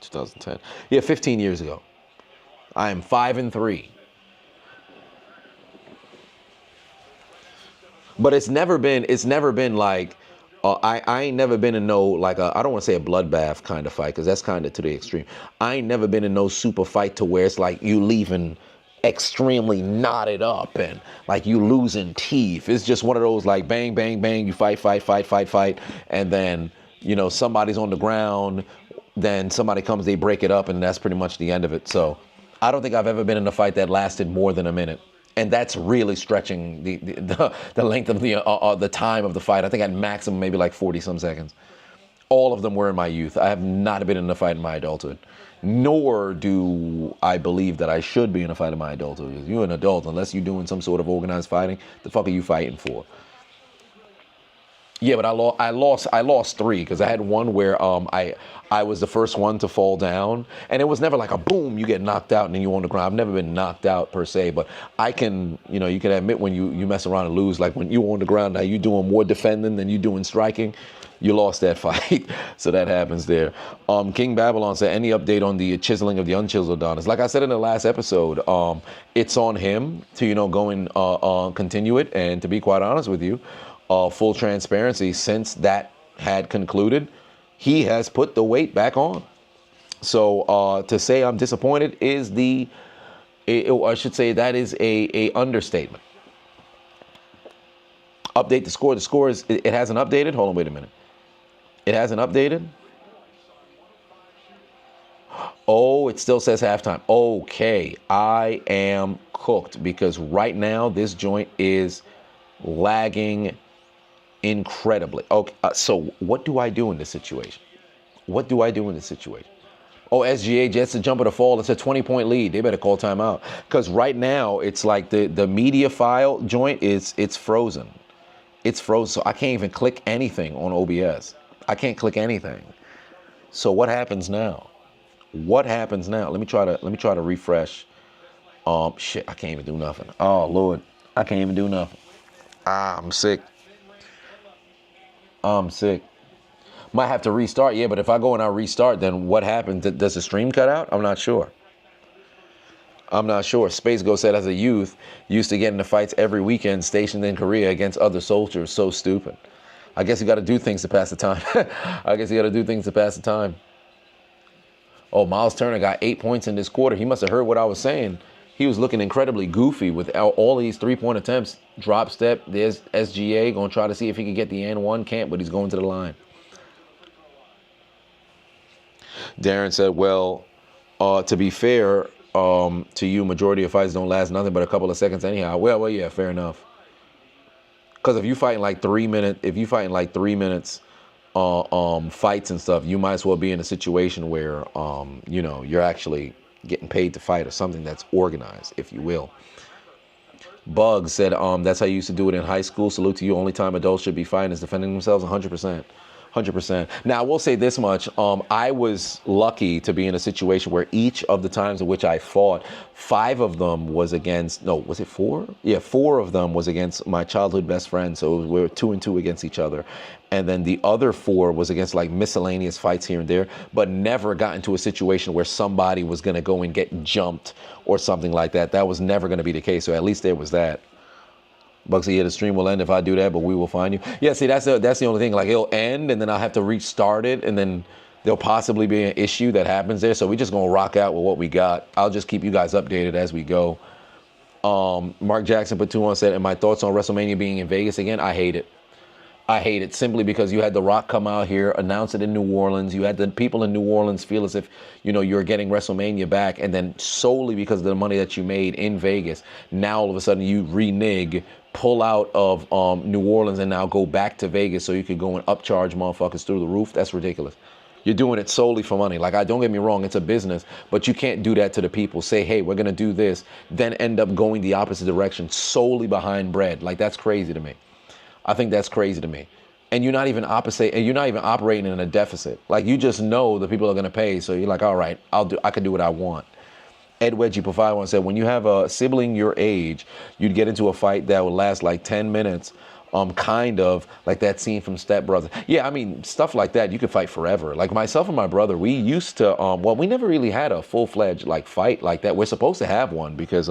2010. Yeah, 15 years ago. I am 5-3. But it's never been like, I ain't never been in no, like, I don't want to say a bloodbath kind of fight, because that's kind of to the extreme. I ain't never been in no super fight to where it's like you leaving extremely knotted up and like you losing teeth. It's just one of those like bang, bang, bang, you fight. And then, somebody's on the ground, then somebody comes, they break it up, and that's pretty much the end of it. So I don't think I've ever been in a fight that lasted more than a minute. And that's really stretching the length of the time of the fight. I think at maximum maybe like 40 some seconds. All of them were in my youth. I have not been in a fight in my adulthood. Nor do I believe that I should be in a fight in my adulthood. Because you're an adult, unless you're doing some sort of organized fighting, the fuck are you fighting for? Yeah, but I lost 3 because I had one where I was the first one to fall down, and it was never like a boom, you get knocked out and then you're on the ground. I've never been knocked out per se, but I can, you can admit when you mess around and lose, like when you're on the ground, now you doing more defending than you doing striking. You lost that fight, so that happens there. King Babylon said, any update on the chiseling of the unchiseled Adonis? Like I said in the last episode, it's on him to, go and continue it, and to be quite honest with you, full transparency, since that had concluded, he has put the weight back on. So to say I'm disappointed is I should say that is a understatement. Update the score. The score is, it hasn't updated. Hold on, wait a minute. It hasn't updated. Oh, it still says halftime. Okay, I am cooked because right now this joint is lagging incredibly. Okay, so what do I do in this situation? What do I do in this situation? Oh, SGA Jets to jump or to fall. It's a 20-point lead. They better call timeout because right now it's like the media file joint it's frozen. It's frozen, so I can't even click anything on OBS. I can't click anything. So what happens now? What happens now? Let me try to refresh. Shit, I can't even do nothing. Oh Lord, I can't even do nothing. I'm sick. I'm sick. Might have to restart, yeah, but if I go and I restart, then what happens? Does the stream cut out? I'm not sure. I'm not sure. Space Ghost said, as a youth, used to get into fights every weekend stationed in Korea against other soldiers. So stupid. I guess you got to do things to pass the time. I guess you got to do things to pass the time. Oh, Miles Turner got 8 points in this quarter. He must have heard what I was saying. He was looking incredibly goofy with all these three-point attempts. Drop step. There's SGA going to try to see if he can get the N1. Can't, but he's going to the line. Darren said, well, to be fair to you, majority of fights don't last nothing but a couple of seconds anyhow. Well, yeah, fair enough. Because if you fighting like 3 minutes, fights and stuff, you might as well be in a situation where, you're actually getting paid to fight or something that's organized, if you will. Bug said, that's how you used to do it in high school. Salute to you. Only time adults should be fighting is defending themselves. 100%. 100%. Now, I will say this much. I was lucky to be in a situation where each of the times in which I fought, 5 of them was against, no, was it 4? Yeah, 4 of them was against my childhood best friend. So we were 2 and 2 against each other. And then the other 4 was against like miscellaneous fights here and there, but never got into a situation where somebody was going to go and get jumped or something like that. That was never going to be the case. So at least there was that. Bugsy, yeah, the stream will end if I do that, but we will find you. Yeah, see, that's the only thing. Like, it'll end, and then I'll have to restart it, and then there'll possibly be an issue that happens there. So we're just going to rock out with what we got. I'll just keep you guys updated as we go. Mark Jackson put 2 on, said, and my thoughts on WrestleMania being in Vegas again? I hate it. I hate it simply because you had The Rock come out here, announce it in New Orleans. You had the people in New Orleans feel as if, you're getting WrestleMania back. And then solely because of the money that you made in Vegas, now all of a sudden you renege, pull out of New Orleans and now go back to Vegas so you could go and upcharge motherfuckers through the roof. That's ridiculous. You're doing it solely for money. Like, don't get me wrong, it's a business, but you can't do that to the people. Say, hey, we're going to do this, then end up going the opposite direction solely behind bread. Like, that's crazy to me. I think that's crazy to me. And you're not even operating in a deficit. Like, you just know the people are going to pay. So you're like, all right, I can do what I want. Ed Wedgie Provide one said, when you have a sibling your age, you'd get into a fight that would last like 10 minutes, kind of like that scene from Step Brothers. Yeah, I mean, stuff like that, you could fight forever. Like myself and my brother, we used to, we never really had a full-fledged like fight like that. We're supposed to have one because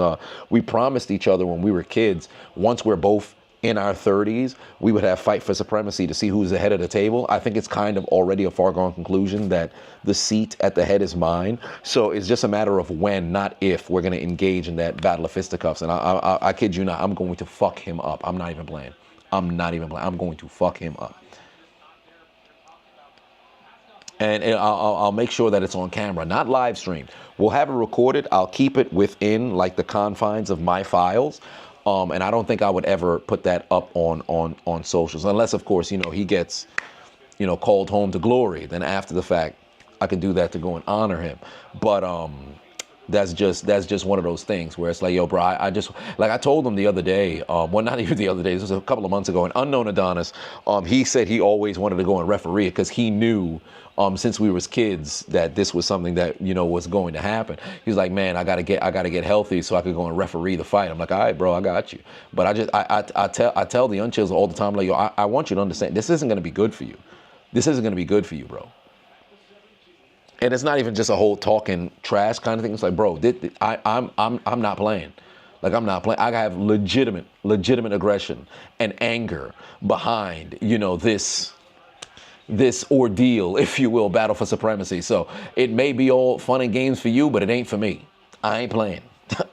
we promised each other when we were kids, once we're both in our 30s, we would have fight for supremacy to see who's the head of the table. I think it's kind of already a foregone conclusion that the seat at the head is mine. So it's just a matter of when, not if, we're going to engage in that battle of fisticuffs. And I kid you not, I'm going to fuck him up. I'm not even playing. I'm going to fuck him up. And I'll make sure that it's on camera, not live streamed. We'll have it recorded. I'll keep it within like the confines of my files. And I don't think I would ever put that up on socials, unless, of course, he gets, called home to glory. Then after the fact, I can do that to go and honor him. But that's just one of those things where it's like, yo, bro, I just, like I told him the other day, well, not even the other day, this was a couple of months ago, an unknown Adonis, he said he always wanted to go and referee because he knew since we was kids that this was something that, was going to happen. He's like, man, I gotta get healthy so I could go and referee the fight. I'm like, all right, bro, I got you. But I tell the unchills all the time, like, yo, I want you to understand, this isn't gonna be good for you. This isn't gonna be good for you, bro. And it's not even just a whole talking trash kind of thing. It's like, bro, I'm not playing. Like, I'm not playing. I have legitimate aggression and anger behind, this ordeal, if you will, battle for supremacy. So it may be all fun and games for you, but it ain't for me. I ain't playing.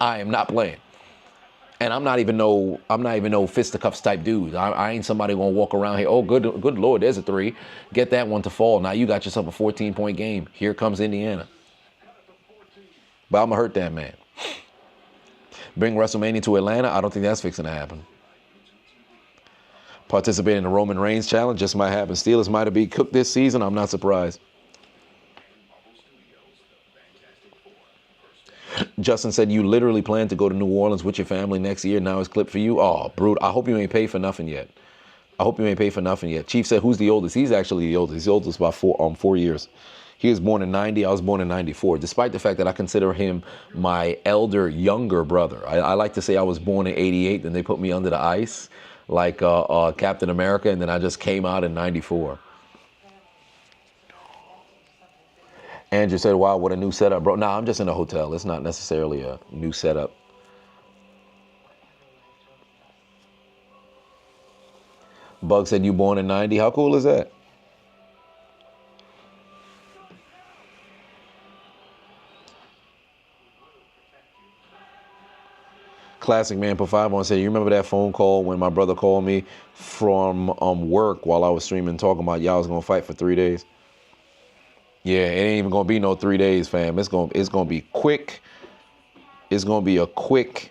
I am not playing. And I'm not even no fisticuffs type dude. I ain't somebody gonna walk around here, oh, good Lord, there's a 3. Get that one to fall. Now you got yourself a 14-point game. Here comes Indiana. But I'm going to hurt that man. Bring WrestleMania to Atlanta? I don't think that's fixing to happen. Participate in the Roman Reigns challenge? Just might happen. Steelers might have been cooked this season. I'm not surprised. Justin said, you literally plan to go to New Orleans with your family next year. Now it's clipped for you. Oh, brute. I hope you ain't paid for nothing yet. Chief said, who's the oldest? He's actually the oldest. He's the oldest by 4 years. He was born in 90. I was born in 94. Despite the fact that I consider him my elder, younger brother. I like to say I was born in 88. Then they put me under the ice like Captain America. And then I just came out in 94. Andrew said, wow, what a new setup, bro. Nah, I'm just in a hotel. It's not necessarily a new setup. Bug said, you born in 90? How cool is that? Classic Man put 5 on, said, you remember that phone call when my brother called me from work while I was streaming talking about y'all was going to fight for 3 days? Yeah, it ain't even gonna be no 3 days, fam. It's gonna be quick. It's gonna be a quick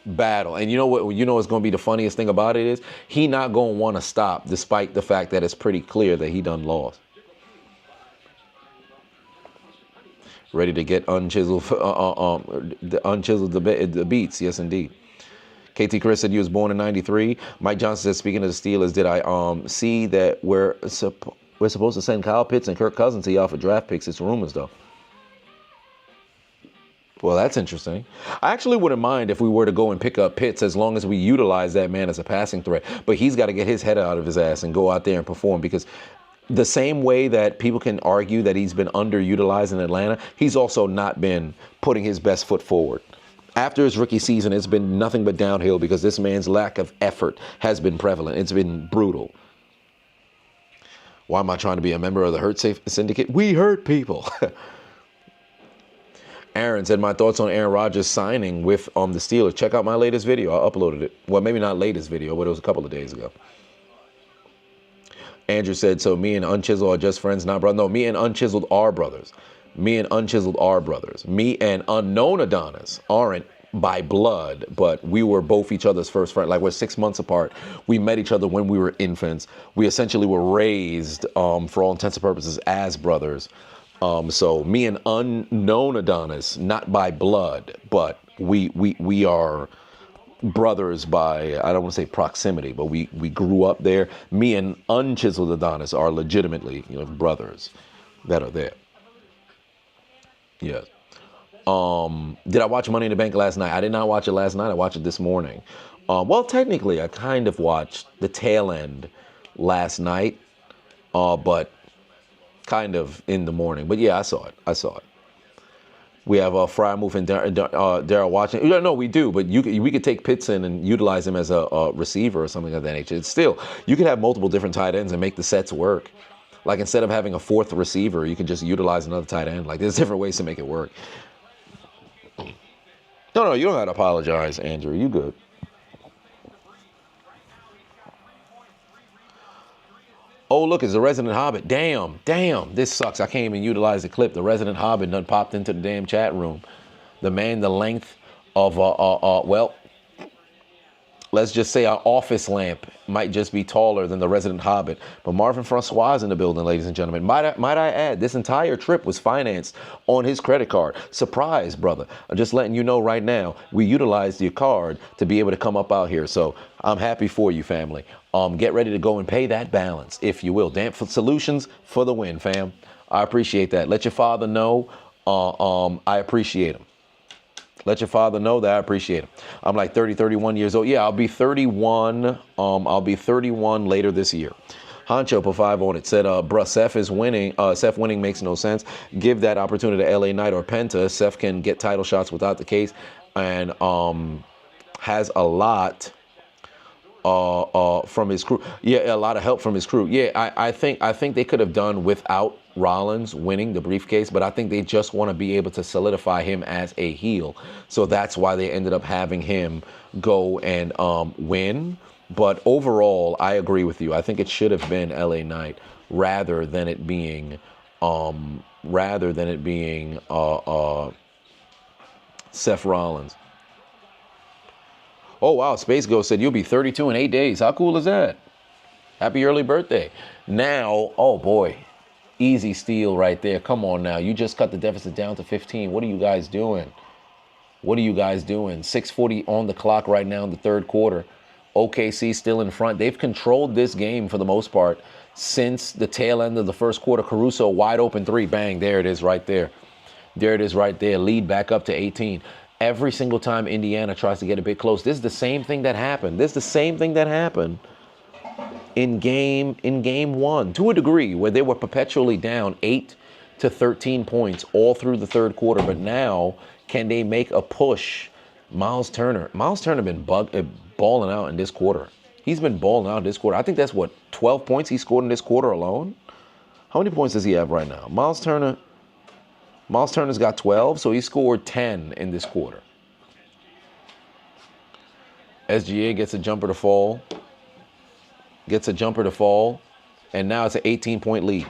battle. And you know what? You know what's gonna be the funniest thing about it is he not gonna want to stop, despite the fact that it's pretty clear that he done lost. Ready to get unchiseled, the beats. Yes, indeed. KT Chris said he was born in 93. Mike Johnson said, speaking of the Steelers, did I see that we're supposed to send Kyle Pitts and Kirk Cousins to y'all for draft picks? It's rumors, though. Well, that's interesting. I actually wouldn't mind if we were to go and pick up Pitts as long as we utilize that man as a passing threat. But he's got to get his head out of his ass and go out there and perform, because the same way that people can argue that he's been underutilized in Atlanta, he's also not been putting his best foot forward. After his rookie season, it's been nothing but downhill because this man's lack of effort has been prevalent. It's been brutal. Why am I trying to be a member of the Hurt Safe Syndicate? We hurt people. Aaron said, my thoughts on Aaron Rodgers signing with the Steelers. Check out my latest video. I uploaded it. Well, maybe not latest video, but it was a couple of days ago. Andrew said, so me and Unchiseled are just friends now, brother? No, me and Unchiseled are brothers. Me and Unknown Adonis aren't by blood, but we were both each other's first friend. Like, we're 6 months apart. We met each other when we were infants. We essentially were raised, for all intents and purposes, as brothers. So me and Unknown Adonis, not by blood, but we are brothers by, I don't want to say proximity, but we grew up there. Me and Unchiseled Adonis are legitimately, brothers that are there. Yes. Did I watch Money in the Bank last night? I did not watch it last night. I watched it this morning. Well, technically, I kind of watched the tail end last night, but kind of in the morning. But yeah, I saw it. We have Frymouth and Daryl watching. No, we do, but we could take Pitts in and utilize him as a receiver or something of that nature. It's still, you could have multiple different tight ends and make the sets work. Like, instead of having a fourth receiver, you can just utilize another tight end. Like, there's different ways to make it work. No, you don't have to apologize, Andrew. You good. Oh, look, it's the Resident Hobbit. Damn, this sucks. I can't even utilize the clip. The Resident Hobbit done popped into the damn chat room. The man, the length of, well, let's just say our office lamp might just be taller than the Resident Hobbit. But Marvin Francois is in the building, ladies and gentlemen. Might I add, this entire trip was financed on his credit card. Surprise, brother. I'm just letting you know right now, we utilized your card to be able to come up out here. So I'm happy for you, family. Get ready to go and pay that balance, if you will. Damn Solutions for the win, fam. I appreciate that. Let your father know I appreciate him. Let your father know that I appreciate him. I'm like 31 years old. Yeah, I'll be 31. I'll be 31 later this year. Honcho put 5 on it. Said, bruh, Seth winning makes no sense. Give that opportunity to LA Knight or Penta. Seth can get title shots without the case, and has a lot from his crew. Yeah, a lot of help from his crew. Yeah, I think they could have done without Rollins winning the briefcase, but I think they just want to be able to solidify him as a heel. So that's why they ended up having him go and win. But overall, I agree with you. I think it should have been LA Knight rather than it being rather than it being Seth Rollins. Oh wow, Space Ghost said you'll be 32 in 8 days. How cool is that? Happy early birthday. Now, oh boy, easy steal right there. Come on now, you just cut the deficit down to 15. What are you guys doing? What are you guys doing? 6:40 on the clock right now in the third quarter. OKC still in front. They've controlled this game for the most part since the tail end of the first quarter. Caruso, wide open three. Bang, there it is right there. There it is right there. Lead back up to 18. Every single time Indiana tries to get a bit close, this is the same thing that happened. This is the same thing that happened in game one, to a degree, where they were perpetually down 8 to 13 points all through the third quarter. But now, can they make a push? Miles Turner been balling out in this quarter. He's been balling out this quarter. I think that's what, 12 points he scored in this quarter alone? How many points does he have right now? Miles Turner's got 12, so he scored 10 in this quarter. SGA gets a jumper to fall. And now it's an 18-point lead.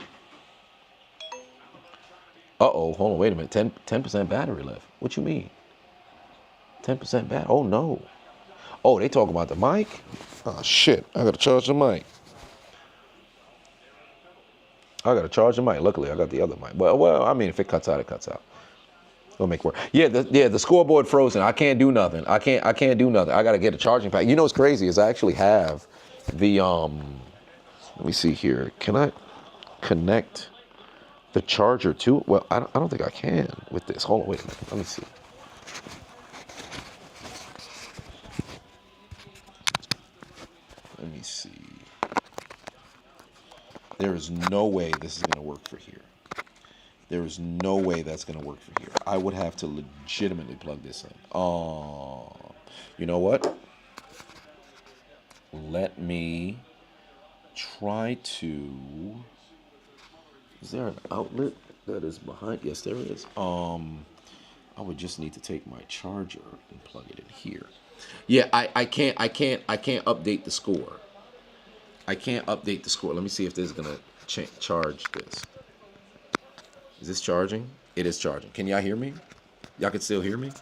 Uh-oh, hold on, wait a minute. 10% battery left. What you mean? 10% battery? Oh, no. Oh, they talking about the mic? Oh, shit. I got to charge the mic. Luckily, I got the other mic. Well, I mean, if it cuts out, it cuts out. It'll make work. Yeah, the scoreboard frozen. I can't do nothing. I can't do nothing. I got to get a charging pack. You know what's crazy is I actually have the, let me see here. Can I connect the charger to it? Well, I don't think I can with this. Hold on, wait a minute. Let me see. There is no way this is going to work for here. There is no way that's going to work for here. I would have to legitimately plug this in. You know what? Let me try to... Is there an outlet that is behind? Yes, there is. I would just need to take my charger and plug it in here. Yeah, I can't update the score. I can't update the score. Let me see if this is gonna charge this. Is this charging? It is charging. Can y'all hear me? Y'all can still hear me?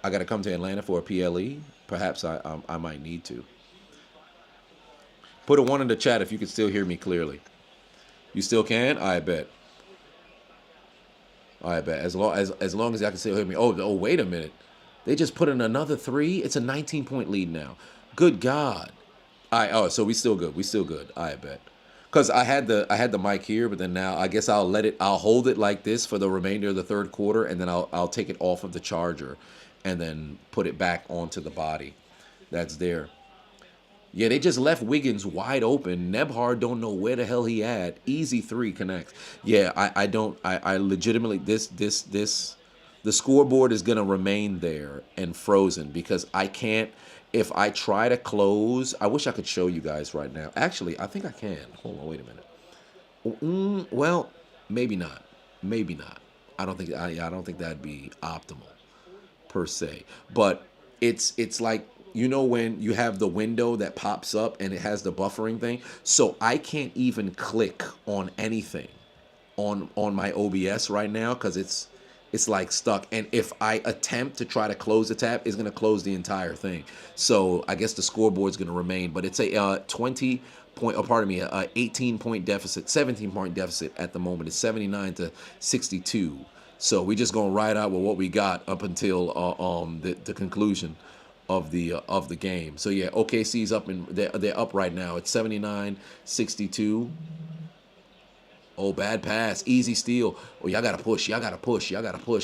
I gotta come to Atlanta for a PLE. Perhaps I might need to. Put a 1 in the chat if you can still hear me clearly. You still can? I bet. As long as y'all can still hear me. Oh, wait a minute. They just put in another 3. It's a 19-point lead now. Good God. So we still good. I bet. Because I had the mic here, but then now I guess I'll hold it like this for the remainder of the third quarter, and then I'll take it off of the charger and then put it back onto the body that's there. Yeah, they just left Wiggins wide open. Nebhard don't know where the hell he at. Easy 3 connects. Yeah, I legitimately, the scoreboard is going to remain there and frozen because I can't, if I try to close, I wish I could show you guys right now. Actually, I think I can. Hold on, wait a minute. Well, maybe not. I don't think that'd be optimal per se. But it's like, you know when you have the window that pops up and it has the buffering thing? So I can't even click on anything on my OBS right now because it's like stuck. And if I attempt to try to close the tab, it's going to close the entire thing. So I guess the scoreboard's going to remain. But it's a 18-point deficit, 17-point deficit at the moment. It's 79 to 62. So we just going to ride out with what we got up until the conclusion of the game. So yeah, OKC's up and they're up right now. It's 79-62. Oh, bad pass. Easy steal. Oh, y'all got to push.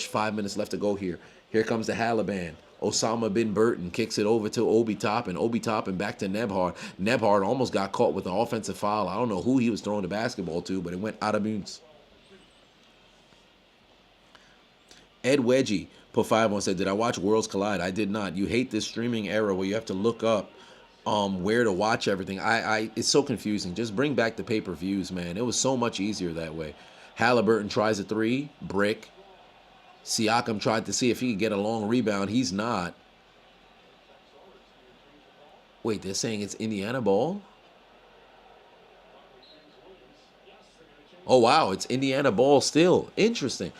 5 minutes left to go here. Here comes the Haliban. Osama bin Burton kicks it over to Obi Toppin. Obi Toppin back to Nebhard. Nebhard almost got caught with an offensive foul. I don't know who he was throwing the basketball to, but it went out of bounds. Ed Wedgie put 5 on, said, did I watch Worlds Collide? I did not. You hate this streaming era where you have to look up where to watch everything. It's so confusing. Just bring back the pay-per-views, man. It was so much easier that way. Halliburton tries a 3, brick. Siakam tried to see if he could get a long rebound. He's not. Wait, they're saying it's Indiana ball? Oh, wow. It's Indiana ball still. Interesting.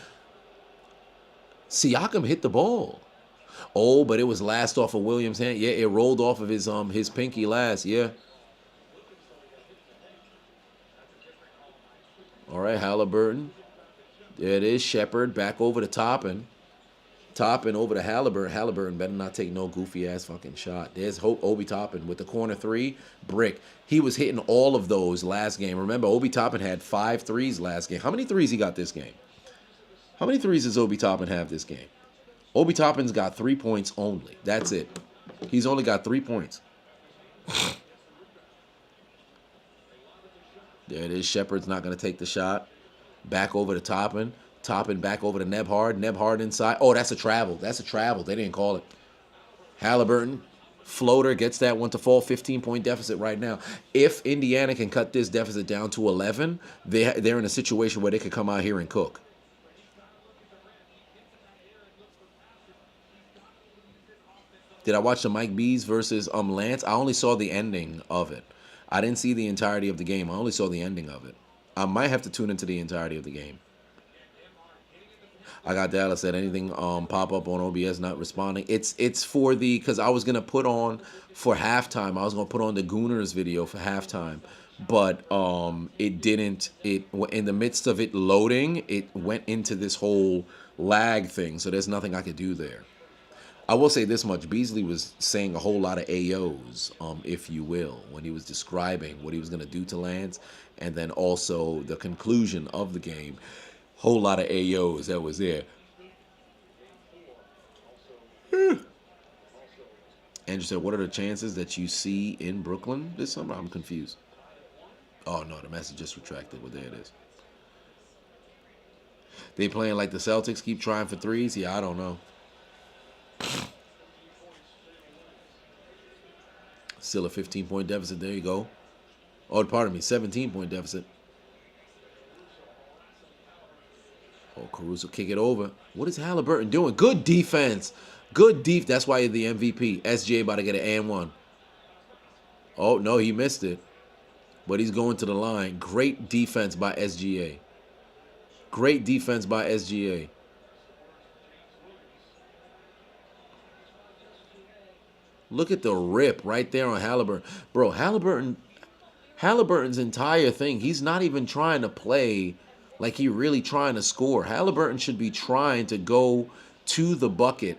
Siakam hit the ball. Oh, but it was last off of Williams' hand. Yeah, it rolled off of his pinky last. Yeah. All right, Halliburton. There it is. Shepard back over to Toppin. Toppin over to Halliburton. Halliburton better not take no goofy ass fucking shot. There's Obi Toppin with the corner three. Brick. He was hitting all of those last game. Remember, Obi Toppin had 5 threes last game. How many threes he got this game? How many threes does Obi Toppin have this game? Obi Toppin's got 3 points only. That's it. He's only got 3 points. There it is. Shepard's not going to take the shot. Back over to Toppin. Toppin back over to Nebhard. Nebhard inside. Oh, that's a travel. That's a travel. They didn't call it. Halliburton. Floater gets that one to fall. 15-point deficit right now. If Indiana can cut this deficit down to 11, they're in a situation where they could come out here and cook. Did I watch the Mike Bees versus Lance? I only saw the ending of it. I didn't see the entirety of the game. I only saw the ending of it. I might have to tune into the entirety of the game. I got Dallas said anything pop up on OBS not responding. It's for the, because I was gonna put on for halftime. I was gonna put on the Gooners video for halftime, but it didn't. It in the midst of it loading, it went into this whole lag thing. So there's nothing I could do there. I will say this much. Beasley was saying a whole lot of AOs, if you will, when he was describing what he was going to do to Lance, and then also the conclusion of the game. Whole lot of AOs that was there. Andrew said, what are the chances that you see in Brooklyn this summer? I'm confused. Oh, no, the message just retracted. Well, there it is. They playing like the Celtics, keep trying for threes? Yeah, I don't know. Still a 15-point deficit. There you go. Oh, pardon me, 17-point deficit. Oh, Caruso kick it over. What is Halliburton doing? Good defense. Good defense. That's why you're the MVP. SGA about to get an and one. Oh, no, he missed it. But he's going to the line. Great defense by SGA. Great defense by SGA. Look at the rip right there on Halliburton. Bro, Halliburton's entire thing, he's not even trying to play like he really trying to score. Halliburton should be trying to go to the bucket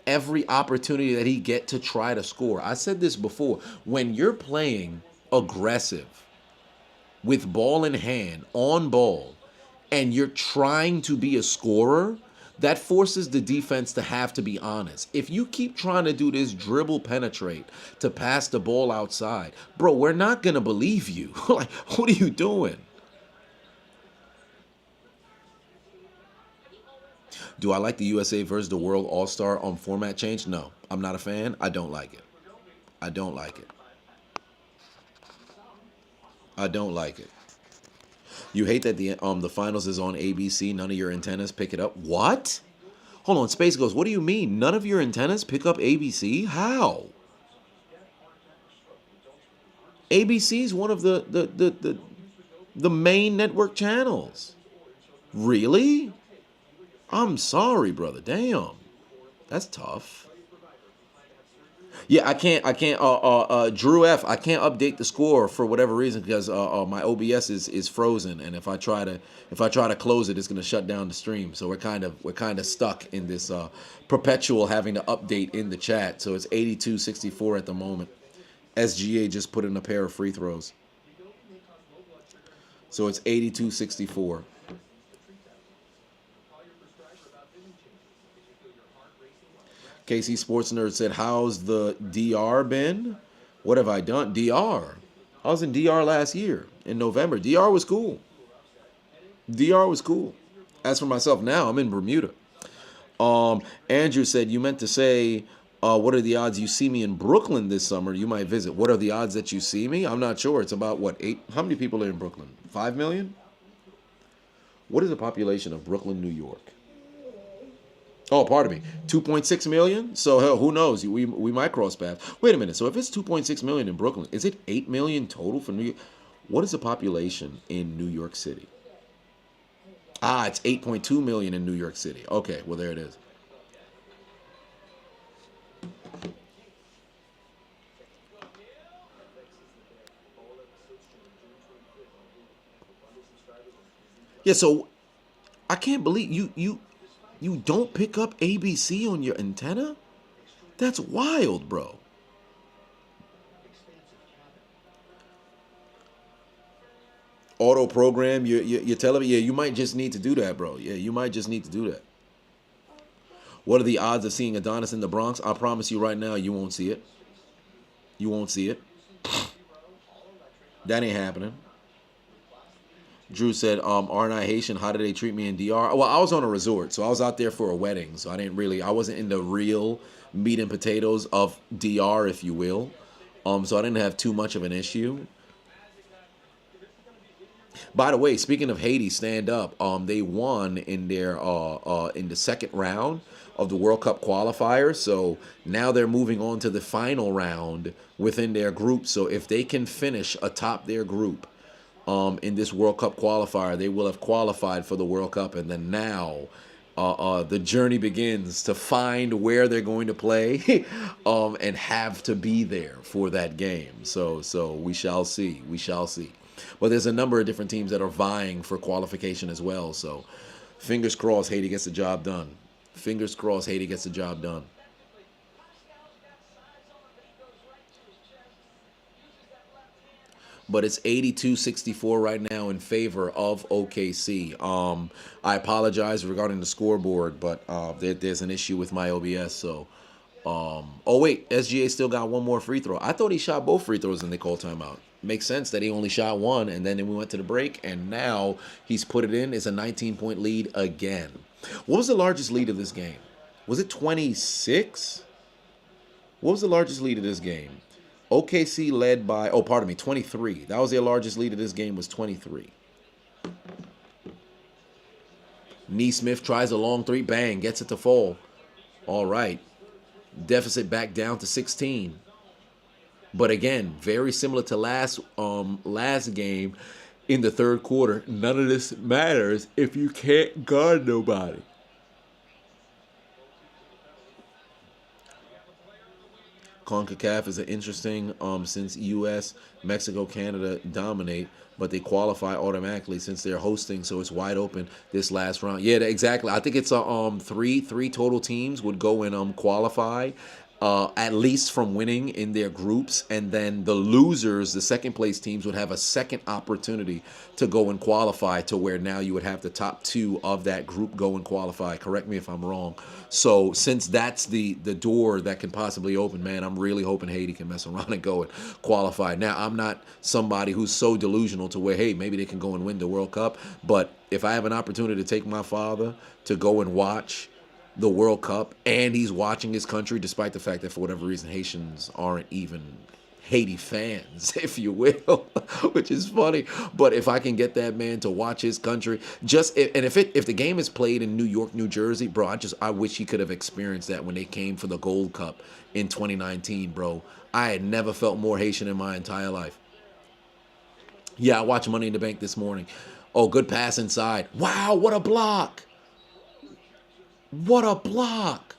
every opportunity that he get to try to score. I said this before. When you're playing aggressive with ball in hand, on ball, and you're trying to be a scorer, that forces the defense to have to be honest. If you keep trying to do this dribble penetrate to pass the ball outside, bro, we're not going to believe you. Like, what are you doing? Do I like the USA versus the World All-Star format change? No, I'm not a fan. I don't like it. I don't like it. I don't like it. You hate that the finals is on ABC. None of your antennas pick it up. What? Hold on. Space Ghost. What do you mean? None of your antennas pick up ABC? How? ABC is one of the main network channels. Really? I'm sorry, brother. Damn. That's tough. Yeah, I can't, Drew F, I can't update the score for whatever reason because my OBS is frozen, and if I try to close it, it's gonna shut down the stream. So we're kind of stuck in this perpetual having to update in the chat. So it's 82-64 at the moment. SGA just put in a pair of free throws. So it's 82-64. KC Sports Nerd said, how's the DR been? What have I done? DR. I was in DR last year in November. DR was cool. DR was cool. As for myself now, I'm in Bermuda. Andrew said, you meant to say, what are the odds you see me in Brooklyn this summer? You might visit. What are the odds that you see me? I'm not sure. It's about, what, 8? How many people are in Brooklyn? 5 million? What is the population of Brooklyn, New York? Oh, pardon me. 2.6 million? So, hell, who knows? We might cross paths. Wait a minute. So, if it's 2.6 million in Brooklyn, is it 8 million total for New York? What is the population in New York City? Ah, it's 8.2 million in New York City. Okay, well there it is. Yeah, so I can't believe you don't pick up ABC on your antenna? That's wild, bro. Auto program your television. Yeah, you might just need to do that, bro. Yeah, you might just need to do that. What are the odds of seeing Adonis in the Bronx? I promise you right now, you won't see it. You won't see it. That ain't happening. Drew said, aren't I Haitian? How did they treat me in DR? Well, I was on a resort, so I was out there for a wedding. So I wasn't in the real meat and potatoes of DR, if you will. So I didn't have too much of an issue. By the way, speaking of Haiti, stand up. They won in their in the second round of the World Cup qualifiers. So now they're moving on to the final round within their group. So if they can finish atop their group, in this World Cup qualifier, they will have qualified for the World Cup, and then now the journey begins to find where they're going to play, and have to be there for that game. So we shall see. We shall see. But there's a number of different teams that are vying for qualification as well. So fingers crossed, Haiti gets the job done. Fingers crossed, Haiti gets the job done. But it's 82-64 right now in favor of OKC. I apologize regarding the scoreboard, but there's an issue with my OBS. So, oh wait, SGA still got one more free throw. I thought he shot both free throws and they called timeout. Makes sense that he only shot one, and then we went to the break, and now he's put it in. It's a 19-point lead again. What was the largest lead of this game? Was it 26? What was the largest lead of this game? OKC led by, 23. That was their largest lead of this game, was 23. Neesmith tries a long three, bang, gets it to fall. All right. Deficit back down to 16. But again, very similar to last game in the third quarter. None of this matters if you can't guard nobody. CONCACAF is an interesting, since U.S., Mexico, Canada dominate, but they qualify automatically since they're hosting, so it's wide open this last round. Yeah, exactly. I think it's three total teams would go and qualify, at least from winning in their groups, and then the losers, the second place teams, would have a second opportunity to go and qualify, to where now you would have the top two of that group go and qualify. Correct me if I'm wrong. So since that's the door that can possibly open, man, I'm really hoping Haiti can mess around and go and qualify. Now, I'm not somebody who's so delusional to where, hey, maybe they can go and win the World Cup, but if I have an opportunity to take my father to go and watch the World Cup, and he's watching his country, despite the fact that for whatever reason Haitians aren't even Haiti fans, if you will, which is funny. But if I can get that man to watch his country, if the game is played in New York, New Jersey, bro, I wish he could have experienced that when they came for the Gold Cup in 2019, bro. I had never felt more Haitian in my entire life. Yeah, I watched Money in the Bank this morning. Oh, good pass inside. Wow, what a block. What a block.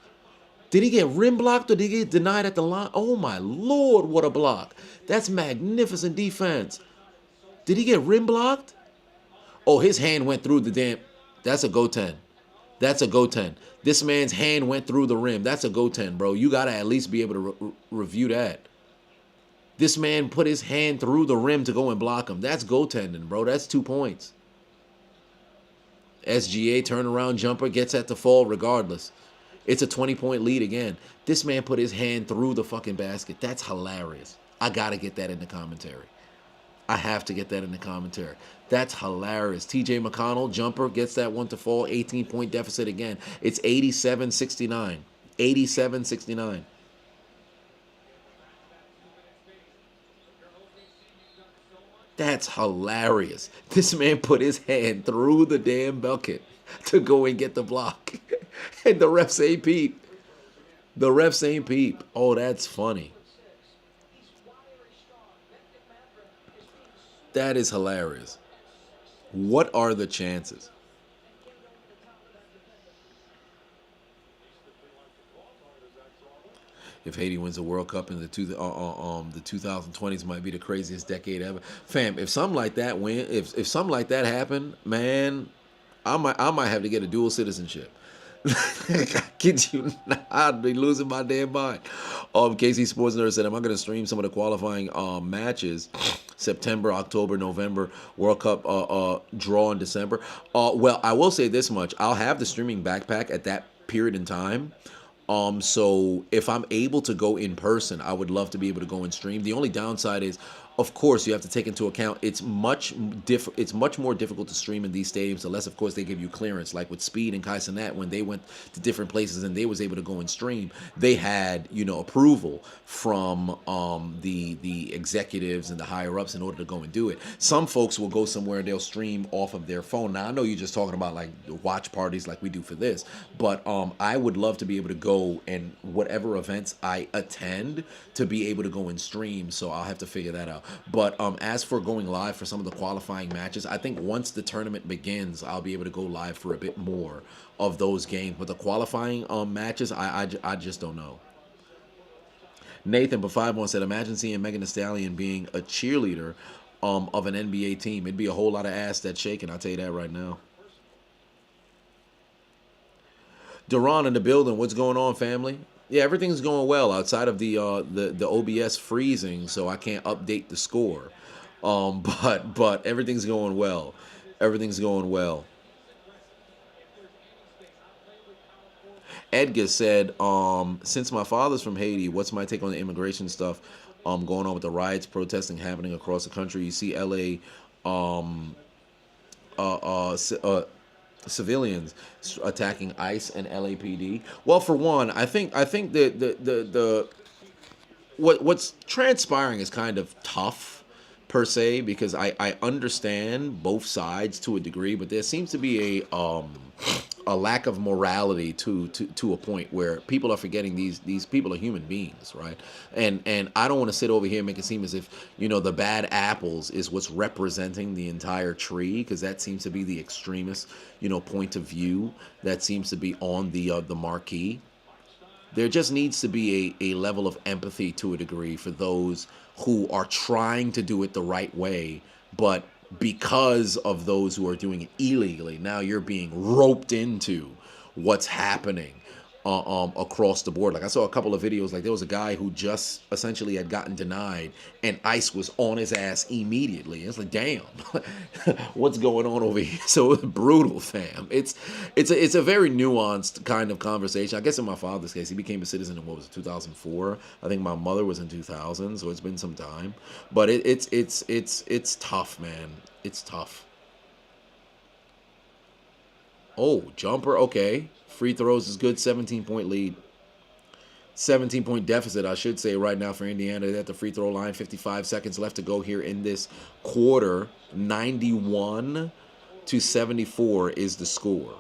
Did he get rim blocked or did he get denied at the line? Oh, my Lord, what a block. That's magnificent defense. Did he get rim blocked? Oh, his hand went through the damn. That's a go-10. That's a go-10. This man's hand went through the rim. That's a go-10, bro. You got to at least be able to review that. This man put his hand through the rim to go and block him. That's goaltending, bro. That's 2 points. SGA turnaround jumper gets at the fall regardless. It's a 20-point lead again. This man put his hand through the fucking basket. That's hilarious. I got to get that in the commentary. I have to get that in the commentary. That's hilarious. TJ McConnell, jumper, gets that one to fall. 18-point deficit again. It's 87-69. 87-69. That's hilarious. This man put his hand through the damn bucket to go and get the block. And the refs ain't peep. The refs ain't peep. Oh, that's funny. That is hilarious. What are the chances? if Haiti wins the World Cup in the 2020s might be the craziest decade ever. Fam, if something like that if something like that happened, man, I might have to get a dual citizenship. I kid you not, I'd be losing my damn mind. Casey Sports Nerd said, "Am I going to stream some of the qualifying matches? September, October, November, World Cup draw in December." Well, I will say this much: I'll have the streaming backpack at that period in time. So if I'm able to go in person, I would love to be able to go and stream. The only downside is, of course, you have to take into account it's much more difficult to stream in these stadiums unless, of course, they give you clearance. Like with Speed and Kai Cenat, when they went to different places and they was able to go and stream, they had approval from the executives and the higher ups in order to go and do it. Some folks will go somewhere and they'll stream off of their phone. Now I know you're just talking about like watch parties like we do for this, but I would love to be able to go and whatever events I attend to be able to go and stream. So I'll have to figure that out. But as for going live for some of the qualifying matches, I think once the tournament begins, I'll be able to go live for a bit more of those games. But the qualifying matches, I just don't know. Nathan but 5-1 said, "Imagine seeing Megan Thee Stallion being a cheerleader of an NBA team. It'd be a whole lot of ass that's shaking. I'll tell you that right now." Duran in the building. What's going on, family? Yeah, everything's going well outside of the OBS freezing, so I can't update the score. But everything's going well. Everything's going well. Edgar said, "Since my father's from Haiti, what's my take on the immigration stuff going on with the riots, protesting happening across the country? You see LA civilians attacking ICE and LAPD." Well, for one, I think that what's transpiring is kind of tough per se, because I understand both sides to a degree, but there seems to be a lack of morality to a point where people are forgetting these people are human beings, right? And I don't want to sit over here and make it seem as if the bad apples is what's representing the entire tree, because that seems to be the extremist point of view that seems to be on the marquee. There just needs to be a level of empathy to a degree for those who are trying to do it the right way, but because of those who are doing it illegally, now you're being roped into what's happening across the board. Like I saw a couple of videos, like there was a guy who just essentially had gotten denied and ICE was on his ass immediately. It's like, damn, what's going on over here? So it's brutal, fam. It's a very nuanced kind of conversation. I guess in my father's case, he became a citizen in 2004. I think my mother was in 2000, so it's been some time. But it's tough, man. It's tough. Oh, jumper, okay. Free throws is good. 17-point lead. 17-point deficit, I should say, right now for Indiana. They're at the free throw line. 55 seconds left to go here in this quarter. 91-74 is the score.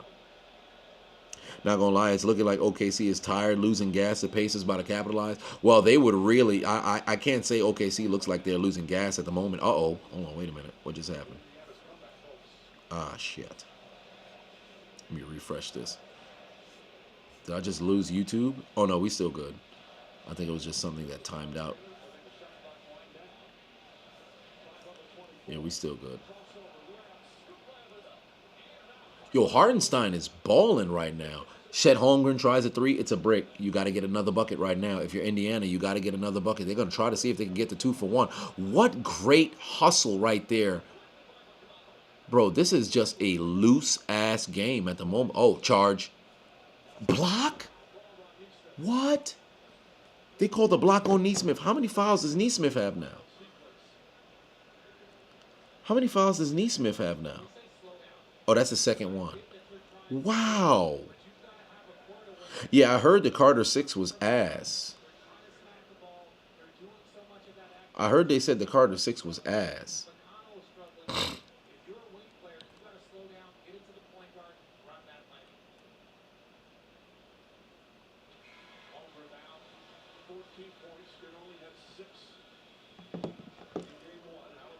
Not going to lie, it's looking like OKC is tired, losing gas. The Pacers about to capitalize. Well, they would really... I can't say OKC looks like they're losing gas at the moment. Uh-oh. Hold on, wait a minute. What just happened? Ah, shit. Let me refresh this. Did I just lose YouTube? Oh, no, we still good. I think it was just something that timed out. Yeah, we still good. Yo, Hartenstein is balling right now. Chet Holmgren tries a three. It's a brick. You got to get another bucket right now. If you're Indiana, you got to get another bucket. They're going to try to see if they can get the 2 for 1. What great hustle right there. Bro, this is just a loose-ass game at the moment. Oh, charge. Block? What? They called the block on Neesmith. How many fouls does Neesmith have now? How many fouls does Neesmith have now? Oh, that's the second one. Wow. Yeah, I heard the Carter 6 was ass. I heard they said the Carter 6 was ass.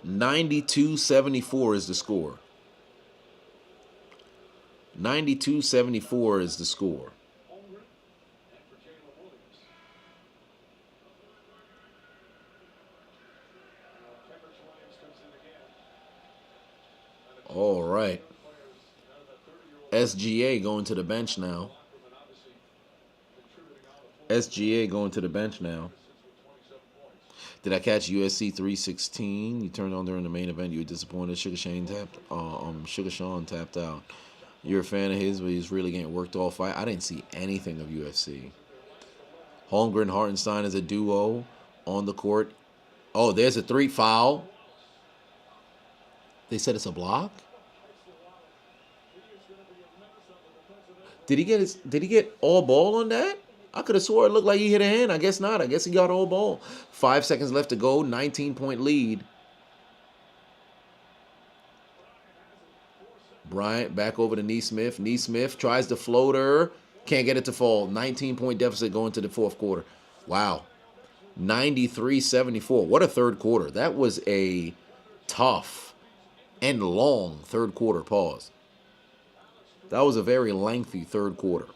92-74 is the score. 92-74 is the score. All right. SGA going to the bench now. SGA going to the bench now. Did I catch USC 316? You turned on during the main event. You were disappointed. Sugar Sean tapped out. You're a fan of his, but he's really getting worked all fight. I didn't see anything of UFC. Holmgren Hartenstein is a duo on the court. Oh, there's a 3 foul. They said it's a block. Did he get all ball on that? I could have swore it looked like he hit a hand. I guess not. I guess he got all ball. 5 seconds left to go. 19-point lead. Bryant back over to Neesmith. Neesmith tries the floater. Can't get it to fall. 19-point deficit going to the fourth quarter. Wow. 93-74. What a third quarter. That was a tough and long third quarter. Pause. That was a very lengthy third quarter.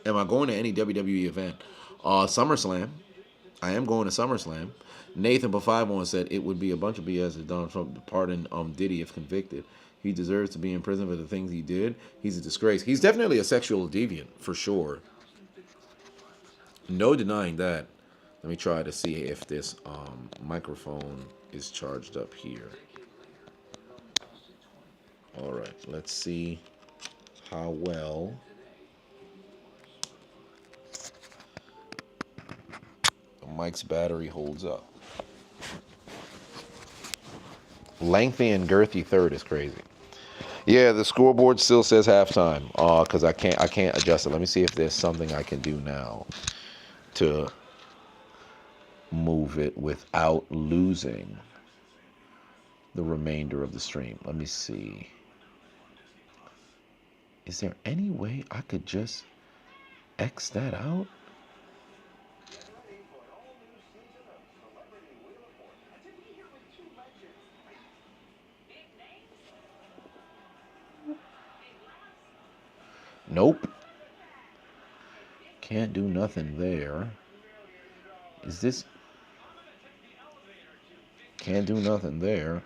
Am I going to any WWE event? SummerSlam. I am going to SummerSlam. Nathan Bafivon said it would be a bunch of BS if Donald Trump pardoned Diddy if convicted. He deserves to be in prison for the things he did. He's a disgrace. He's definitely a sexual deviant, for sure. No denying that. Let me try to see if this microphone is charged up here. All right, let's see how well the mic's battery holds up. Lengthy and girthy third is crazy. Yeah, the scoreboard still says halftime. Because I can't adjust it. Let me see if there's something I can do now to move it without losing the remainder of the stream. Let me see. Is there any way I could just X that out? Nope. Can't do nothing there. Is this... Can't do nothing there.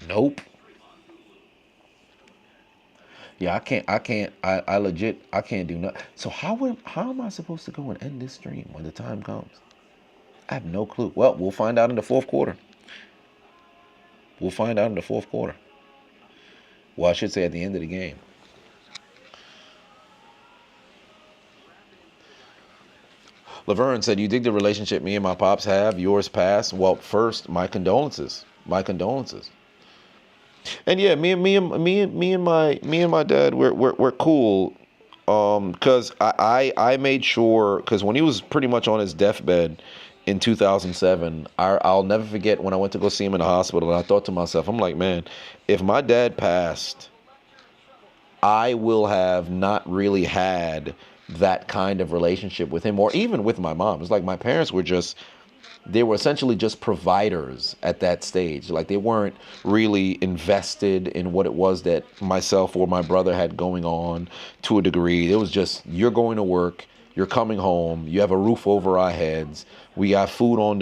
Nope. Yeah, I legit, I can't do nothing. So how am I supposed to go and end this stream when the time comes? I have no clue. Well, we'll find out in the fourth quarter. We'll find out in the fourth quarter. Well, I should say at the end of the game. Laverne said, you dig the relationship me and my pops have? Yours passed? Well, first, my condolences. My condolences. And yeah, me and my dad, we're cool. Cause I made sure, cause when he was pretty much on his deathbed in 2007, I'll never forget when I went to go see him in the hospital. And I thought to myself, I'm like, man, if my dad passed, I will have not really had that kind of relationship with him, or even with my mom. It's like my parents were just, they were essentially just providers at that stage. Like they weren't really invested in what it was that myself or my brother had going on to a degree. It was just, you're going to work, you're coming home, you have a roof over our heads, we got food on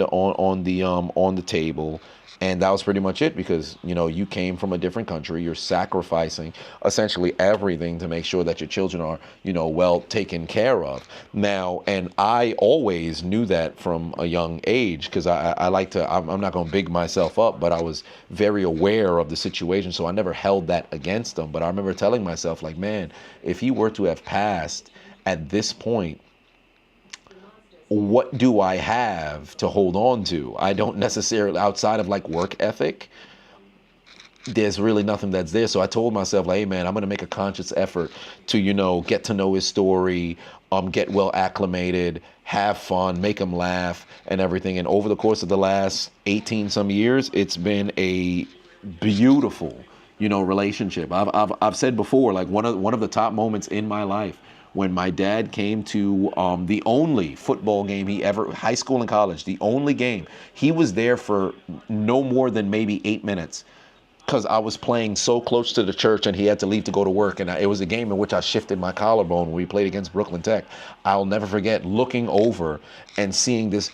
the table. And that was pretty much it, because, you know, you came from a different country. You're sacrificing essentially everything to make sure that your children are, you know, well taken care of. Now, and I always knew that from a young age, because I like to, I'm not going to big myself up, but I was very aware of the situation. So I never held that against them. But I remember telling myself, like, man, if he were to have passed at this point, what do I have to hold on to? I don't necessarily, outside of like work ethic, there's really nothing that's there. So I told myself, like, hey man, I'm going to make a conscious effort to, you know, get to know his story, get well acclimated, have fun, make him laugh and everything. And over the course of the last 18 some years, it's been a beautiful, you know, relationship. I've said before, like one of the top moments in my life, when my dad came to the only football game he ever, high school and college, the only game, he was there for no more than maybe 8 minutes, because I was playing so close to the church and he had to leave to go to work. And it was a game in which I shifted my collarbone when we played against Brooklyn Tech. I'll never forget looking over and seeing this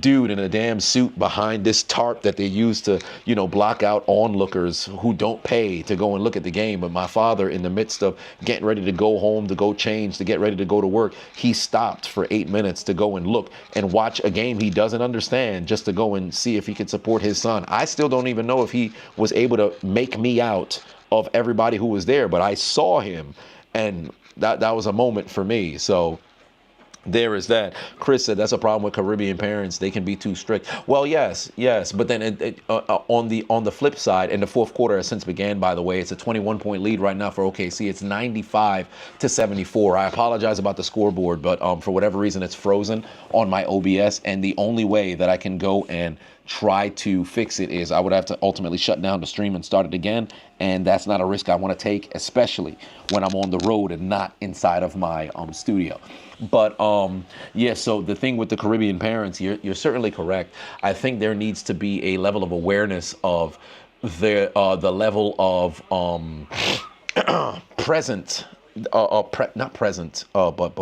dude in a damn suit behind this tarp that they use to, block out onlookers who don't pay to go and look at the game. But my father, in the midst of getting ready to go home, to go change, to get ready to go to work, he stopped for 8 minutes to go and look and watch a game he doesn't understand, just to go and see if he could support his son. I still don't even know if he was able to make me out of everybody who was there, but I saw him, and that was a moment for me. So there is that. Chris said that's a problem with Caribbean parents. They can be too strict. Well, yes. But then on the flip side, and the fourth quarter has since began, by the way, it's a 21-point lead right now for OKC. It's 95-74. I apologize about the scoreboard, but for whatever reason, it's frozen on my OBS. And the only way that I can go and try to fix it is I would have to ultimately shut down the stream and start it again. And that's not a risk I want to take, especially when I'm on the road and not inside of my studio. But yeah, so the thing with the Caribbean parents, you're certainly correct. I think there needs to be a level of awareness of the level of present, not present, but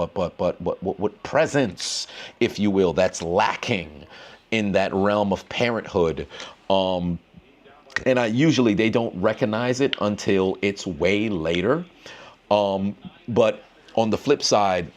what presence, if you will, that's lacking in that realm of parenthood. And usually they don't recognize it until it's way later. But on the flip side,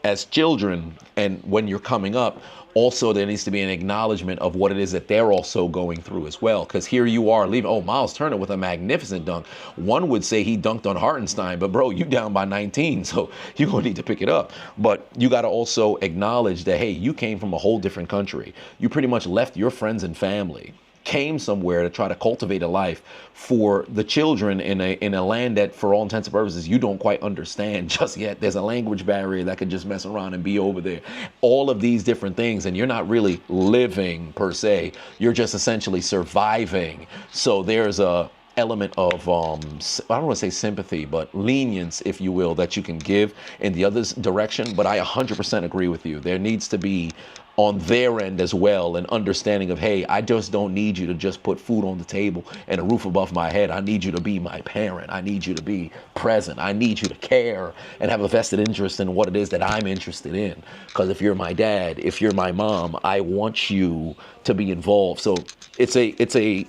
as children, and when you're coming up, also there needs to be an acknowledgement of what it is that they're also going through as well. Because here you are leaving, Miles Turner with a magnificent dunk. One would say he dunked on Hartenstein, but bro, you down by 19, so you're going to need to pick it up. But you got to also acknowledge that, hey, you came from a whole different country. You pretty much left your friends and family, came somewhere to try to cultivate a life for the children in a land that, for all intents and purposes, you don't quite understand just yet. There's a language barrier that could just mess around and be over there. All of these different things, and you're not really living per se. You're just essentially surviving. So there's a element of I don't want to say sympathy, but lenience, if you will, that you can give in the other's direction. But I 100% agree with you. There needs to be on their end as well an understanding of, hey, I just don't need you to just put food on the table and a roof above my head. I need you to be my parent. I need you to be present. I need you to care and have a vested interest in what it is that I'm interested in. Because if you're my dad, if you're my mom, I want you to be involved. So it's a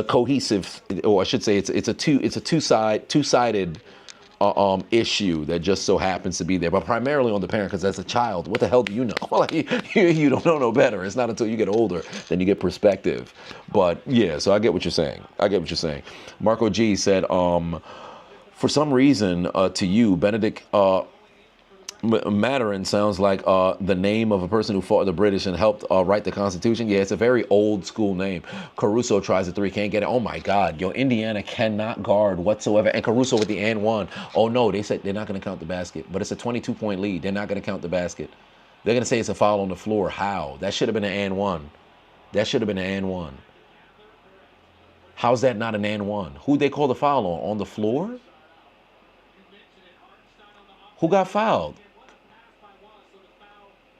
cohesive, or I should say, it's a two-sided issue that just so happens to be there, but primarily on the parent, because as a child, what the hell do you know? Like, you don't know no better. It's not until you get older then you get perspective. But yeah, so I get what you're saying. Marco G said, for some reason, to you, Benedict Maturin sounds like the name of a person who fought the British and helped write the Constitution. Yeah, it's a very old school name. Caruso tries a three, can't get it. Oh my God, Indiana cannot guard whatsoever. And Caruso with the and one. Oh no, they said they're not going to count the basket, but it's a 22-point lead. They're not going to count the basket. They're going to say it's a foul on the floor. How? That should have been an and one. How's that not an and one? Who'd they call the foul on? On the floor? Who got fouled?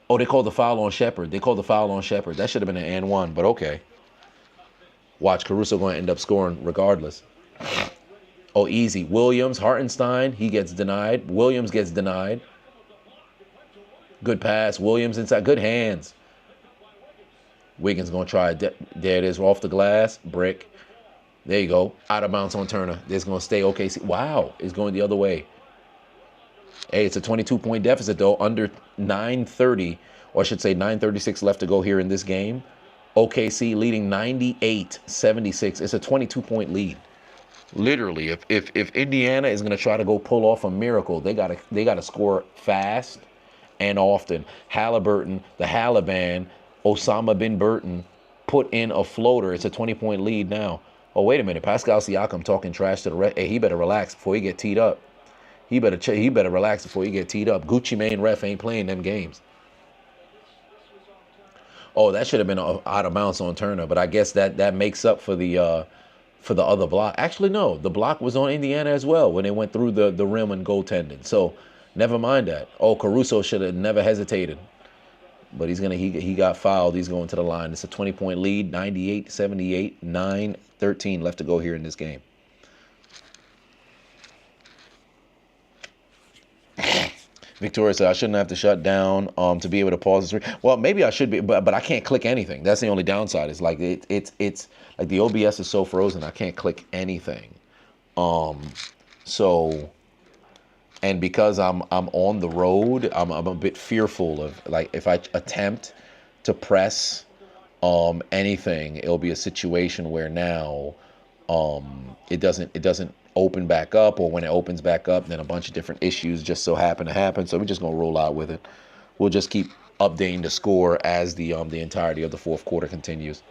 Oh, they called the foul on Shepard. That should have been an and one, but okay. Watch, Caruso going to end up scoring regardless. Oh, easy. Williams, Hartenstein, he gets denied. Williams gets denied. Good pass. Williams inside. Good hands. Wiggins going to try it. There it is, off the glass. Brick. There you go. Out of bounds on Turner. It's going to stay OKC. Wow, it's going the other way. Hey, it's a 22-point deficit, though, under 9:30, or I should say 9:36 left to go here in this game. OKC leading 98-76. It's a 22-point lead. Literally, if Indiana is going to try to go pull off a miracle, they gotta score fast and often. Halliburton, the Halliban, Osama bin Burton put in a floater. It's a 20-point lead now. Oh, wait a minute. Pascal Siakam talking trash to the ref. Hey, he better relax before he get teed up. He better relax before he get teed up. Gucci Mane ref ain't playing them games. Oh, that should have been out of bounds on Turner, but I guess that makes up for the other block. Actually, no, the block was on Indiana as well when they went through the rim and goaltending. So never mind that. Oh, Caruso should have never hesitated, but he got fouled. He's going to the line. It's a 20-point lead, 98-78, 9:13 left to go here in this game. Victoria said I shouldn't have to shut down to be able to pause the stream. Well, maybe I should be, but I can't click anything. That's the only downside. It's like it's like the OBS is so frozen. I can't click anything. So, and because I'm on the road, I'm a bit fearful of, like, if I attempt to press anything, it'll be a situation where now it doesn't open back up, or when it opens back up, then a bunch of different issues just so happen to happen. So we're just gonna roll out with it. We'll just keep updating the score as the entirety of the fourth quarter continues.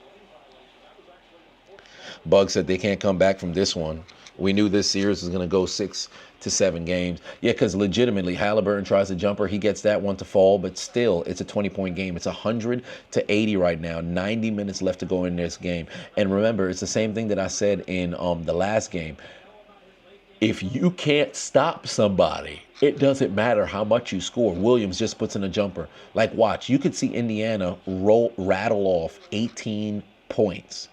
Bug said they can't come back from this one. We knew this series was gonna go 6 to 7 games. Yeah, because legitimately, Halliburton tries a jumper, he gets that one to fall, but still, it's a 20-point game. It's 100 to 80 right now. 90 minutes left to go in this game. And remember, it's the same thing that I said in the last game. If you can't stop somebody, it doesn't matter how much you score. Williams just puts in a jumper. Like, watch, you could see Indiana rattle off 18 points.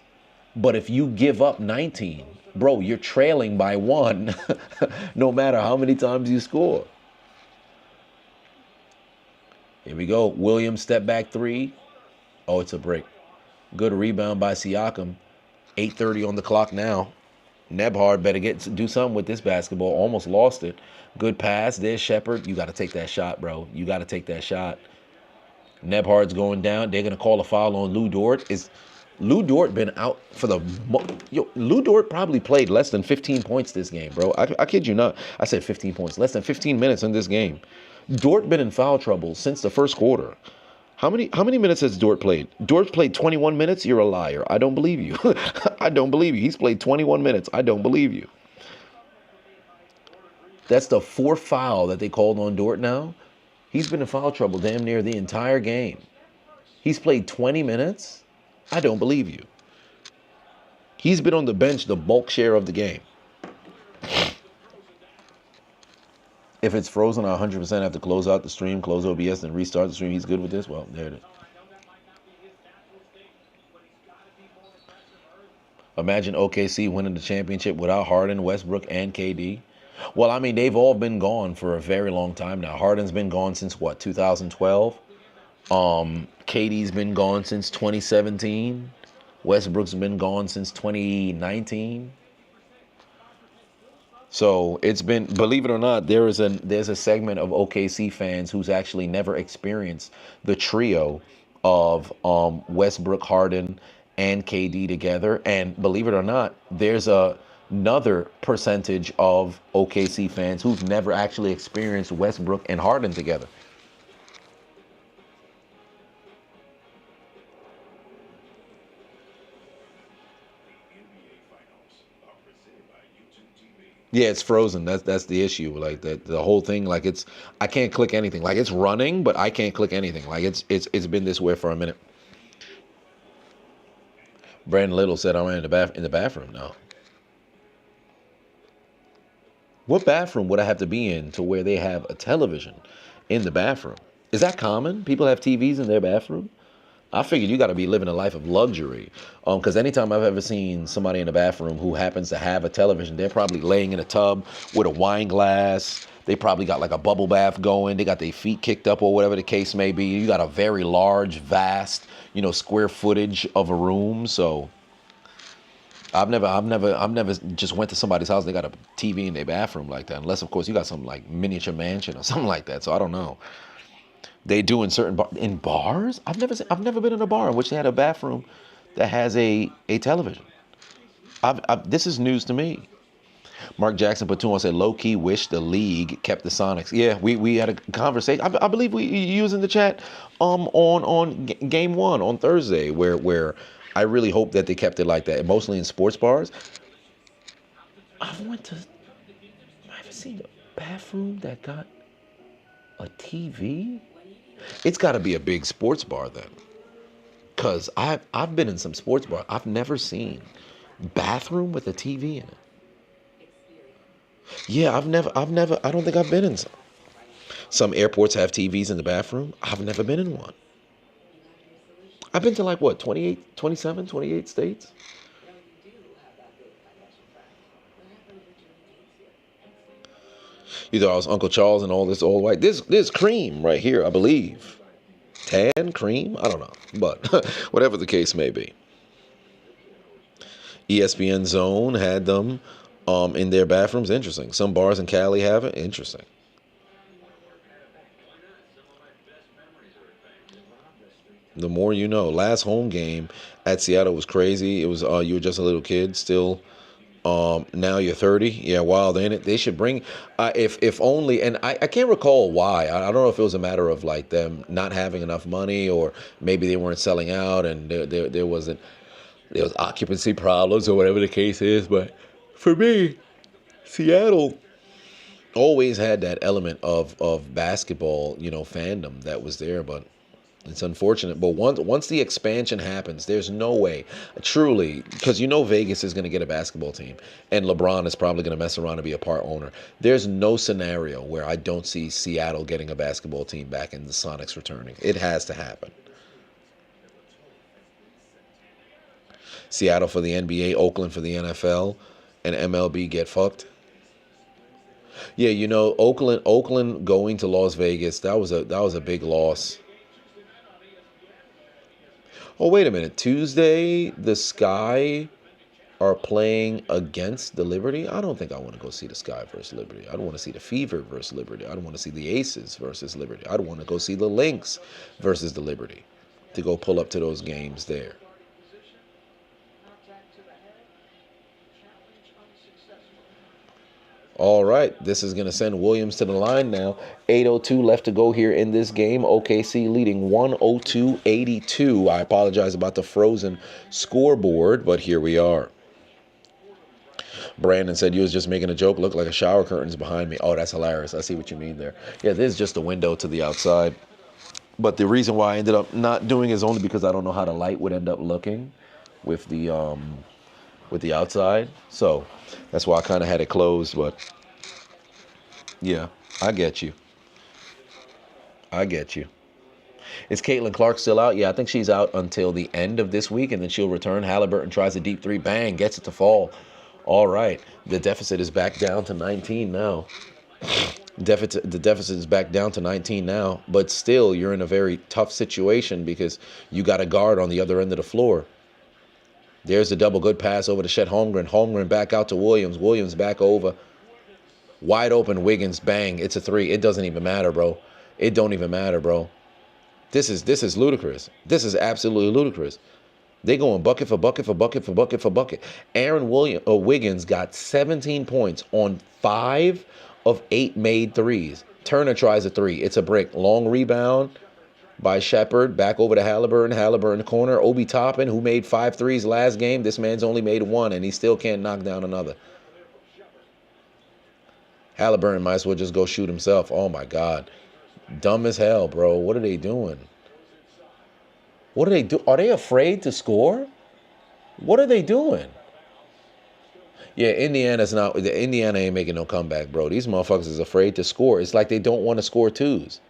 But if you give up 19, bro, you're trailing by 1, no matter how many times you score. Here we go. Williams step back 3. Oh, it's a break. Good rebound by Siakam. 8:30 on the clock now. Nebhard better do something with this basketball. Almost lost it. Good pass. There's Shepard. You got to take that shot, bro. You got to take that shot. Nebhard's going down. They're going to call a foul on Lou Dort. Lou Dort been out for the... Lou Dort probably played less than 15 points this game, bro. I kid you not. I said 15 points. Less than 15 minutes in this game. Dort been in foul trouble since the first quarter. How many minutes has Dort played? Dort played 21 minutes? You're a liar. I don't believe you. I don't believe you. He's played 21 minutes. I don't believe you. That's the 4th foul that they called on Dort now. He's been in foul trouble damn near the entire game. He's played 20 minutes? I don't believe you. He's been on the bench the bulk share of the game. If it's frozen, I 100% have to close out the stream, close OBS, and restart the stream. He's good with this? Well, there it is. Imagine OKC winning the championship without Harden, Westbrook, and KD. Well, I mean, they've all been gone for a very long time now. Harden's been gone since, what, 2012? KD's been gone since 2017. Westbrook's been gone since 2019. So it's been, believe it or not, there's a segment of OKC fans who's actually never experienced the trio of Westbrook, Harden, and KD together. And believe it or not, there's another percentage of OKC fans who've never actually experienced Westbrook and Harden together. Yeah, it's frozen. That's the issue. Like the whole thing, like I can't click anything. Like it's running, but I can't click anything. Like it's been this way for a minute. Brandon Little said I'm in the bathroom now. What bathroom would I have to be in to where they have a television in the bathroom? Is that common? People have TVs in their bathroom? I figured you got to be living a life of luxury. Because anytime I've ever seen somebody in the bathroom who happens to have a television, they're probably laying in a tub with a wine glass. They probably got like a bubble bath going. They got their feet kicked up or whatever the case may be. You got a very large, vast, square footage of a room. So I've never just went to somebody's house. They got a TV in their bathroom like that. Unless, of course, you got some like miniature mansion or something like that. So I don't know. They do in certain in bars. I've never been in a bar in which they had a bathroom that has a television. This is news to me. Mark Jackson Platoon said, low key wish the league kept the Sonics. Yeah, we had a conversation. I believe we used in the chat on game 1 on Thursday where I really hope that they kept it like that, mostly in sports bars. I haven't seen a bathroom that got a TV. It's got to be a big sports bar then, because I've been in some sports bars. I've never seen bathroom with a TV in it. Yeah, I don't think I've been in some. Some airports have TVs in the bathroom. I've never been in one. I've been to like what, 28, 27, 28 states? You thought I was Uncle Charles and all this old white. This cream right here, I believe. Tan cream? I don't know. But whatever the case may be. ESPN Zone had them in their bathrooms. Interesting. Some bars in Cali have it. Interesting. The more you know. Last home game at Seattle was crazy. It was you were just a little kid still. Now you're 30. Yeah, wild, ain't it? They should bring, if only, and I can't recall why. I don't know if it was a matter of like them not having enough money, or maybe they weren't selling out, and there was occupancy problems or whatever the case is. But for me, Seattle always had that element of basketball, fandom that was there, but. It's unfortunate, but once the expansion happens, there's no way, truly, because Vegas is going to get a basketball team, and LeBron is probably going to mess around and be a part owner. There's no scenario where I don't see Seattle getting a basketball team back and the Sonics returning. It has to happen. Seattle for the NBA, Oakland for the NFL, and MLB get fucked. Yeah, Oakland going to Las Vegas, that was a big loss. Oh, wait a minute. Tuesday, the Sky are playing against the Liberty? I don't think I want to go see the Sky versus Liberty. I don't want to see the Fever versus Liberty. I don't want to see the Aces versus Liberty. I don't want to go see the Lynx versus the Liberty to go pull up to those games there. All right, this is going to send Williams to the line now. 8:02 left to go here in this game. OKC leading 102-82. I apologize about the frozen scoreboard, but here we are. Brandon said you was just making a joke. Look like a shower curtain's behind me. Oh, that's hilarious. I see what you mean there. Yeah, this is just a window to the outside. But the reason why I ended up not doing it is only because I don't know how the light would end up looking with the outside. So that's why I kind of had it closed. But yeah, I get you. Is Caitlin Clark still out? Yeah, I think she's out until the end of this week, and then she'll return. Halliburton tries a deep three. Bang, gets it to fall. All right. The deficit is back down to 19 now. The deficit is back down to 19 now. But still, you're in a very tough situation because you got a guard on the other end of the floor. There's the double good pass over to Chet Holmgren. Holmgren back out to Williams. Williams back over. Wide open Wiggins. Bang. It's a three. It doesn't even matter, bro. It don't even matter, bro. This is ludicrous. This is absolutely ludicrous. They going bucket for bucket for bucket for bucket for bucket. Aaron Wiggins got 17 points on 5 of 8 made threes. Turner tries a three. It's a brick. Long rebound by Shepard. Back over to Halliburton. Halliburton corner. Obi Toppin, who made 5 threes last game. This man's only made 1, and he still can't knock down another. Halliburton might as well just go shoot himself. Oh, my God. Dumb as hell, bro. What are they doing? What do they do? Are they afraid to score? What are they doing? Yeah, Indiana ain't making no comeback, bro. These motherfuckers is afraid to score. It's like they don't want to score twos.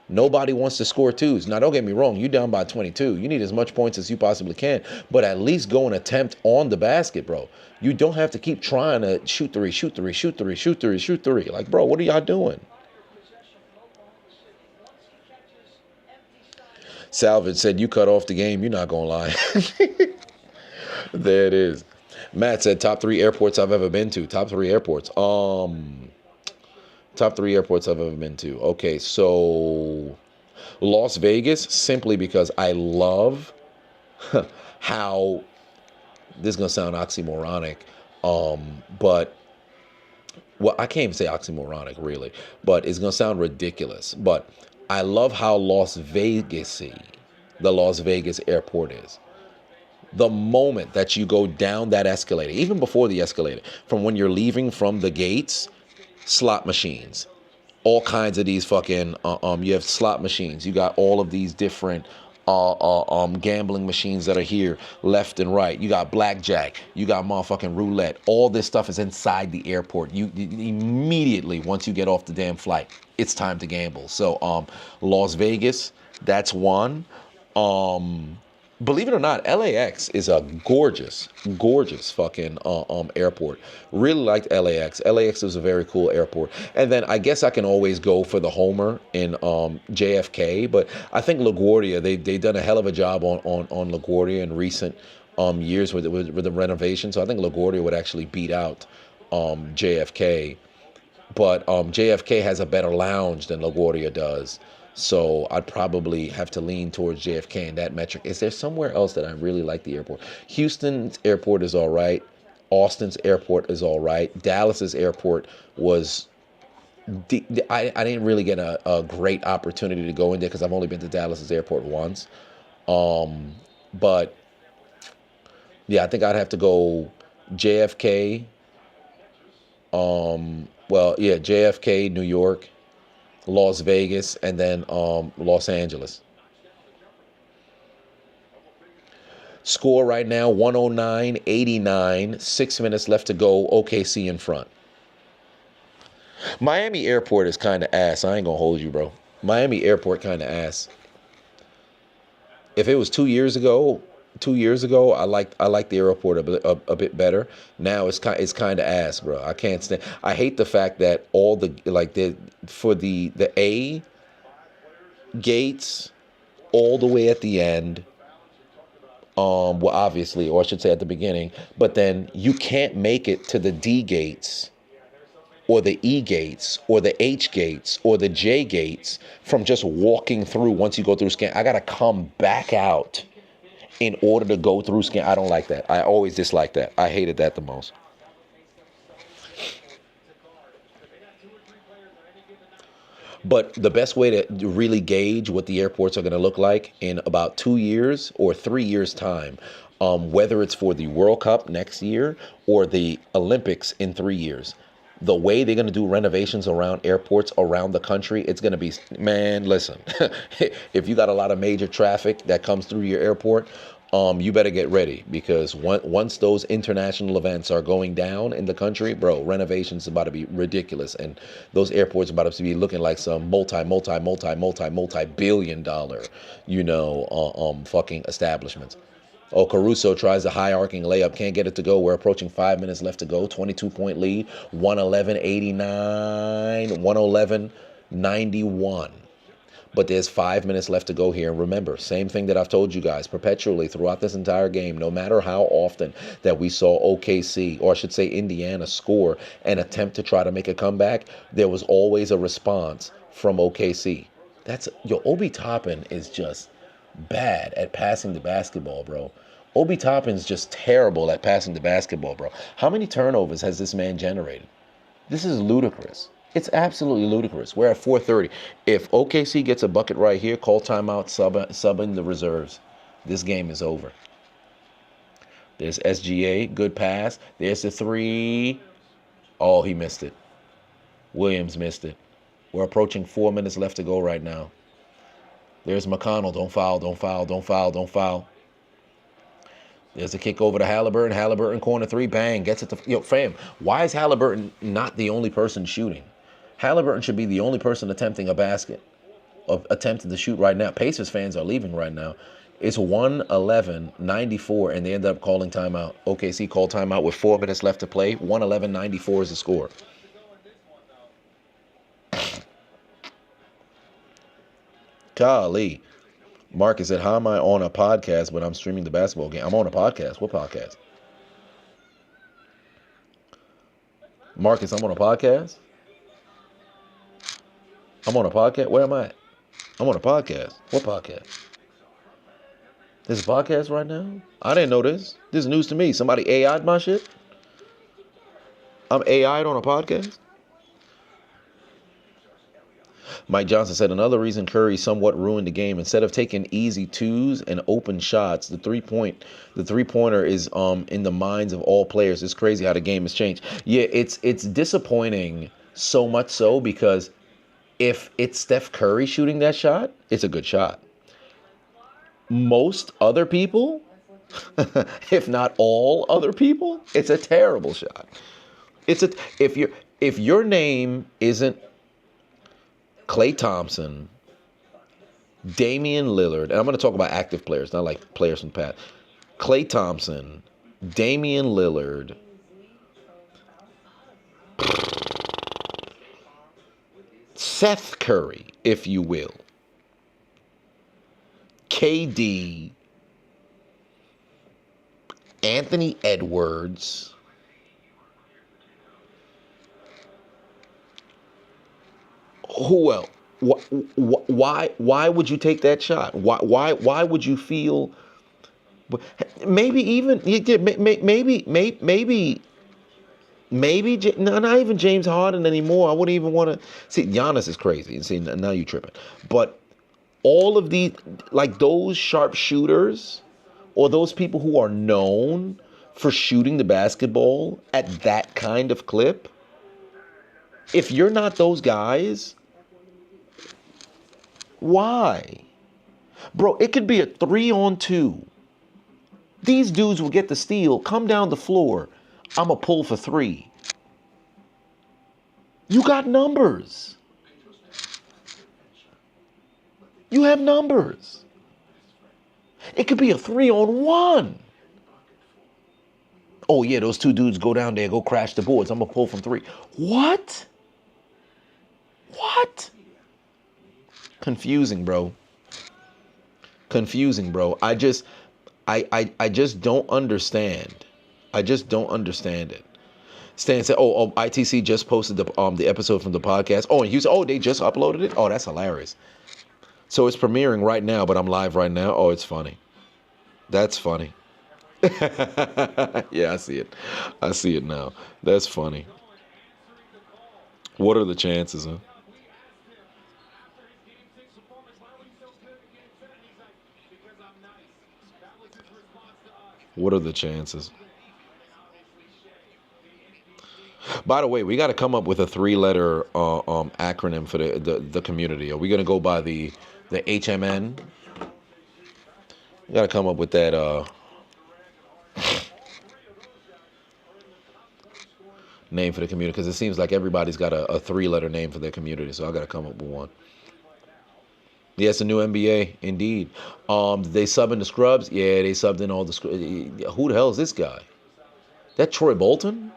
Nobody wants to score twos. Now, don't get me wrong. You down by 22. You need as much points as you possibly can, but at least go and attempt on the basket, bro. You don't have to keep trying to shoot three. Like, bro, what are y'all doing? Salvage said, you cut off the game. You're not going to lie. There it is. Matt said, top 3 airports I've ever been to. Top 3 airports. Top 3 airports I've ever been to. Okay, so Las Vegas, simply because I love how, this is going to sound oxymoronic, but, well, I can't even say oxymoronic, really, but it's going to sound ridiculous, but I love how the Las Vegas airport is. The moment that you go down that escalator, even before the escalator, from when you're leaving from the gates, slot machines, all kinds of these fucking, you have slot machines. You got all of these different gambling machines that are here left and right. You got blackjack. You got motherfucking roulette. All this stuff is inside the airport. You immediately, once you get off the damn flight, it's time to gamble. So Las Vegas, that's one. believe it or not, LAX is a gorgeous, gorgeous fucking airport. Really liked LAX. LAX was a very cool airport. And then I guess I can always go for the Homer in JFK, but I think LaGuardia, they done a hell of a job on LaGuardia in recent years with the renovation. So I think LaGuardia would actually beat out JFK. But JFK has a better lounge than LaGuardia does. So I'd probably have to lean towards JFK in that metric. Is there somewhere else that I really like the airport? Houston's airport is all right. Austin's airport is all right. Dallas's airport was... I didn't really get a great opportunity to go in there because I've only been to Dallas's airport once. But, yeah, I think I'd have to go JFK. JFK, New York, Las Vegas, and then Los Angeles. Score right now, 109-89. 6 minutes left to go. OKC in front. Miami Airport is kind of ass. I ain't going to hold you, bro. Miami Airport kind of ass. If it was 2 years ago, I liked the airport a bit better. Now it's kind of ass, bro. I can't stand. I hate the fact that all the A gates all the way at the end. Well, obviously, or I should say at the beginning, but then you can't make it to the D gates, or the E gates, or the H gates, or the J gates from just walking through. Once you go through scan, I gotta come back out in order to go through scan. I don't like that. I always disliked that. I hated that the most. But the best way to really gauge what the airports are going to look like in about 2 years or 3 years time, whether it's for the World Cup next year or the Olympics in 3 years, the way they're going to do renovations around airports around the country, it's going to be, man, listen, if you got a lot of major traffic that comes through your airport, you better get ready, because once those international events are going down in the country, bro, renovations is about to be ridiculous, and those airports are about to be looking like some multi-billion dollar, fucking establishments. Oh, Caruso tries a high arcing layup, can't get it to go. We're approaching 5 minutes left to go. 22-point lead, 111-89, 111-91. But there's 5 minutes left to go here. And remember, same thing that I've told you guys perpetually throughout this entire game, no matter how often that we saw OKC, or I should say Indiana, score and attempt to try to make a comeback, there was always a response from OKC. Obi Toppin is just bad at passing the basketball, bro. Obi Toppin's just terrible at passing the basketball, bro. How many turnovers has this man generated? This is ludicrous. It's absolutely ludicrous. We're at 4:30. If OKC gets a bucket right here, call timeout, subbing the reserves. This game is over. There's SGA, good pass. There's the three. Oh, he missed it. Williams missed it. We're approaching 4 minutes left to go right now. There's McConnell. Don't foul, don't foul, don't foul, don't foul. There's a kick over to Halliburton. Halliburton, corner three, bang, gets it to... fam, why is Halliburton not the only person shooting? Halliburton should be the only person attempting a basket, or attempting to shoot right now. Pacers fans are leaving right now. It's 111-94, and they ended up calling timeout. OKC called timeout with 4 minutes left to play. 111-94 is the score. Golly. Marcus said, how am I on a podcast when I'm streaming the basketball game? I'm on a podcast. What podcast? Marcus, I'm on a podcast? I'm on a podcast? Where am I at? I'm on a podcast. What podcast? There's a podcast right now? I didn't know this. This is news to me. Somebody AI'd my shit? I'm AI'd on a podcast? Mike Johnson said another reason Curry somewhat ruined the game. Instead of taking easy twos and open shots, the three-pointer is in the minds of all players. It's crazy how the game has changed. Yeah, it's disappointing, so much so because if it's Steph Curry shooting that shot, it's a good shot. Most other people, if not all other people, it's a terrible shot. If your name isn't Klay Thompson, Damian Lillard, and I'm going to talk about active players, not like players from the past. Klay Thompson, Damian Lillard, Seth Curry, if you will, KD, Anthony Edwards, who else? Why would you take that shot? Why would you feel? Maybe even not even James Harden anymore. I wouldn't even want to see. Giannis is crazy. See, now you tripping. But all of these, like those sharpshooters, or those people who are known for shooting the basketball at that kind of clip, if you're not those guys, why? Bro, it could be a 3-on-2. These dudes will get the steal, come down the floor. I'm going to pull for 3. You got numbers. You have numbers. It could be a 3-on-1. Oh, yeah, those 2 dudes go down there, go crash the boards. I'm going to pull from 3. What? Confusing, bro. I just don't understand. I just don't understand it. Stan said, "Oh, ITC just posted the episode from the podcast. Oh, and you said, oh, they just uploaded it. Oh, that's hilarious. So it's premiering right now, but I'm live right now. Oh, it's funny. That's funny. Yeah, I see it. I see it now. That's funny. What are the chances, huh? What are the chances? By the way, we got to come up with a 3-letter acronym for the community. Are we going to go by the HMN? We got to come up with that name for the community, because it seems like everybody's got a 3-letter name for their community. So I got to come up with one. Yes, a new NBA, indeed. Did they sub in the scrubs? Yeah, they subbed in all the scrubs. Who the hell is this guy? That Troy Bolton?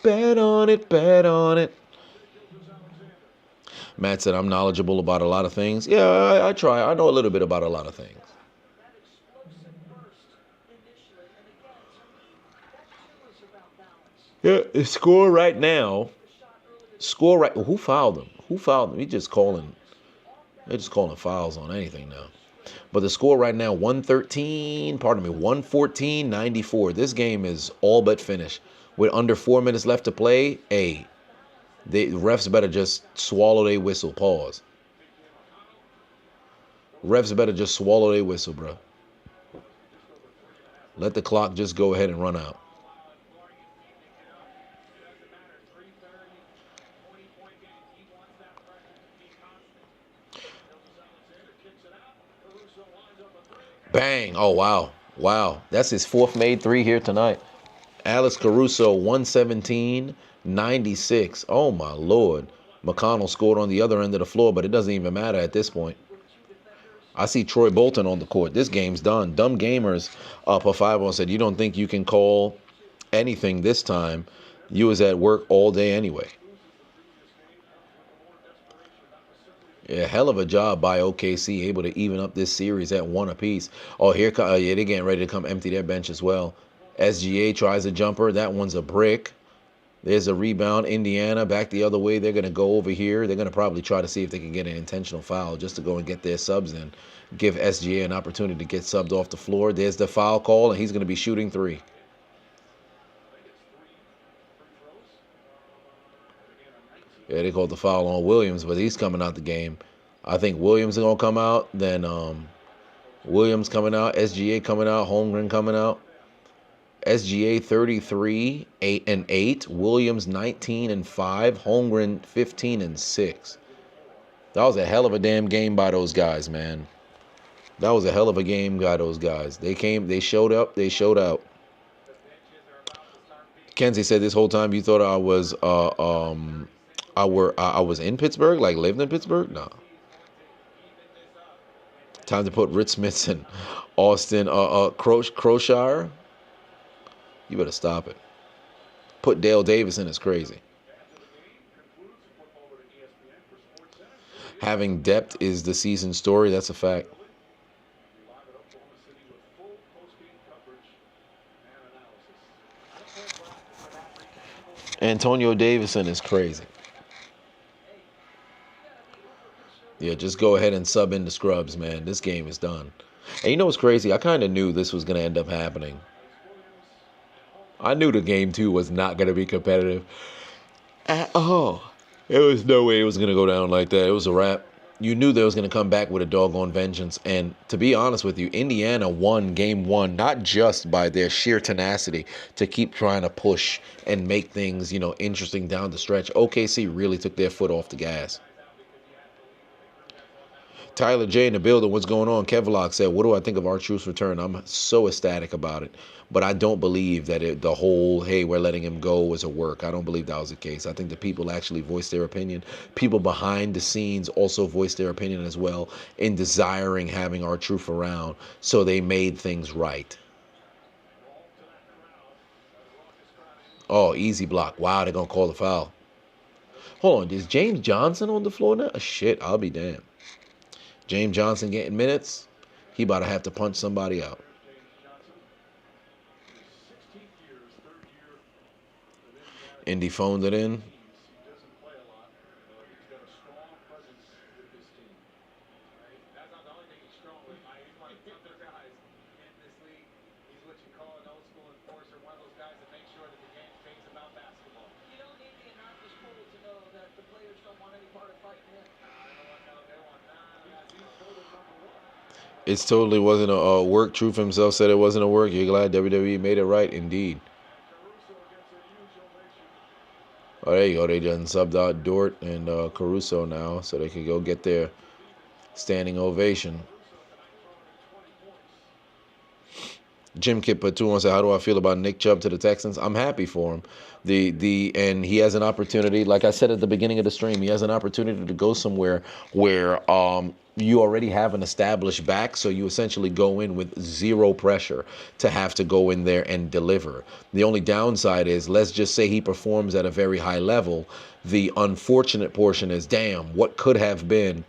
Bet on it, bet on it. Matt said, I'm knowledgeable about a lot of things. Yeah, I try. I know a little bit about a lot of things. Yeah, the score right now. Who fouled him? They're just calling fouls on anything now. But the score right now, 114-94. This game is all but finished. With under 4 minutes left to play, the refs better just swallow their whistle. Pause. Refs better just swallow their whistle, bro. Let the clock just go ahead and run out. Bang. Oh, wow. Wow. That's his 4th made 3 here tonight. Alex Caruso, 117-96. Oh, my Lord. McConnell scored on the other end of the floor, but it doesn't even matter at this point. I see Troy Bolton on the court. This game's done. Dumb Gamers per 5-1 said, you don't think you can call anything this time? You was at work all day anyway. Yeah, hell of a job by OKC, able to even up this series at 1 apiece. Oh, they're getting ready to come empty their bench as well. SGA tries a jumper. That one's a brick. There's a rebound. Indiana back the other way. They're going to go over here. They're going to probably try to see if they can get an intentional foul just to go and get their subs in. Give SGA an opportunity to get subbed off the floor. There's the foul call, and he's going to be shooting 3. Yeah, they called the foul on Williams, but he's coming out the game. I think Williams is going to come out. Then Williams coming out. SGA coming out. Holmgren coming out. SGA 33-8. Williams 19-5. Holmgren 15-6. That was a hell of a damn game by those guys, man. That was a hell of a game by those guys. They came, they showed up, they showed out. Kenzie said this whole time you thought I was I was in Pittsburgh, like lived in Pittsburgh. No. Time to put Rich Smith and Austin Crowshire. You better stop it. Put Dale Davis in is crazy. Having depth is the season story. That's a fact. Antonio Davidson is crazy. Yeah, just go ahead and sub into Scrubs, man. This game is done. And you know what's crazy? I kind of knew this was going to end up happening. I knew the game 2 was not going to be competitive at all. There was no way it was going to go down like that. It was a wrap. You knew they was going to come back with a doggone vengeance. And to be honest with you, Indiana won game 1, not just by their sheer tenacity to keep trying to push and make things, interesting down the stretch. OKC really took their foot off the gas. Tyler J in the building. What's going on? Kevlock said, what do I think of R-Truth's return? I'm so ecstatic about it. But I don't believe that the whole, hey, we're letting him go was a work. I don't believe that was the case. I think the people actually voiced their opinion. People behind the scenes also voiced their opinion as well in desiring having R-Truth around. So they made things right. Oh, easy block. Wow, they're going to call the foul. Hold on. Is James Johnson on the floor now? Shit, I'll be damned. James Johnson getting minutes. He about to have to punch somebody out. Indy phoned it in. It totally wasn't a work. Truth himself said it wasn't a work. You're glad WWE made it right? Indeed. Oh, there you go. They done subbed out Dort and Caruso now, so they could go get their standing ovation. Jim Kip put 2 on, said, how do I feel about Nick Chubb to the Texans? I'm happy for him. And he has an opportunity, like I said at the beginning of the stream, he has an opportunity to go somewhere where you already have an established back, so you essentially go in with zero pressure to have to go in there and deliver. The only downside is, let's just say he performs at a very high level. The unfortunate portion is, damn, what could have been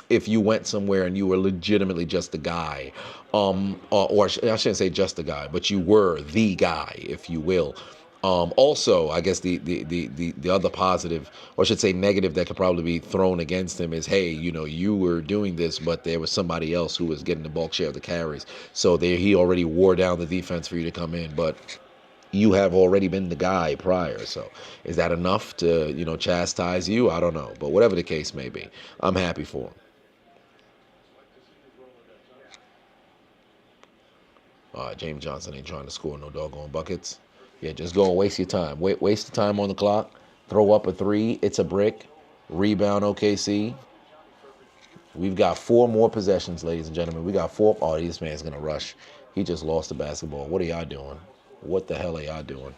if you went somewhere and you were legitimately just the guy, or I shouldn't say just the guy, but you were the guy, if you will. Also, I guess the other positive, or I should say negative, that could probably be thrown against him is, hey, you were doing this, but there was somebody else who was getting the bulk share of the carries. So he already wore down the defense for you to come in, but you have already been the guy prior. So is that enough to, chastise you? I don't know. But whatever the case may be, I'm happy for him. James Johnson ain't trying to score no doggone buckets. Yeah, just go and waste your time. Waste the time on the clock. Throw up a 3. It's a brick. Rebound OKC. We've got 4 more possessions, ladies and gentlemen. We got 4. Oh, this man's going to rush. He just lost the basketball. What are y'all doing? What the hell are y'all doing?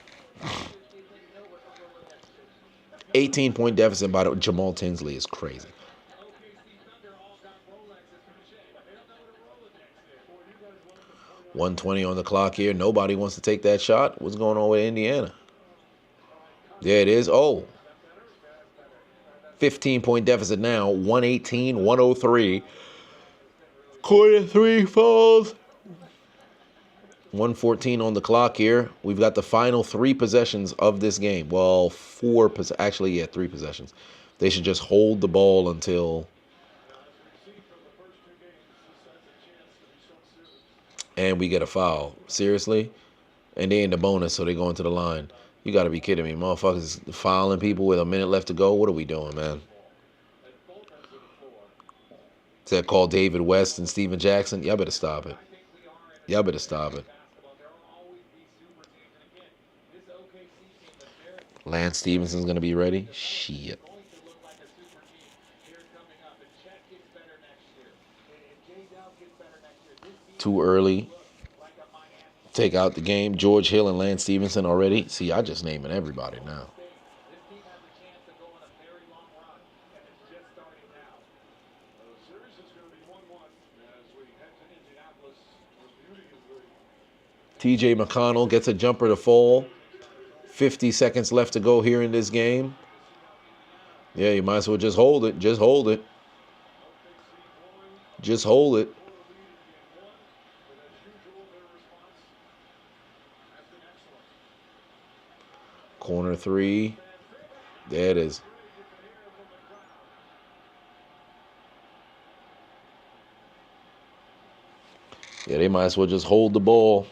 18-point deficit by Jamal Tinsley is crazy. .120 on the clock here. Nobody wants to take that shot. What's going on with Indiana? There it is. Oh. 15-point deficit now. 118, 103. Quarter 3 falls. 114 on the clock here. We've got the final 3 possessions of this game. Well, 4. Actually, yeah, 3 possessions. They should just hold the ball until... And we get a foul. Seriously? And they in the bonus, so they go into the line. You got to be kidding me. Motherfuckers fouling people with a minute left to go. What are we doing, man? Is that called David West and Steven Jackson? Y'all better stop it. Y'all better stop it. Lance Stevenson's going to be ready? Shit. Too early. Take out the game. George Hill and Lance Stevenson already. See, I just naming everybody now. TJ McConnell gets a jumper to fall. 50 seconds left to go here in this game. Yeah, you might as well just hold it. Just hold it. Just hold it. Corner 3. There it is. Yeah, they might as well just hold the ball.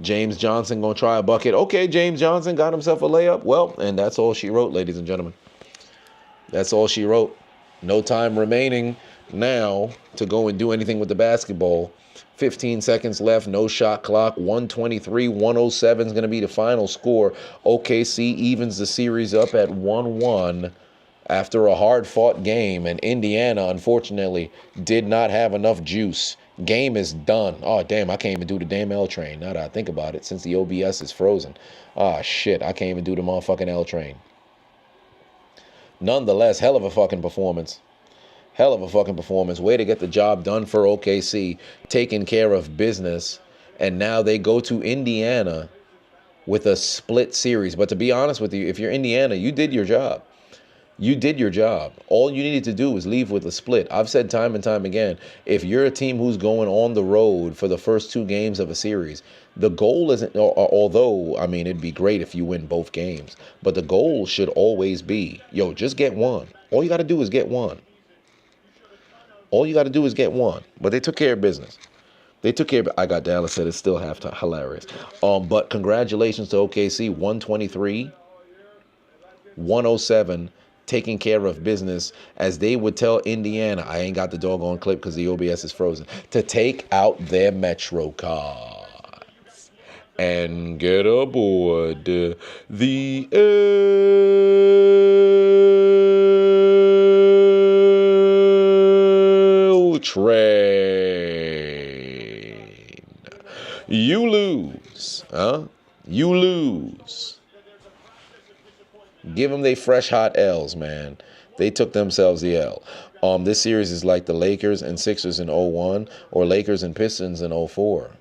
James Johnson going to try a bucket. Okay, James Johnson got himself a layup. Well, and that's all she wrote, ladies and gentlemen. That's all she wrote. No time remaining now to go and do anything with the basketball. 15 seconds left, no shot clock. 123-107 is going to be the final score. OKC evens the series up at 1-1 after a hard-fought game, and Indiana, unfortunately, did not have enough juice. Game is done. Oh, damn, I can't even do the damn L train. Now that I think about it, since the OBS is frozen. Ah, shit, I can't even do the motherfucking L train. Nonetheless, hell of a fucking performance. Hell of a fucking performance. Way to get the job done for OKC, taking care of business. And now they go to Indiana with a split series. But to be honest with you, if you're Indiana, you did your job. You did your job. All you needed to do was leave with a split. I've said time and time again, if you're a team who's going on the road for the first 2 games of a series, the goal isn't, although, I mean, it'd be great if you win both games, but the goal should always be, yo, just get one. All you got to do is get one. All you got to do is get one. But they took care of business. They took care of it. I got Dallas said it's still halftime. Hilarious. But congratulations to OKC. 123-107. Taking care of business, as they would tell Indiana, I ain't got the doggone clip because the OBS is frozen, to take out their Metro cards and get aboard the L train. You lose, huh? You lose. Give them they fresh hot L's, man. They took themselves the L. This series is like the Lakers and Sixers in 01 or Lakers and Pistons in 04.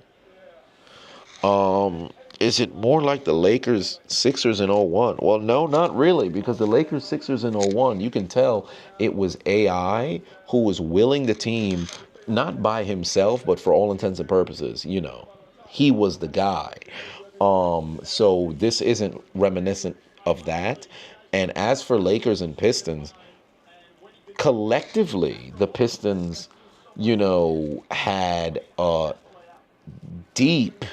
Is it more like the Lakers Sixers in 01? Well, no, not really, because the Lakers Sixers in 01, you can tell it was AI who was willing the team, not by himself, but for all intents and purposes, you know, he was the guy. So this isn't reminiscent of that. And as for Lakers and Pistons, collectively, the Pistons, you know, had a deep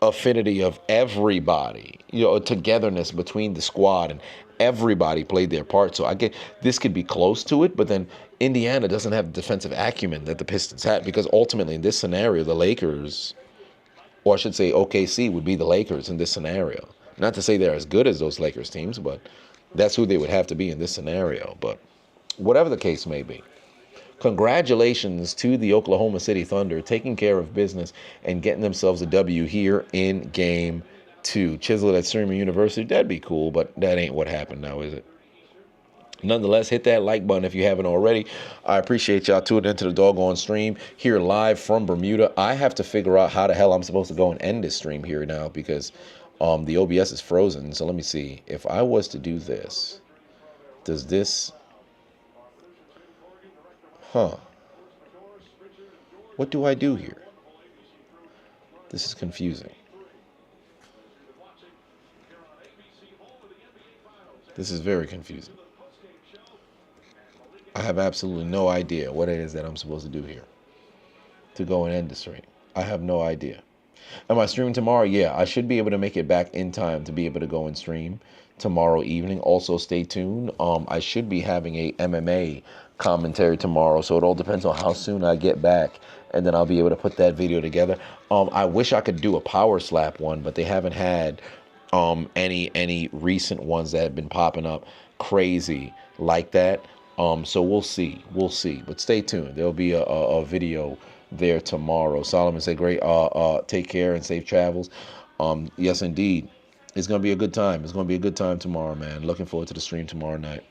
affinity of everybody, you know, a togetherness between the squad, and everybody played their part. So I get this could be close to it, but then Indiana doesn't have the defensive acumen that the Pistons had, because ultimately in this scenario, the Lakers, or I should say OKC, would be the Lakers in this scenario. Not to say they're as good as those Lakers teams, but that's who they would have to be in this scenario. But whatever the case may be, congratulations to the Oklahoma City Thunder taking care of business and getting themselves a W here in Game 2. Chiseled at Streamer University, that'd be cool, but that ain't what happened now, is it? Nonetheless, hit that like button if you haven't already. I appreciate y'all tuning into the doggone stream here live from Bermuda. I have to figure out how the hell I'm supposed to go and end this stream here now, because the OBS is frozen. So let me see. If I was to do this, does this... What do I do here? This is confusing. This is very confusing. I have absolutely no idea what it is that I'm supposed to do here to go and end the stream. I have no idea. Am I streaming tomorrow? Yeah, I should be able to make it back in time to be able to go and stream tomorrow evening. Also, stay tuned. I should be having a MMA commentary tomorrow, so it all depends on how soon I get back, and then I'll be able to put that video together. I wish I could do a power slap one, but they haven't had any recent ones that have been popping up crazy like that. So we'll see. But stay tuned. There'll be a video there tomorrow. Solomon said, great, take care and safe travels. Yes, indeed. It's going to be a good time. It's going to be a good time tomorrow, man. Looking forward to the stream tomorrow night.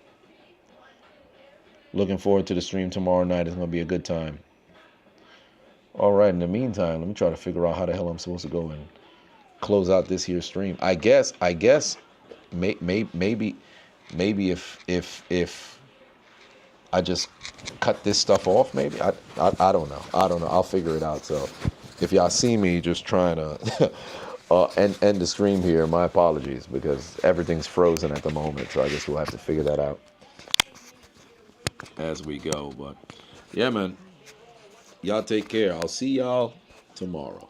It's going to be a good time. All right. In the meantime, let me try to figure out how the hell I'm supposed to go and close out this here stream. I guess. Maybe if I just cut this stuff off, maybe. I don't know. I don't know. I'll figure it out. So if y'all see me just trying to end the stream here, my apologies, because everything's frozen at the moment. So I guess we'll have to figure that out as we go. But yeah, man, y'all take care. I'll see y'all tomorrow.